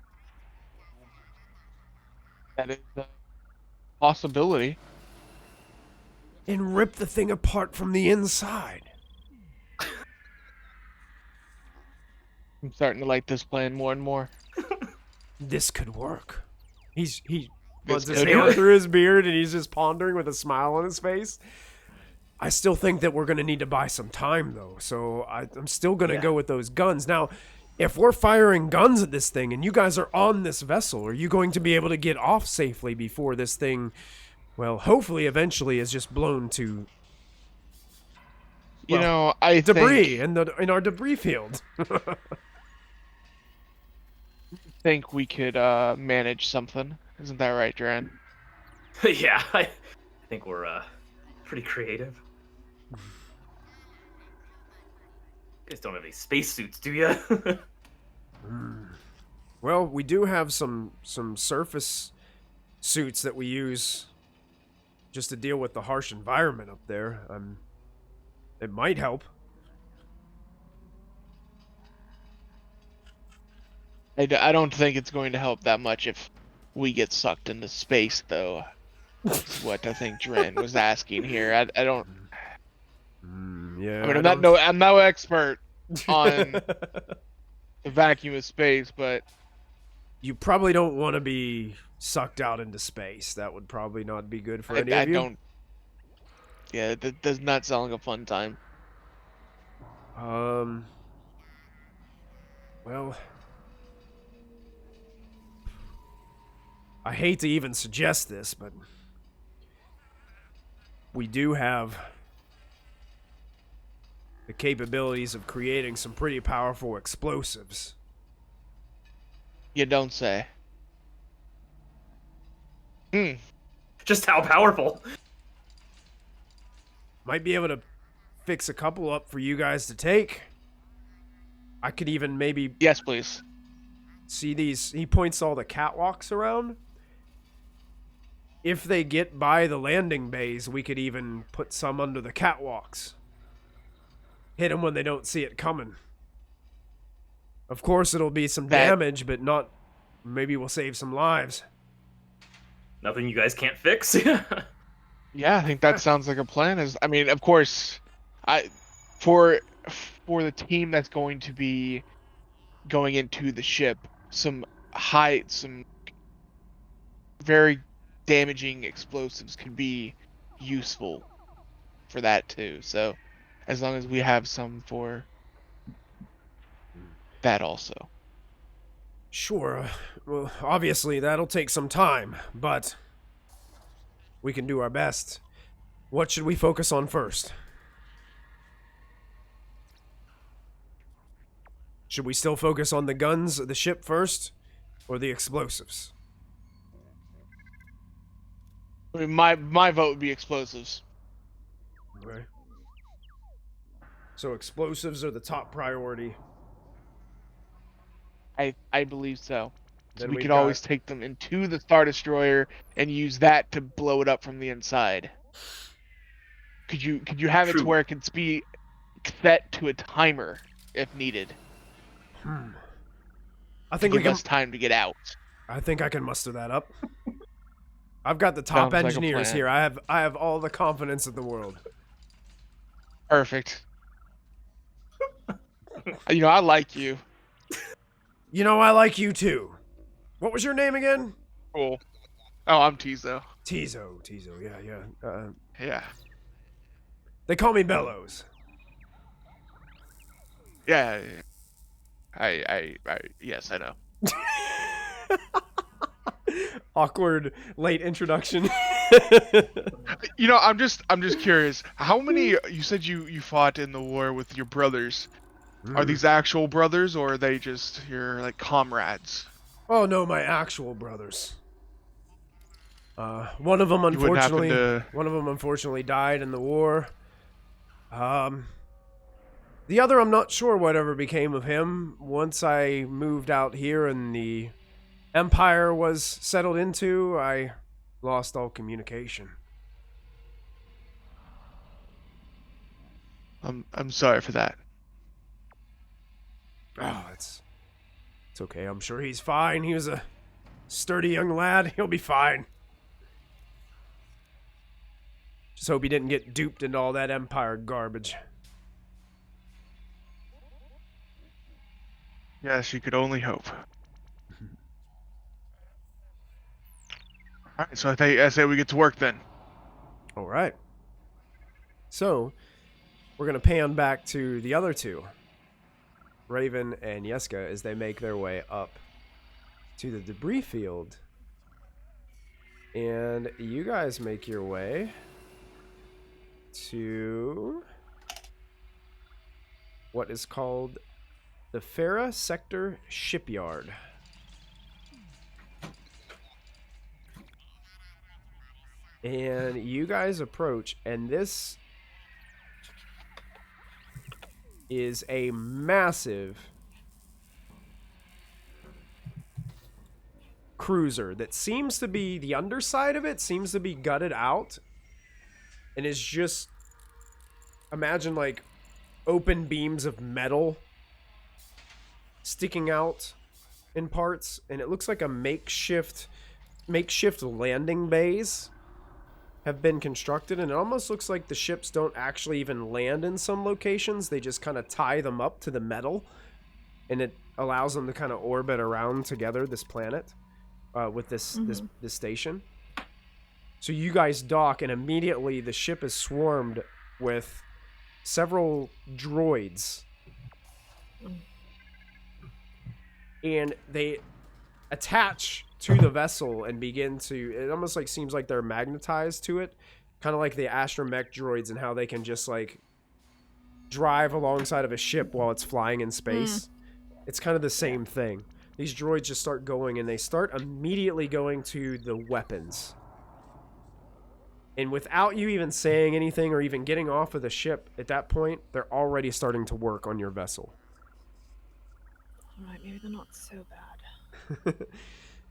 That is a possibility. And rip the thing apart from the inside? I'm starting to like this plan more and more. This could work. He runs This his could hand work. through his beard and he's just pondering with a smile on his face. I still think that we're going to need to buy some time, though. So I'm still going to go with those guns. Now, if we're firing guns at this thing and you guys are on this vessel, are you going to be able to get off safely before this thing, well, hopefully eventually is just blown to You know, I debris in our debris field? think we could manage something. Isn't that right, Dren? Yeah, I think we're pretty creative. You guys don't have any spacesuits, do you? Well, we do have some surface suits that we use just to deal with the harsh environment up there. It might help. I don't think it's going to help that much if we get sucked into space, though. That's what I think Dren was asking here. I don't. Yeah. I mean, I'm no expert on the vacuum of space, but You probably don't want to be sucked out into space. That would probably not be good for any I of you. don't. Yeah, that does not sound like a fun time. Well, I hate to even suggest this, but we do have the capabilities of creating some pretty powerful explosives. You don't say. Just how powerful. Might be able to fix a couple up for you guys to take. I could even maybe Yes, please. see these. He points all the catwalks around. If they get by the landing bays, we could even put some under the catwalks. Hit them when they don't see it coming. Of course, it'll be some damage, but not. Maybe we'll save some lives. Nothing you guys can't fix. Yeah, I think that sounds like a plan. I mean, of course, for the team that's going to be going into the ship, some very damaging explosives could be useful for that too. So, as long as we have some for that also. Sure. Well, obviously, that'll take some time, but we can do our best. What should we focus on first? Should we still focus on the guns of the ship first, or the explosives? I mean, my vote would be explosives. Okay. So explosives are the top priority. I believe so. So Then we we've could got- always take them into the Star Destroyer and use that to blow it up from the inside. Could you have it to True. where it can be set to a timer if needed? I think to we give can. us time to get out. I think I can muster that up. I've got the top Sounds like a engineers plan. here. I have all the confidence in the world. Perfect. I like you. You know, I like you too. What was your name again? Cool. Oh, I'm Tizo. Tizo, yeah. Yeah. They call me Bellows. Yeah. I yes, I know. Awkward late introduction. I'm just curious. How many you said you fought in the war with your brothers? Are these actual brothers or are they just your like comrades? Oh no, my actual brothers. One of them You wouldn't happen unfortunately died in the war. The other, I'm not sure whatever became of him. Once I moved out here and the Empire was settled into, I lost all communication. I'm sorry for that. Oh, it's okay. I'm sure he's fine. He was a sturdy young lad. He'll be fine. Just hope he didn't get duped into all that Empire garbage. Yes, you could only hope. All right, so I say we get to work then. All right. So, we're going to pan back to the other two, Raven and Yeska, as they make their way up to the debris field. And you guys make your way to what is called the Farah Sector Shipyard. And you guys approach, and this is a massive cruiser that seems to be, the underside of it seems to be gutted out and is just, imagine like open beams of metal sticking out in parts, and it looks like a makeshift landing bays have been constructed, and it almost looks like the ships don't actually even land in some locations. They just kind of tie them up to the metal, and it allows them to kind of orbit around together this planet with this station. So you guys dock, and immediately the ship is swarmed with several droids, and they attach to the vessel and begin to, it almost like seems like they're magnetized to it, kind of like the astromech droids and how they can just like drive alongside of a ship while it's flying in space. It's kind of the same thing. These droids just start going, and they start immediately going to the weapons. And without you even saying anything or even getting off of the ship, at that point, they're already starting to work on your vessel. Alright, maybe they're not so bad.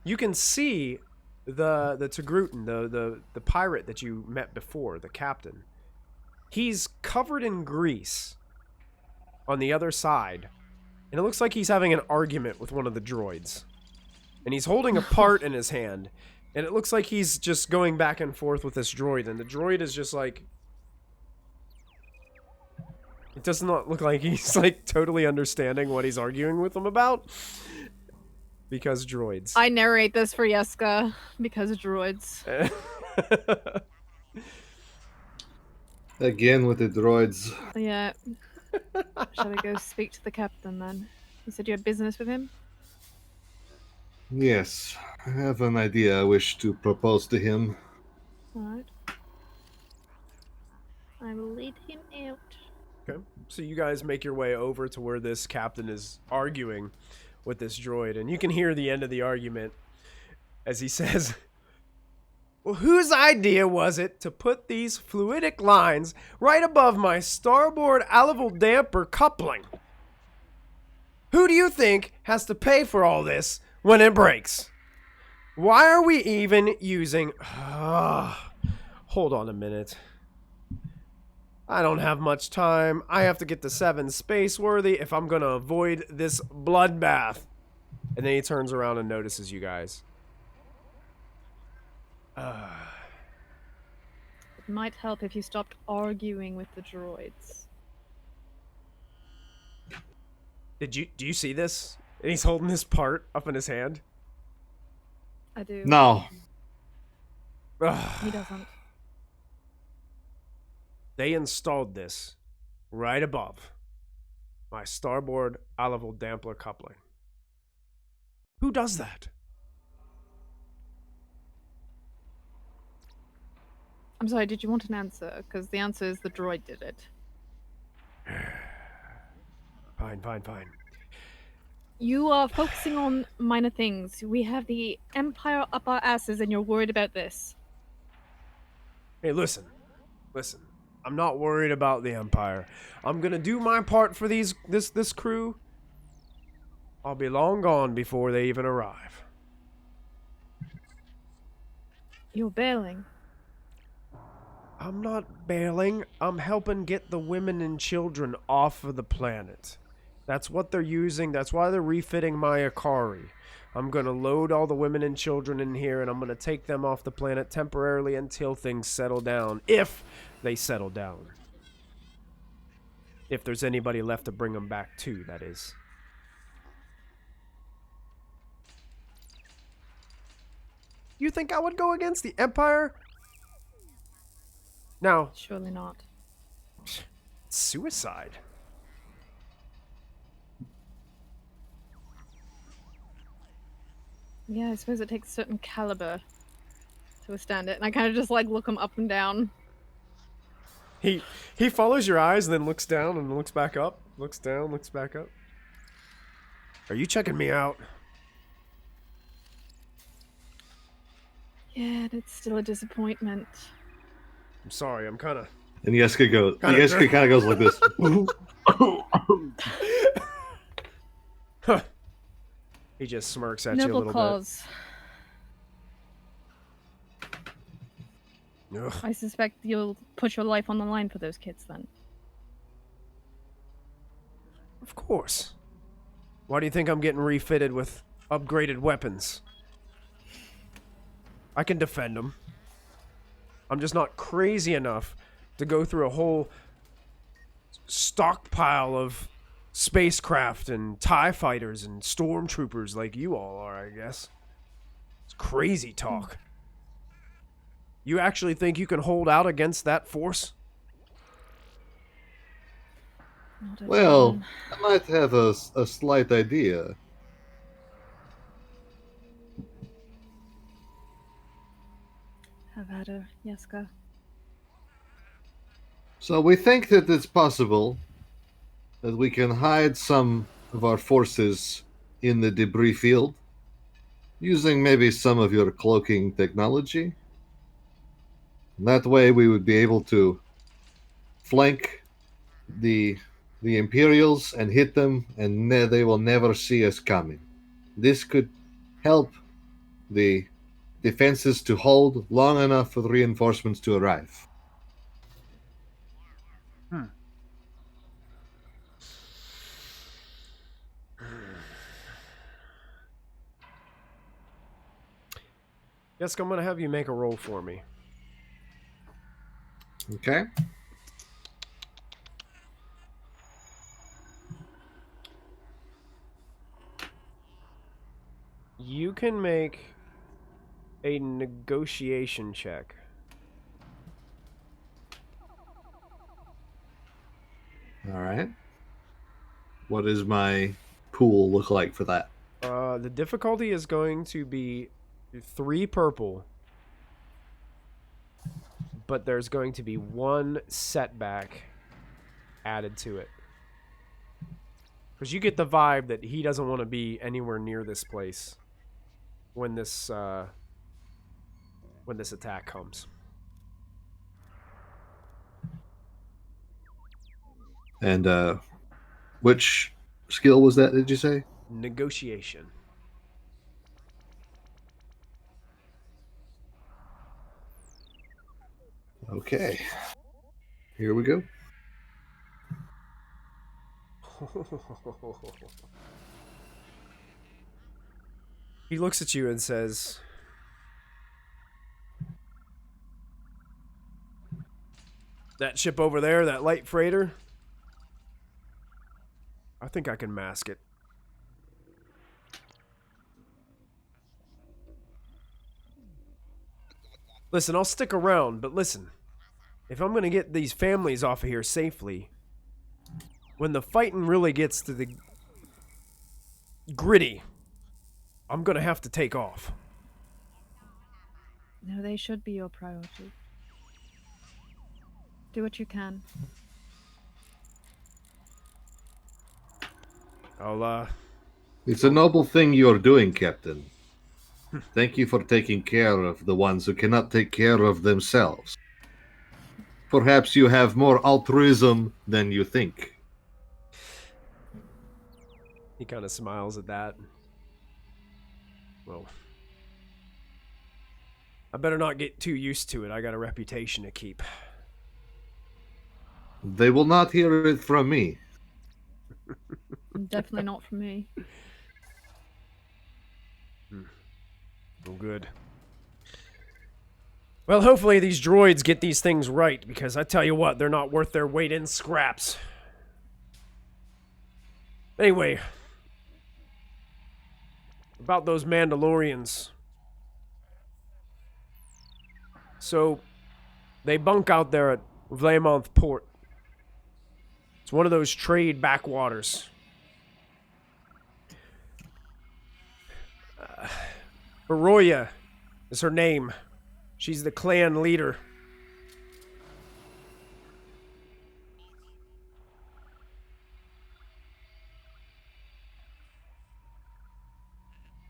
You can see the Togrutan, the pirate that you met before, the captain. He's covered in grease on the other side. And it looks like he's having an argument with one of the droids. And he's holding a part in his hand. And it looks like he's just going back and forth with this droid. And the droid is just like... It does not look like he's like totally understanding what he's arguing with him about. Because droids. I narrate this for Yeska because of droids. Again with the droids. Yeah. Shall we go speak to the captain then? You said you had business with him? Yes, I have an idea I wish to propose to him. Alright. I will lead him out. Okay. So you guys make your way over to where this captain is arguing with this droid. And you can hear the end of the argument as he says... Well, whose idea was it to put these fluidic lines right above my starboard level damper coupling? Who do you think has to pay for all this when it breaks? Why are we even using... hold on a minute. I don't have much time. I have to get to 7 space-worthy if I'm going to avoid this bloodbath. And then he turns around and notices you guys. It might help if you stopped arguing with the droids. Do you see this? And he's holding this part up in his hand. I do. No. He doesn't. They installed this right above my starboard level damper coupling. Who does that? I'm sorry, did you want an answer? Because the answer is the droid did it. Fine. You are focusing on minor things. We have the Empire up our asses and you're worried about this. Hey, listen. I'm not worried about the Empire. I'm gonna do my part for this crew. I'll be long gone before they even arrive. You're bailing. I'm not bailing. I'm helping get the women and children off of the planet. That's what they're using. That's why they're refitting my Akari. I'm going to load all the women and children in here, and I'm going to take them off the planet temporarily until things settle down. If they settle down. If there's anybody left to bring them back to, that is. You think I would go against the Empire? No. Surely not. Suicide. Yeah, I suppose it takes a certain caliber to withstand it. And I kind of just like look him up and down. He follows your eyes and then looks down and looks back up. Looks down, looks back up. Are you checking me out? Yeah, it's still a disappointment. I'm sorry, I'm kind of... And Yeska kind of goes like this. He just smirks at you a Noble little cause. bit. Ugh. I suspect you'll put your life on the line for those kids then. Of course. Why do you think I'm getting refitted with upgraded weapons? I can defend them. I'm just not crazy enough to go through a whole stockpile of spacecraft and TIE fighters and stormtroopers like you all are, I guess. It's crazy talk. You actually think you can hold out against that force? Not at Well, all. I might have a slight idea. Have had her, Yeska. So we think that it's possible that we can hide some of our forces in the debris field using maybe some of your cloaking technology. And that way we would be able to flank the Imperials and hit them, and they will never see us coming. This could help the defenses to hold long enough for the reinforcements to arrive. Guess I'm gonna have you make a roll for me. Okay. You can make a negotiation check. All right. What does my pool look like for that? The difficulty is going to be 3 purple, but there's going to be 1 setback added to it. Because you get the vibe that he doesn't want to be anywhere near this place when this attack comes. And which skill was that, did you say? Negotiation. Okay. Here we go. He looks at you and says, "That ship over there, that light freighter, I think I can mask it." Listen, I'll stick around, but listen. If I'm gonna get these families off of here safely, when the fighting really gets to the gritty, I'm gonna have to take off. No, they should be your priority. Do what you can. It's a noble thing you're doing, Captain. Thank you for taking care of the ones who cannot take care of themselves. Perhaps you have more altruism than you think. He kind of smiles at that. Well, I better not get too used to it. I got a reputation to keep. They will not hear it from me. Definitely not from me. Well, good. Well, hopefully these droids get these things right, because I tell you what, they're not worth their weight in scraps. Anyway, about those Mandalorians. So, they bunk out there at Vlamouth Port. It's one of those trade backwaters. Baroya is her name. She's the clan leader.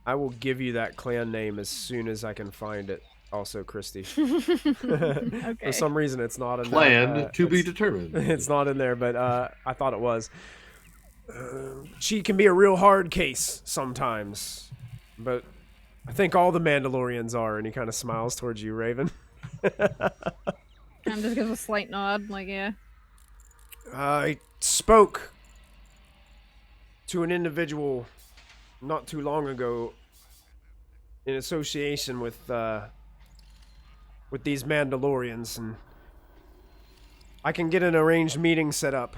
I will give you that clan name as soon as I can find it. Also, Christy. Okay. For some reason, it's not in Planned there. to be determined. It's not in there, but I thought it was. She can be a real hard case sometimes, but I think all the Mandalorians are. And he kind of smiles towards you, Raven. And just gives a slight nod, like, yeah. I spoke to an individual not too long ago in association with these Mandalorians, and I can get an arranged meeting set up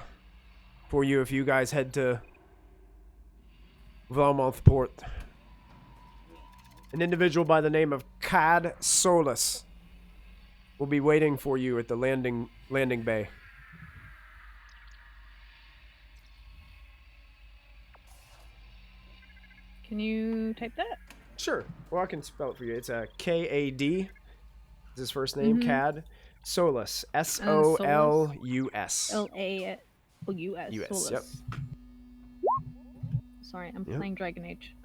for you if you guys head to Vlamouth Port. An individual by the name of Cad Solus will be waiting for you at the landing bay. Can you type that? Sure. Well, I can spell it for you. It's a K-A-D. Is his first name? Cad Solus. S-O-L-U-S. L-A. Oh, US. US, Solus. yep. Sorry, I'm Yep. playing Dragon Age.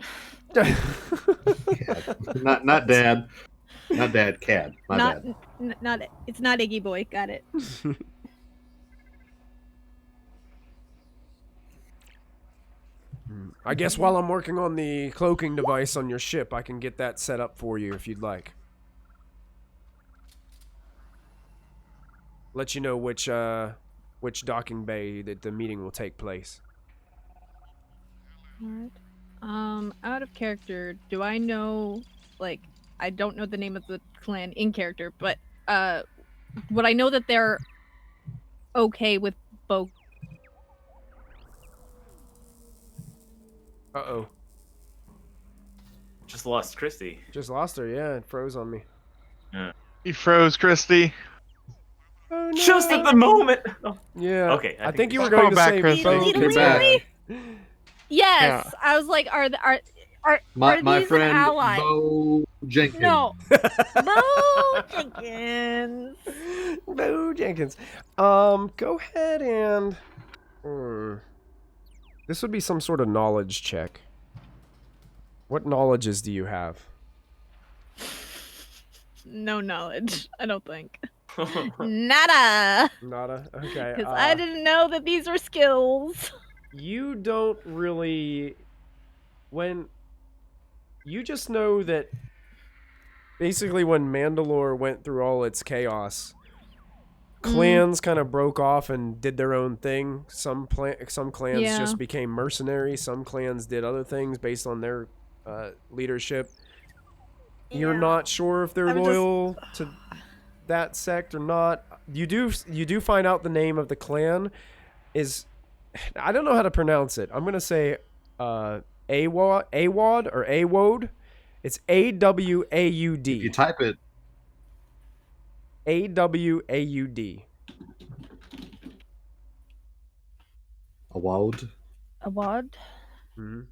Not dad. Not dad, Cad. My not, bad. not. It's not Iggy Boy. Got it. I guess while I'm working on the cloaking device on your ship, I can get that set up for you if you'd like. Let you know which docking bay that the meeting will take place. Alright. Out of character, do I know, like, I don't know the name of the clan in character, but, would I know that they're okay with both? Uh-oh. Just lost Christy. Just lost her, yeah. It froze on me. You froze, Christy. Oh, no. Just at the moment. Oh, Yeah. Okay, I think you were Come going on to back, say Christy. boat. You're back. Yes! Yeah. I was like, are My these friend an ally? Bo Jenkins. No. Bo Jenkins. Bo Jenkins. Go ahead and... This would be some sort of knowledge check. What knowledges do you have? No knowledge, I don't think. Nada! Nada? Okay. Because I didn't know that these were skills. You don't really... When... You just know that... Basically, when Mandalore went through all its chaos, clans kind of broke off and did their own thing. Some clans Yeah. just became mercenaries. Some clans did other things based on their leadership. You're Yeah. not sure if they're I'm loyal to that sect or not. You do find out the name of the clan is... I don't know how to pronounce it. I'm gonna say Awad or Awod. It's A-W-A-U-D. If you type it, A-W-A-U-D. Awad. Awad? Mhm.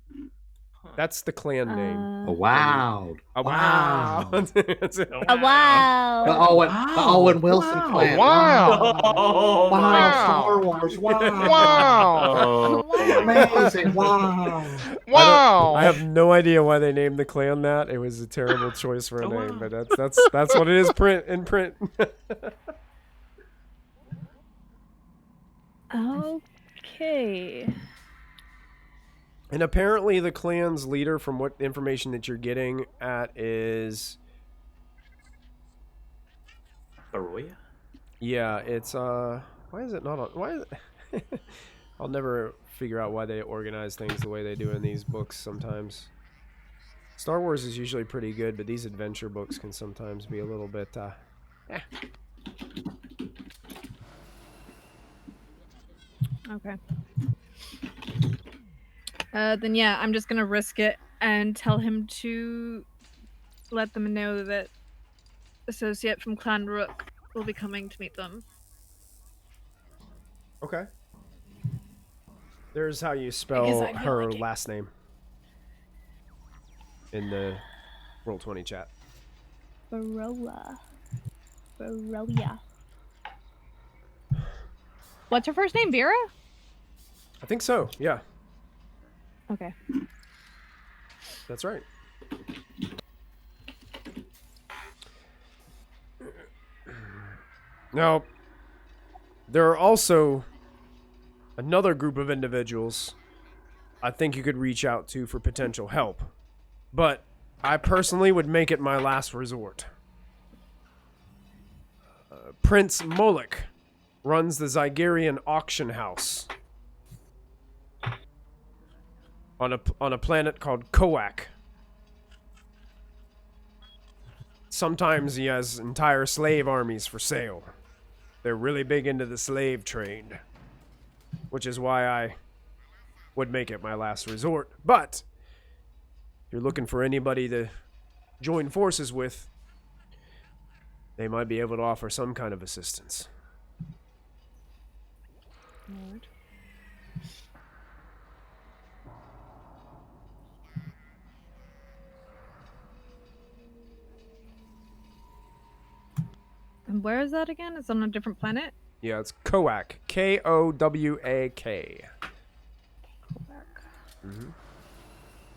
That's the clan name. Wow. Wow. That's it. A wow. The Owen Wilson Wow. clan. Wow. Oh, Wow. my Star Wars. Wow. Wow. Oh, Amazing. Wow. Wow. I have no idea why they named the clan that. It was a terrible choice for a Oh, name, wow. but that's what it is in print. Okay. And apparently the clan's leader, from what information that you're getting at, is... Baroya? Yeah, it's, why is it not on... Why is it... I'll never figure out why they organize things the way they do in these books sometimes. Star Wars is usually pretty good, but these adventure books can sometimes be a little bit, Okay. Then yeah, I'm just gonna risk it and tell him to let them know that associate from Clan Rook will be coming to meet them. Okay. There's how you Because spell I feel her like it. last name in the Roll20 chat. Baroya. Baroya. What's her first name? Vera? I think so, yeah. Okay. That's right. Now, there are also another group of individuals I think you could reach out to for potential help. But I personally would make it my last resort. Prince Moloch runs the Zygerian auction house on a planet called Koak. Sometimes he has entire slave armies for sale. They're really big into the slave trade, which is why I would make it my last resort. But if you're looking for anybody to join forces with, they might be able to offer some kind of assistance. Lord. And where is that again? It's on a different planet? Yeah, it's Kowak. Kowak. Mm-hmm.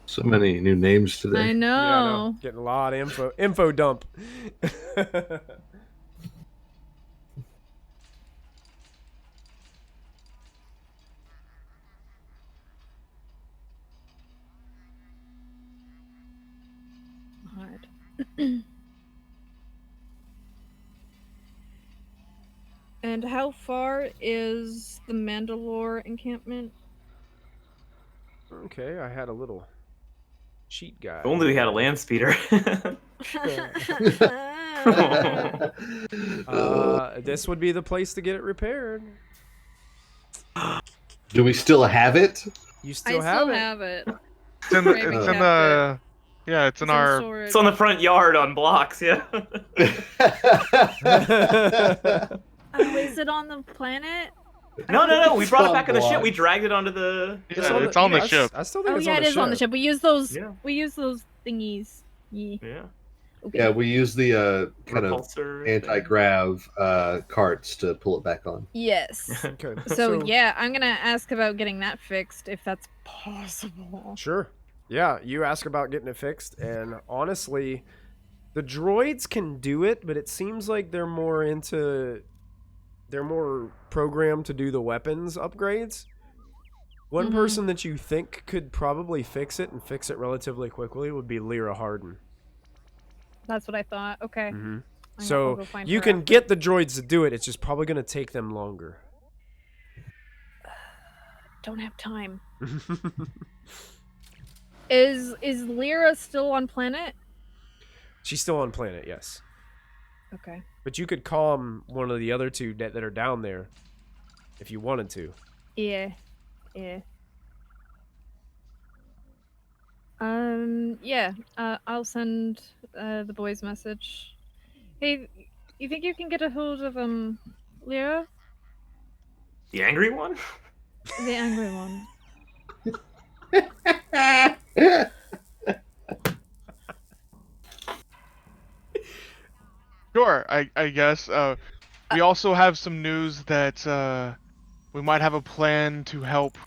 So many new names today. I know. Yeah, I know. Getting a lot of info dump. Hard. And how far is the Mandalore encampment? Okay, I had a little cheat guide. If only we had a land speeder. This would be the place to get it repaired. Do we still have it? You I still still have it. have it. It's in the, Maybe it's kept in the, yeah, it's in our. storage. It's on the front yard on blocks, yeah. Oh, is it on the planet? No. We brought it back on the ship. Blocks. We dragged it onto the. Yeah, it's on the I ship. I still think Oh it's yeah, on it the is on the ship. We use those. Yeah. We use those thingies. Yeah. Yeah. Okay. Yeah, we use the kind of Repulsor. anti-grav carts to pull it back on. Yes. Okay. So yeah, I'm gonna ask about getting that fixed if that's possible. Sure. Yeah, you ask about getting it fixed, and honestly, the droids can do it, but it seems like they're more programmed to do the weapons upgrades. One Mhm. person that you think could probably fix it and fix it relatively quickly would be Lyra Harden. That's what I thought. Okay. Mm-hmm. I'll So go find you her can after. get the droids to do it. It's just probably going to take them longer. Don't have time. Is Lyra still on planet? She's still on planet, yes. Okay. But you could calm one of the other two that are down there if you wanted to. Yeah. Yeah. Yeah. I'll send the boys message. Hey, you think you can get a hold of Lyra? The angry one? The angry one. Sure, I guess. We also have some news that we might have a plan to help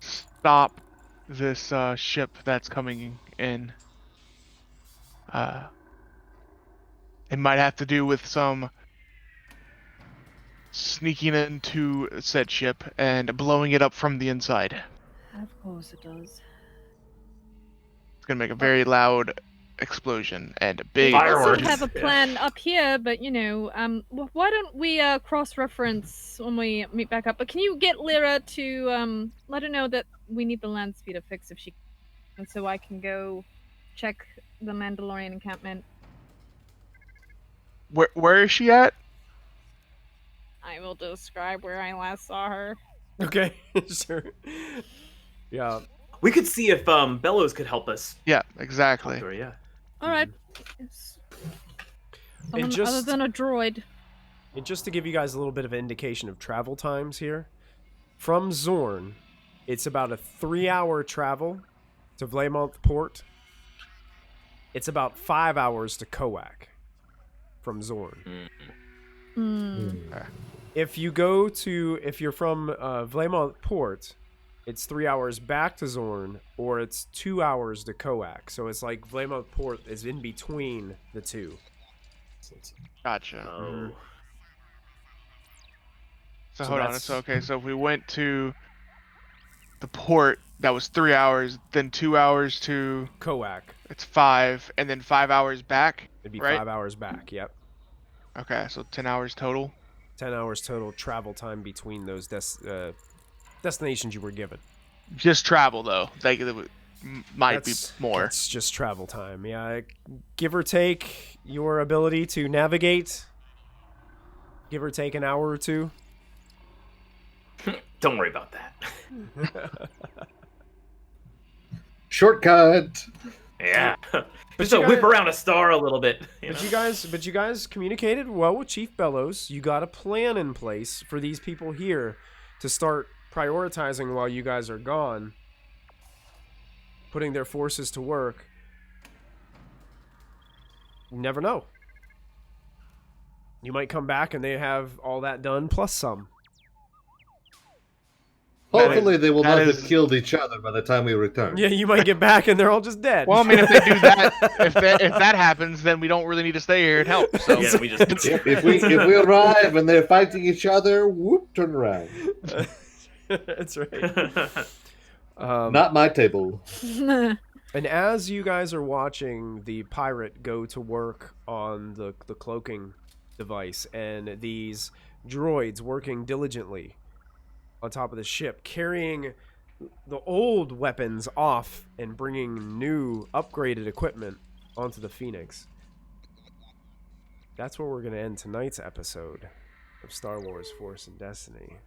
stop this ship that's coming in. It might have to do with some sneaking into said ship and blowing it up from the inside. Of course it does. It's gonna make a very loud explosion and a big. We also Fireworks. have a plan up here, but you know, why don't we cross-reference when we meet back up? But can you get Lyra to let her know that we need the land speeder fix if she, and so I can go check the Mandalorian encampment. Where is she at? I will describe where I last saw her. Okay, sure. Yeah. We could see if Bellows could help us. Yeah, exactly. Sure, yeah. All right. Yes. Someone other just- than a droid. And just to give you guys a little bit of an indication of travel times here, from Xorrn, it's about a 3-hour travel to Vlamont Port. It's about 5 hours to Kowak from Xorrn. If you're from Vlamont Port, it's 3 hours back to Xorrn, or it's 2 hours to Kowak. So it's like Vlamont Port is in between the two. Gotcha. Oh. So So hold on. that's- So okay. So if we went to the port, that was 3 hours. Then 2 hours to Kowak, it's 5, and then 5 hours back. it'd be Right. 5 hours back. Yep. Okay, so 10 hours total. 10 hours total travel time between those destinations you were given. Just travel though. Might be more. That's just travel time. Yeah, give or take your ability to navigate. Give or take an hour or two. Don't worry about that. Shortcut. Yeah. But Just to you whip guys- around a star a little bit. You know? But you guys communicated well with Chief Bellows. You got a plan in place for these people here to start prioritizing while you guys are gone, putting their forces to work. You never know. You might come back and they have all that done plus some. Hopefully, they will that not is- have killed each other by the time we return. Yeah, you might get back and they're all just dead. Well, I mean, if they do that, if that happens, then we don't really need to stay here and help. So Yeah, we just If we arrive and they're fighting each other, whoop, turn around. That's right. Not my table. And as you guys are watching the pirate go to work on the cloaking device and these droids working diligently on top of the ship, carrying the old weapons off and bringing new upgraded equipment onto the Phoenix, that's where we're going to end tonight's episode of Star Wars Force and Destiny.